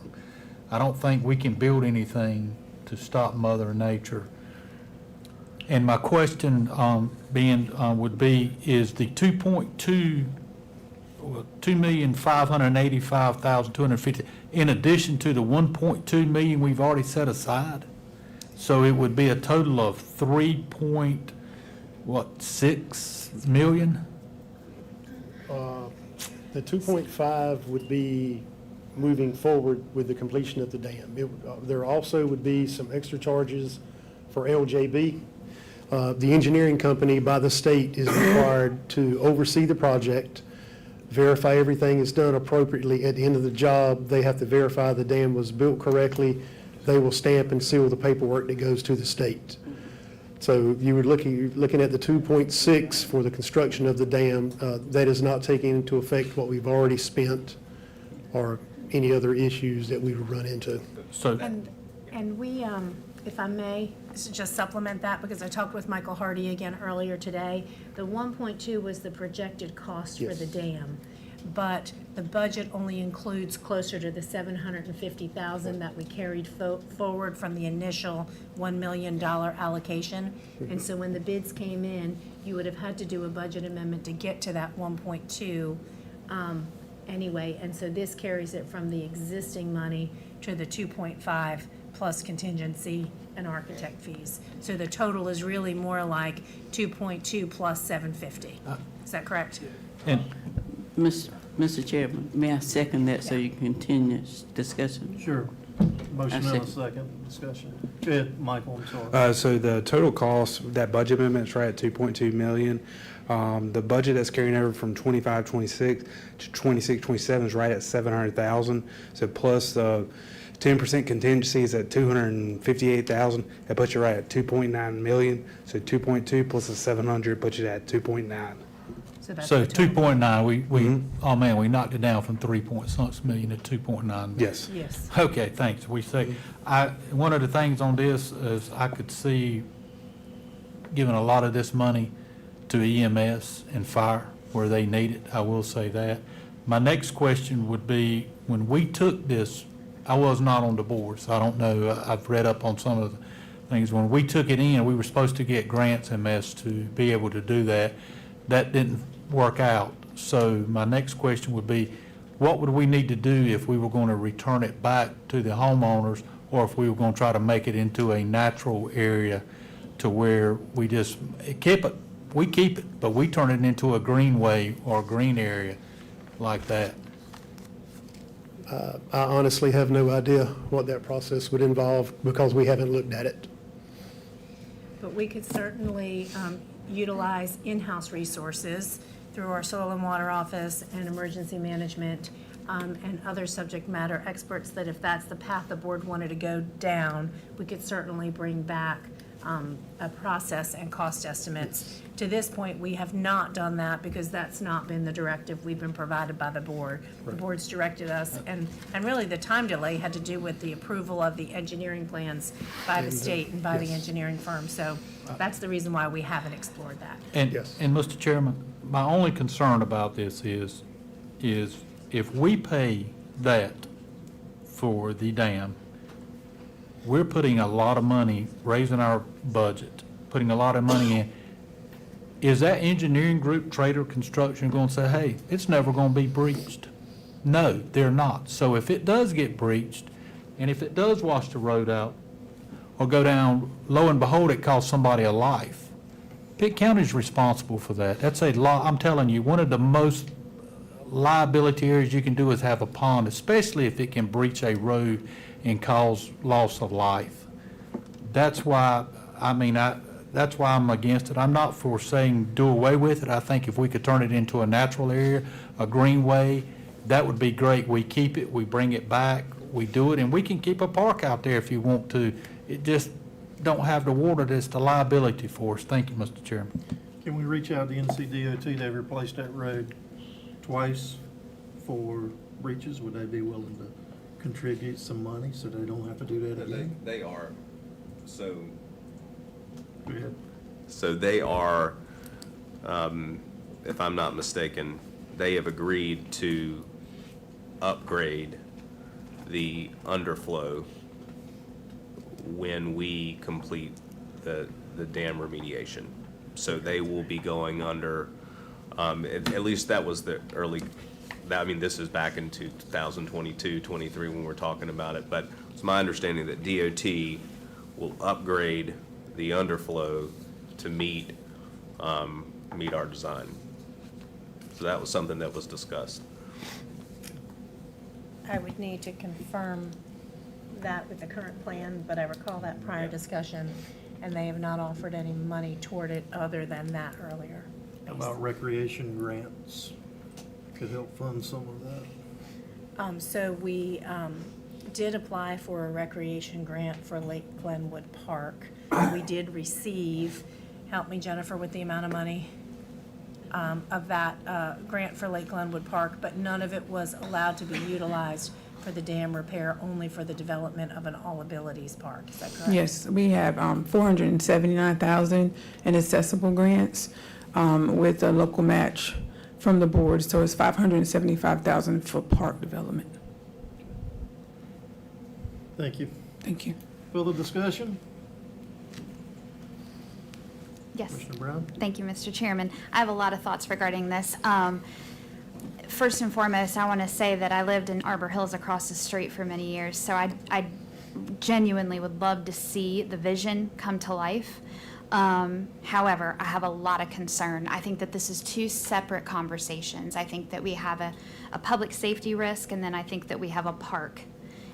I don't think we can build anything to stop Mother Nature. And my question would be, is the 2,585,250 in addition to the 1.2 million we've already set aside? So it would be a total of 3.6 million? The 2.5 would be moving forward with the completion of the dam. There also would be some extra charges for LJB. The engineering company by the state is required to oversee the project, verify everything is done appropriately. At the end of the job, they have to verify the dam was built correctly. They will stamp and seal the paperwork that goes to the state. So you were looking at the 2.6 for the construction of the dam. That is not taking into effect what we've already spent or any other issues that we would run into. So, And we, if I may, just supplement that, because I talked with Michael Hardy again earlier today. The 1.2 was the projected cost for Yes. the dam, but the budget only includes closer to the $750,000 that we carried forward from the initial $1 million allocation. And so when the bids came in, you would have had to do a budget amendment to get to that 1.2 anyway. And so this carries it from the existing money to the 2.5 plus contingency and architect fees. So the total is really more like 2.2 plus 750. Is that correct? and Mr. Chairman, may I second that so you can continue discussion? Sure. Motion and a second, discussion. Go ahead, Michael, I'm sorry. So the total cost, that budget amendment is right at 2.2 million. The budget that's carrying over from 25-26 to 26-27 is right at 700,000. So plus the 10% contingency is at 258,000. That puts you right at 2.9 million. So 2.2 plus the 700 puts you at 2.9. that's so the total. 2.9, oh man, we knocked it down from 3.6 million to 2.9 million. Yes. Yes. Okay, thanks. We say, one of the things on this is I could see giving a lot of this money to EMS and fire where they need it. I will say that. My next question would be, when we took this, I was not on the board, so I don't know. I've read up on some of the things. When we took it in, we were supposed to get grants MS to be able to do that. That didn't work out. So my next question would be, what would we need to do if we were going to return it back to the homeowners, or if we were going to try to make it into a natural area to where we just keep it? We keep it, but we turn it into a greenway or a green area like that. I honestly have no idea what that process would involve because we haven't looked at it. But we could certainly utilize in-house resources through our soil and water office and emergency management and other subject matter experts, that if that's the path the board wanted to go down, we could certainly bring back a process and cost estimates. To this point, we have not done that because that's not been the directive we've been provided by the board. The board's directed us, and really the time delay had to do with the approval of the engineering plans by the state and by the engineering firm. So that's the reason why we haven't explored that. And, and Mr. Chairman, my only concern about this is if we pay that for the dam, we're putting a lot of money, raising our budget, putting a lot of money in. Is that engineering group, Trader Construction, going to say, hey, it's never going to be breached? No, they're not. So if it does get breached, and if it does wash the road out or go down, lo and behold, it costs somebody a life. Pitt County's responsible for that. That's a lot. I'm telling you, one of the most liability areas you can do is have a pond, especially if it can breach a road and cause loss of life. That's why, that's why I'm against it. I'm not for saying do away with it. I think if we could turn it into a natural area, a greenway, that would be great. We keep it, we bring it back, we do it, and we can keep a park out there if you want to. It just don't have the water that's the liability for us. Thank you, Mr. Chairman. Can we reach out to NCDOT? They've replaced that road twice for breaches. Would they be willing to contribute some money so they don't have to do that again? They are. So Go ahead. So they are, if I'm not mistaken, they have agreed to upgrade the underflow when we complete the dam remediation. So they will be going under, at least that was the early, this is back in 2022, 23 when we're talking about it, but it's my understanding that DOT will upgrade the underflow to meet our design. So that was something that was discussed. I would need to confirm that with the current plan, but I recall that prior discussion, and they have not offered any money toward it other than that earlier. How about recreation grants could help fund some of that. So we did apply for a recreation grant for Lake Glenwood Park. We did receive, help me Jennifer with the amount of money, of that grant for Lake Glenwood Park, but none of it was allowed to be utilized for the dam repair, only for the development of an all-abilities park. Is that correct? Yes, we have $479,000 in accessible grants with a local match from the board, so it's $575,000 for park development. Thank you. Thank you. Further discussion? Yes. Commissioner Brown? Thank you, Mr. Chairman. I have a lot of thoughts regarding this. First and foremost, I want to say that I lived in Arbor Hills across the street for many years, so I genuinely would love to see the vision come to life. However, I have a lot of concern. I think that this is two separate conversations. I think that we have a public safety risk, and then I think that we have a park.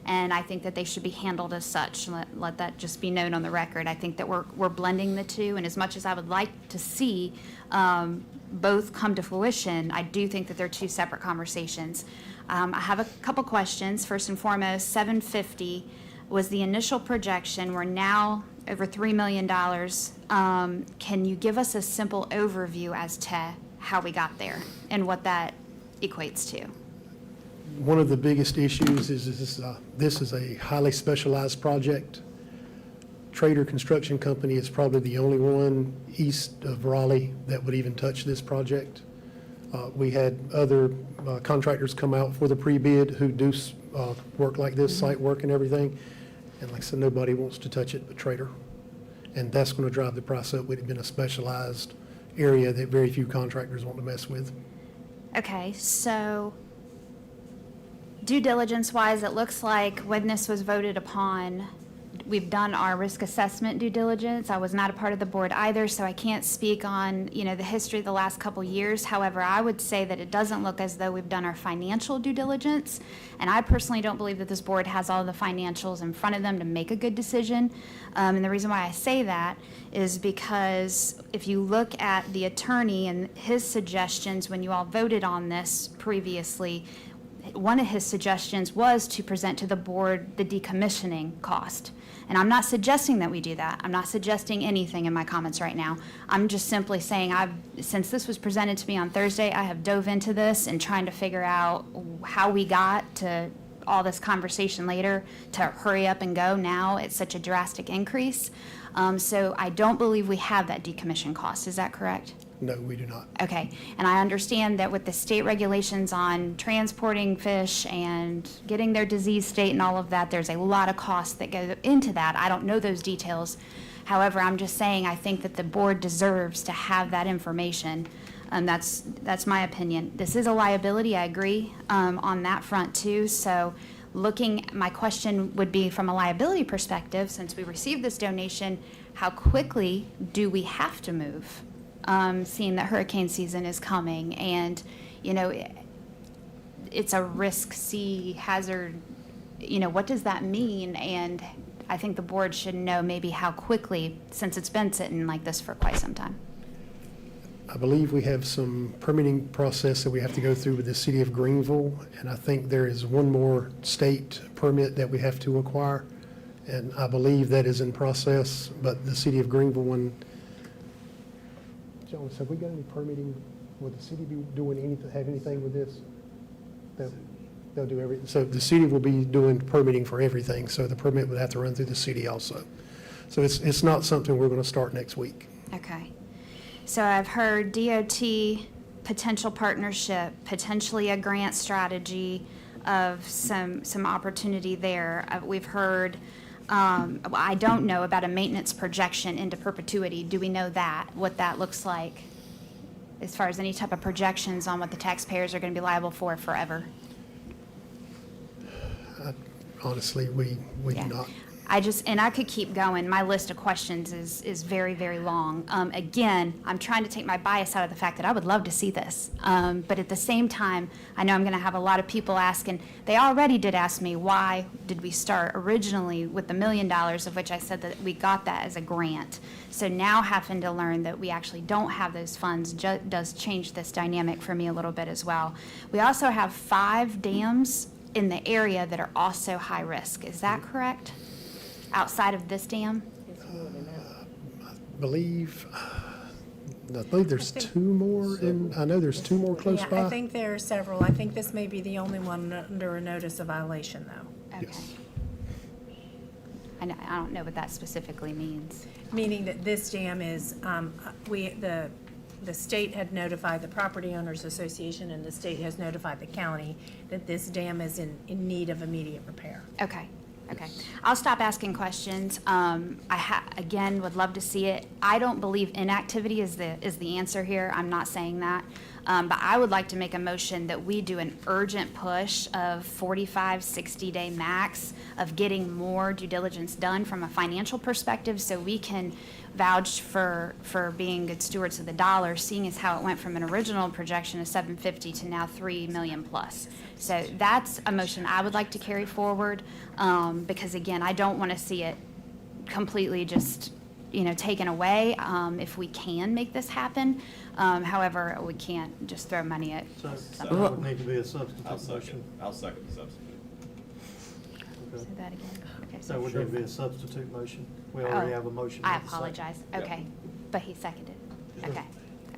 And I think that they should be handled as such. Let that just be known on the record. I think that we're blending the two, and as much as I would like to see both come to fruition, I do think that they're two separate conversations. I have a couple questions. First and foremost, 750 was the initial projection. We're now over $3 million. Can you give us a simple overview as to how we got there and what that equates to? One of the biggest issues is this is a highly specialized project. Trader Construction Company is probably the only one east of Raleigh that would even touch this project. We had other contractors come out for the pre-bid who do work like this, site work and everything. And like I said, nobody wants to touch it but Trader. And that's going to drive the price up. It had been a specialized area that very few contractors want to mess with. Okay, so due diligence wise, it looks like when this was voted upon, we've done our risk assessment due diligence. I was not a part of the board either, so I can't speak on, the history of the last couple years. However, I would say that it doesn't look as though we've done our financial due diligence. And I personally don't believe that this board has all the financials in front of them to make a good decision. And the reason why I say that is because if you look at the attorney and his suggestions when you all voted on this previously, one of his suggestions was to present to the board the decommissioning cost. And I'm not suggesting that we do that. I'm not suggesting anything in my comments right now. I'm just simply saying since this was presented to me on Thursday, I have dove into this and trying to figure out how we got to all this conversation later to hurry up and go now. It's such a drastic increase. So I don't believe we have that decommission cost. Is that correct? No, we do not. Okay, and I understand that with the state regulations on transporting fish and getting their disease state and all of that, there's a lot of costs that go into that. I don't know those details. However, I'm just saying I think that the board deserves to have that information. That's my opinion. This is a liability, I agree, on that front too. So my question would be from a liability perspective, since we received this donation, how quickly do we have to move? Seeing that hurricane season is coming and, it's a risk sea hazard, what does that mean? And I think the board should know maybe how quickly, since it's been sitting like this for quite some time. I believe we have some permitting process that we have to go through with the city of Greenville, and I think there is one more state permit that we have to acquire, and I believe that is in process, but the city of Greenville one. Jones, have we got any permitting? Would the city be doing anything with this? They'll do everything. So the city will be doing permitting for everything, so the permit would have to run through the city also. So it's not something we're going to start next week. Okay. So I've heard DOT, potential partnership, potentially a grant strategy of some opportunity there. We've heard, I don't know about a maintenance projection into perpetuity. Do we know what that looks like as far as any type of projections on what the taxpayers are going to be liable for forever? Honestly, we do not. and I could keep going. My list of questions is very, very long. Again, I'm trying to take my bias out of the fact that I would love to see this. But at the same time, I know I'm going to have a lot of people asking. They already did ask me, why did we start originally with the $1 million, of which I said that we got that as a grant. So now having to learn that we actually don't have those funds does change this dynamic for me a little bit as well. We also have 5 dams in the area that are also high risk. Is that correct? Outside of this dam? I believe there's 2 more, and I know there's 2 more close Yeah, by. I think there are several. I think this may be the only one under a notice of violation, though. Okay. Yes. I don't know what that specifically means. Meaning that this dam is, the state had notified the Property Owners Association, and the state has notified the county that this dam is in need of immediate repair. Okay, okay. I'll stop asking questions. Again, would love to see it. I don't believe inactivity is the answer here. I'm not saying that. But I would like to make a motion that we do an urgent push of 45, 60-day max of getting more due diligence done from a financial perspective, so we can vouch for being good stewards of the dollar, seeing as how it went from an original projection of 750 to now 3 million plus. So that's a motion I would like to carry forward, because again, I don't want to see it completely just, taken away, if we can make this happen. However, we can't just throw money at So something. that would need to be a substitute motion. I'll second the substitute. Say that again. Okay, So it would need to be a substitute motion. We Oh, already have a motion. I and a second. apologize. Okay, but he seconded. Sure. Okay.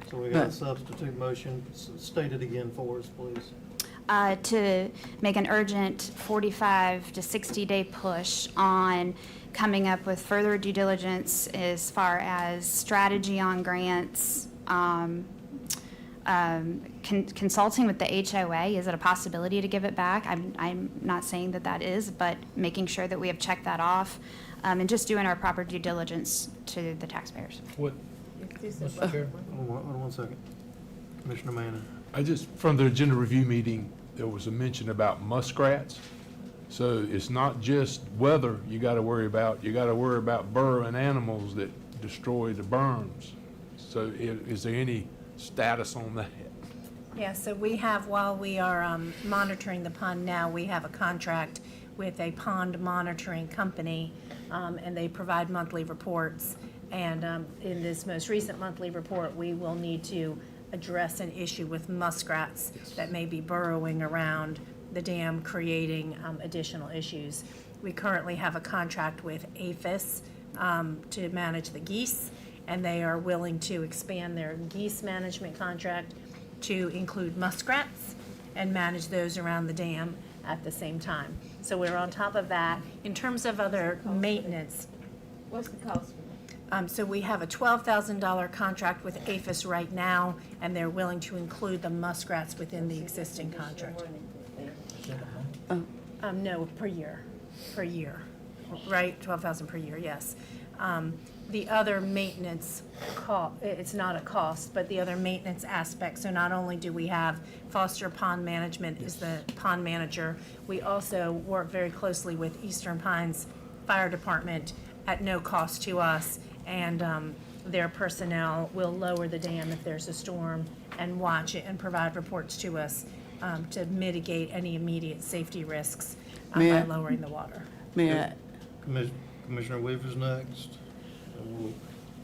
So we got a substitute motion. State it again for us, please. To make an urgent 45 to 60-day push on coming up with further due diligence as far as strategy on grants, consulting with the HOA. Is it a possibility to give it back? I'm not saying that is, but making sure that we have checked that off, and just doing our proper due diligence to the taxpayers. What, Mr. Chair? Hold on one second. Commissioner Manning. from the agenda review meeting, there was a mention about muskrats. So it's not just weather you gotta worry about, you gotta worry about burrowing animals that destroy the berms. So is there any status on that? Yeah, so we have, while we are monitoring the pond now, we have a contract with a pond monitoring company, and they provide monthly reports. And in this most recent monthly report, we will need to address an issue with muskrats that may be burrowing around the dam, creating additional issues. We currently have a contract with APHIS to manage the geese, and they are willing to expand their geese management contract to include muskrats and manage those around the dam at the same time. So we're on top of that. In terms of other maintenance, What's the cost for that? so we have a $12,000 contract with APHIS right now, and they're willing to include the muskrats within the existing contract. No, per year, right? 12,000 per year, yes. The other maintenance it's not a cost, but the other maintenance aspect, so not only do we have Foster Pond Management is the pond manager, we also work very closely with Eastern Pines Fire Department at no cost to us, and their personnel will lower the dam if there's a storm and watch it and provide reports to us to mitigate any immediate safety risks by lowering the water. May I? Commissioner Weaver's next. And we'll-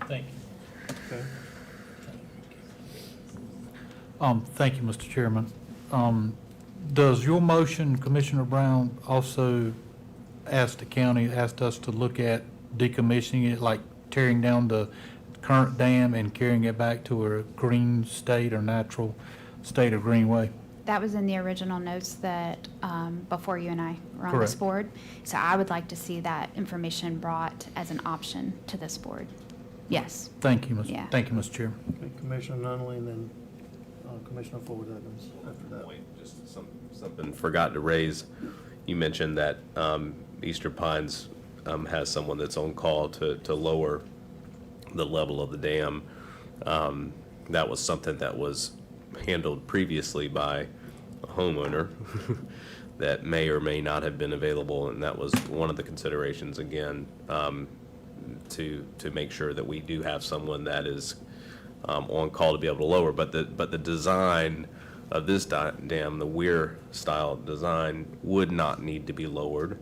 Thank you. Okay. Thank you, Mr. Chairman. Does your motion, Commissioner Brown, also asked us to look at decommissioning it, like tearing down the current dam and carrying it back to a green state or natural state of greenway? That was in the original notes that, before you and I were on this Correct. board. So I would like to see that information brought as an option to this board. Yes. Thank you, Yeah. Thank you, Mr. Chairman. Okay, Commissioner Nunley, and then Commissioner Ford Evans after that. Just something forgot to raise. You mentioned that Eastern Pines has someone that's on call to lower the level of the dam. That was something that was handled previously by a homeowner that may or may not have been available, and that was one of the considerations, again, to make sure that we do have someone that is on call to be able to lower. But the design of this dam, the weir style design, would not need to be lowered,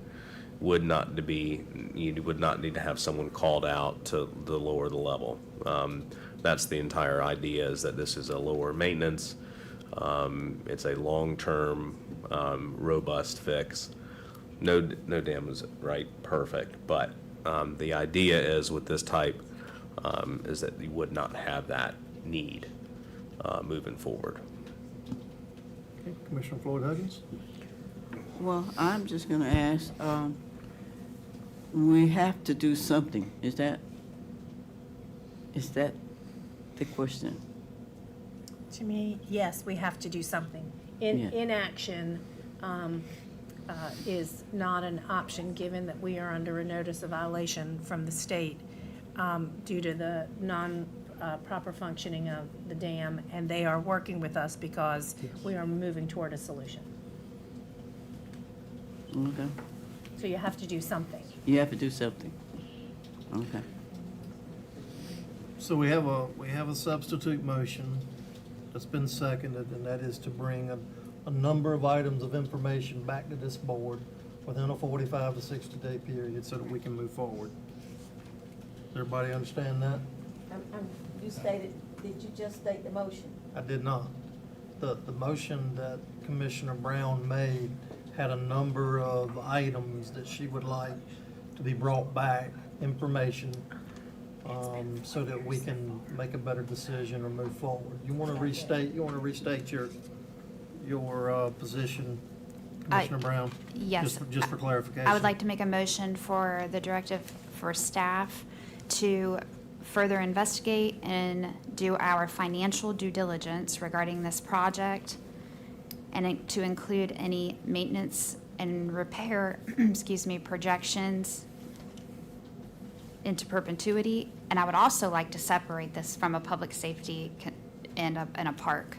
would not need to have someone called out to lower the level. That's the entire idea, is that this is a lower maintenance, it's a long-term, robust fix. No dam is perfect, but the idea is with this type is that you would not have that need moving forward. Okay, Commissioner Floyd Huggins? Well, I'm just gonna ask, we have to do something. Is that the question? To me, yes, we have to do something. Yeah. Inaction is not an option, given that we are under a notice of violation from the state due to the proper functioning of the dam, and they are working with us because we are moving toward a solution. Okay. So you have to do something. You have to do something. Okay. So we have a substitute motion that's been seconded, and that is to bring a number of items of information back to this board within a 45 to 60-day period so that we can move forward. Does everybody understand that? You stated, did you just state the motion? I did not. The motion that Commissioner Brown made had a number of items that she would like to be brought back, information, so that we can make a better decision or move forward. You want to restate your position, Commissioner Brown? Yes. Just for clarification. I would like to make a motion for the directive for staff to further investigate and do our financial due diligence regarding this project, and to include any maintenance and repair, projections into perpetuity. And I would also like to separate this from a public safety and a park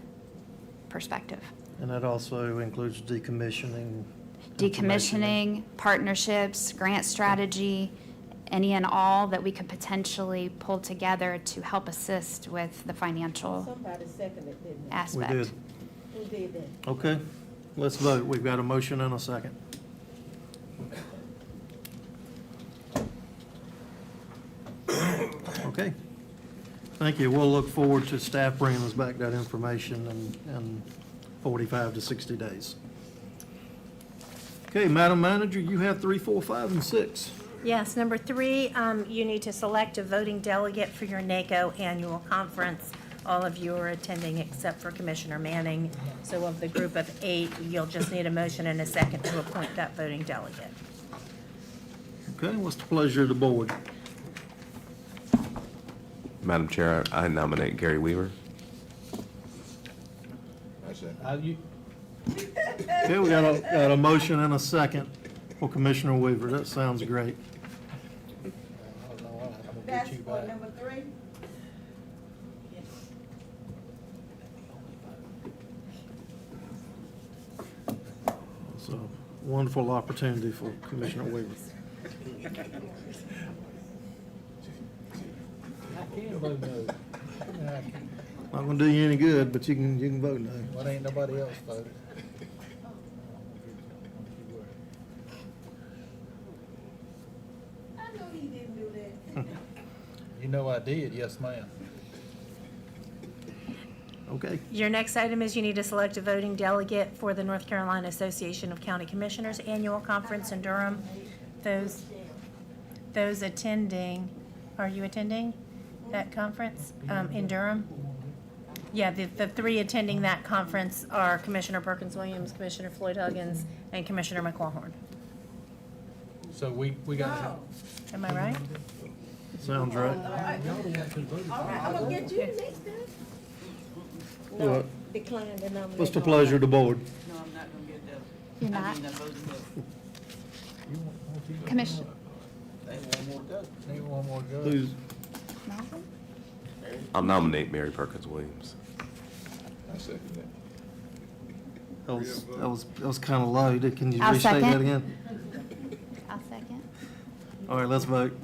perspective. And that also includes decommissioning. Decommissioning, partnerships, grant strategy, any and all that we could potentially pull together to help assist with the financial Somebody seconded, didn't they? aspect. We did. Who did that? Okay, let's vote. We've got a motion and a second. Okay. Thank you. We'll look forward to staff bringing us back that information in 45 to 60 days. Okay, Madam Manager, you have 3, 4, 5, and 6. Yes, number 3, you need to select a voting delegate for your NACO annual conference. All of you are attending except for Commissioner Manning. So of the group of 8, you'll just need a motion and a second to appoint that voting delegate. Okay, what's the pleasure of the board? Madam Chair, I nominate Gary Weaver. Okay, we got a motion and a second for Commissioner Weaver. That sounds great. That's for number 3? It's a wonderful opportunity for Commissioner Weaver. Not gonna do you any good, but you can vote no. Well, ain't nobody else voted. I know he didn't do that. You know I did, yes, ma'am. Okay. Your next item is you need to select a voting delegate for the North Carolina Association of County Commissioners Annual Conference in Durham. Those attending, are you attending that conference in Durham? Yeah, the 3 attending that conference are Commissioner Perkins Williams, Commissioner Floyd Huggins, and Commissioner McLaughlin. So we got. Am I right? Sounds right. All right, I'm gonna get you next time. What? No, decline the nomination. What's the pleasure of the board? No, I'm not gonna get that. You're not? I mean, the voting delegate. Commissioner. Need one more go. Who's, I'll nominate Mary Perkins Williams. I second that. That was kind of low. Can you I'll restate that second. again? I'll second. All right, let's vote.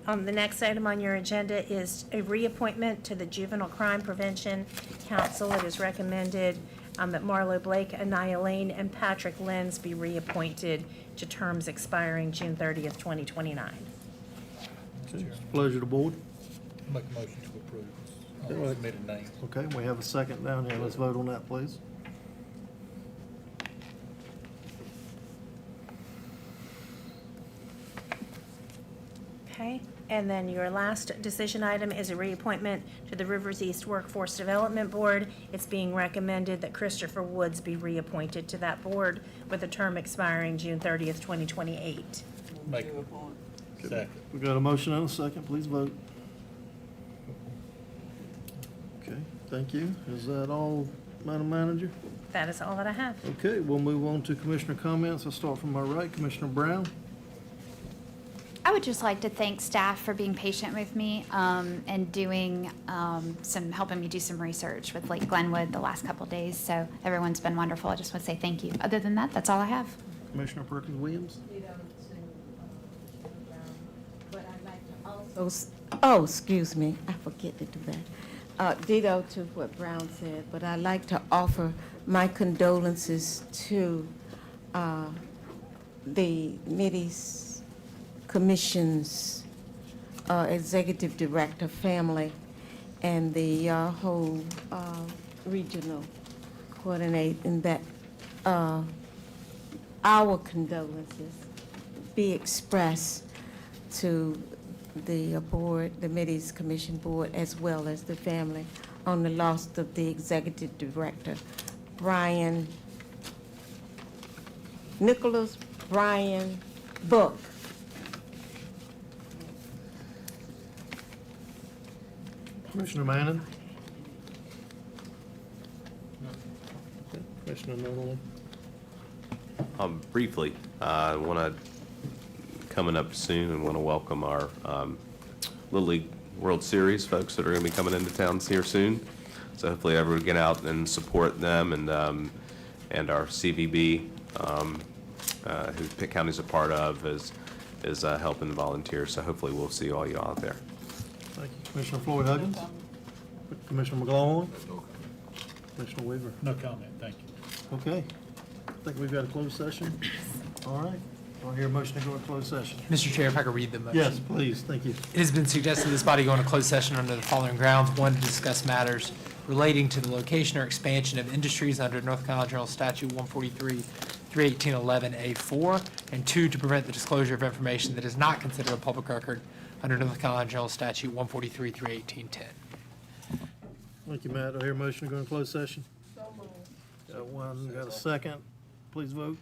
The next item on your agenda is a reappointment to the Juvenile Crime Prevention Council. It is recommended that Marlo Blake, Anaya Lane, and Patrick Lenz be reappointed to terms expiring June 30th, 2029. Okay, it's a pleasure to the board. Make a motion to approve. All right. Submitted names. Okay, we have a second down here. Let's vote on that, please. Okay, and then your last decision item is a reappointment to the Rivers East Workforce Development Board. It's being recommended that Christopher Woods be reappointed to that board with a term expiring June 30th, 2028. Make second. We got a motion and a second. Please vote. Okay, thank you. Is that all, Madam Manager? That is all that I have. Okay, we'll move on to commissioner comments. I'll start from my right. Commissioner Brown. I would just like to thank staff for being patient with me and doing helping me do some research with Lake Glenwood the last couple of days. So everyone's been wonderful. I just want to say thank you. Other than that, that's all I have. Commissioner Perkins Williams. But I'd like to also, oh, excuse me, I forget to do that. Ditto to what Brown said, but I'd like to offer my condolences to the Middies Commission's executive director family and the whole regional coordinate, and that our condolences be expressed to the board, the Middies Commission board, as well as the family on the loss of the executive director, Nicholas Brian Book. Commissioner Manning. Okay, Commissioner Nolan. Briefly, I want to, coming up soon, and want to welcome our Little League World Series folks that are going to be coming into town here soon. So hopefully everyone get out and support them, and our CVB, who Pitt County's a part of, is helping the volunteers. So hopefully we'll see all you out there. Thank you. Commissioner Floyd Huggins. Commissioner McGlaughlin. Commissioner Weaver. No comment, thank you. Okay. I think we've got a closed session. All right. Do I hear a motion to go into closed session? Mr. Chair, if I could read the motion. Yes, please. Thank you. It has been suggested this body go into closed session under the following grounds. One, to discuss matters relating to the location or expansion of industries under North Carolina General Statute 143, 31811A4, and two, to prevent the disclosure of information that is not considered a public record under North Carolina General Statute 143, 31810. Thank you, Matt. Do I hear a motion to go into closed session? Got one, got a second. Please vote.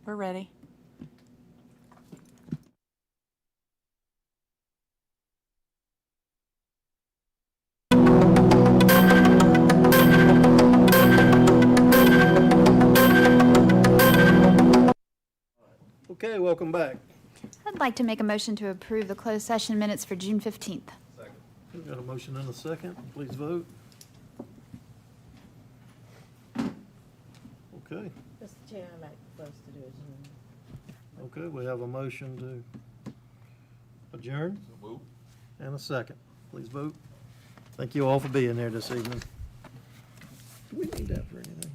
We're ready. Okay, welcome back. I'd like to make a motion to approve the closed session minutes for June 15th. We've got a motion and a second. Please vote. Okay, Mr. Chair, I'd like for us to do it. okay, we have a motion to adjourn and a second. Please vote. Thank you all for being there this evening. Do we need that for anything?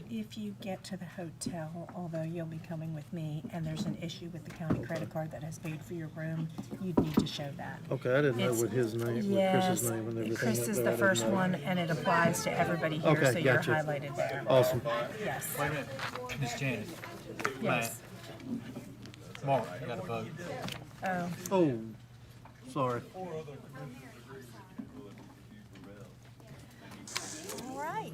If you get to the hotel, although you'll be coming with me, and there's an issue with the county credit card that has paid for your room, you'd need to show that. Okay, I didn't know It's- with his name, with Yes, Chris's name and everything. Chris up is there. the I didn't first know. one, and it applies to everybody here, Okay, so you're gotcha. highlighted there. Awesome. Yes. Wait a minute, Ms. Janet. Yes. Mark, you got to vote. Oh, sorry. All right.